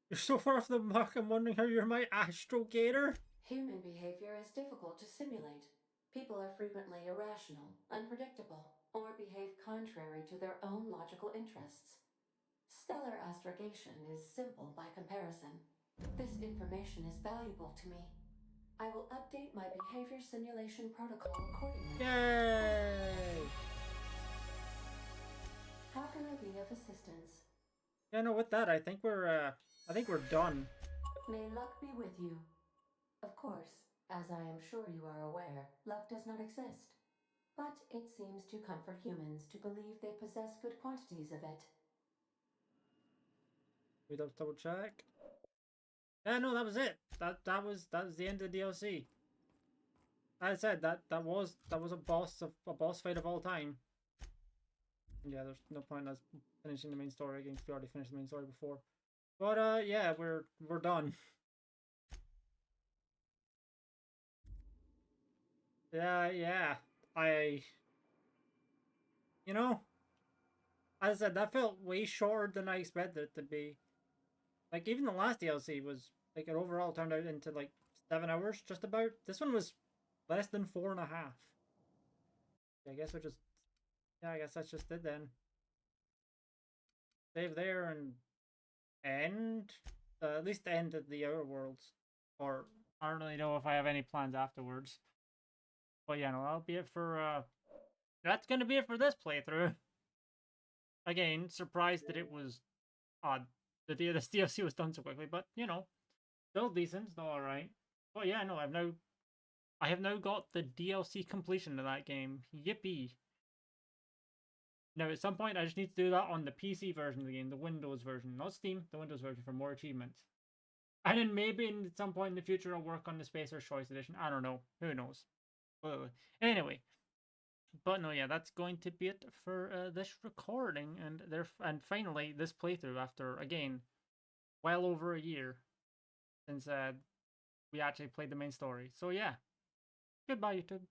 You're so far off the mark, I'm wondering how you're my astrogator. Human behavior is difficult to simulate. People are frequently irrational, unpredictable, or behave contrary to their own logical interests. Stellar astrogation is simple by comparison. This information is valuable to me. I will update my behavior simulation protocol accordingly. Yay! How can I be of assistance? Yeah, no, with that, I think we're done. May luck be with you. Of course, as I am sure you are aware, luck does not exist. But it seems to comfort humans to believe they possess good quantities of it. We double check. Yeah, no, that was it. That was the end of the DLC. As I said, that was a boss fight of all time. Yeah, there's no point in us finishing the main story again because we already finished the main story before. But yeah, we're done. Yeah. You know, as I said, that felt way shorter than I expected it to be. Like, even the last DLC was, like, it overall turned out into, like, 7 hours, just about. This one was less than 4.5. I guess I guess that's just it then. Save there and end? At least the end of the Outer Worlds. Or, I don't really know if I have any plans afterwards. But yeah, no, that'll be it for, that's gonna be it for this playthrough. Again, surprised that it was odd. This DLC was done so quickly, but, you know, still decent, still alright. But yeah, no, I have now got the DLC completion of that game. Yippee! Now, at some point, I just need to do that on the PC version of the game, the Windows version. Not Steam, the Windows version for more achievements. And then maybe at some point in the future, I'll work on the Spacer's Choice Edition. I don't know. Who knows? Anyway, But no, yeah, that's going to be it for this recording, and finally this playthrough after again, well over a year since we actually played the main story. So yeah, goodbye YouTube.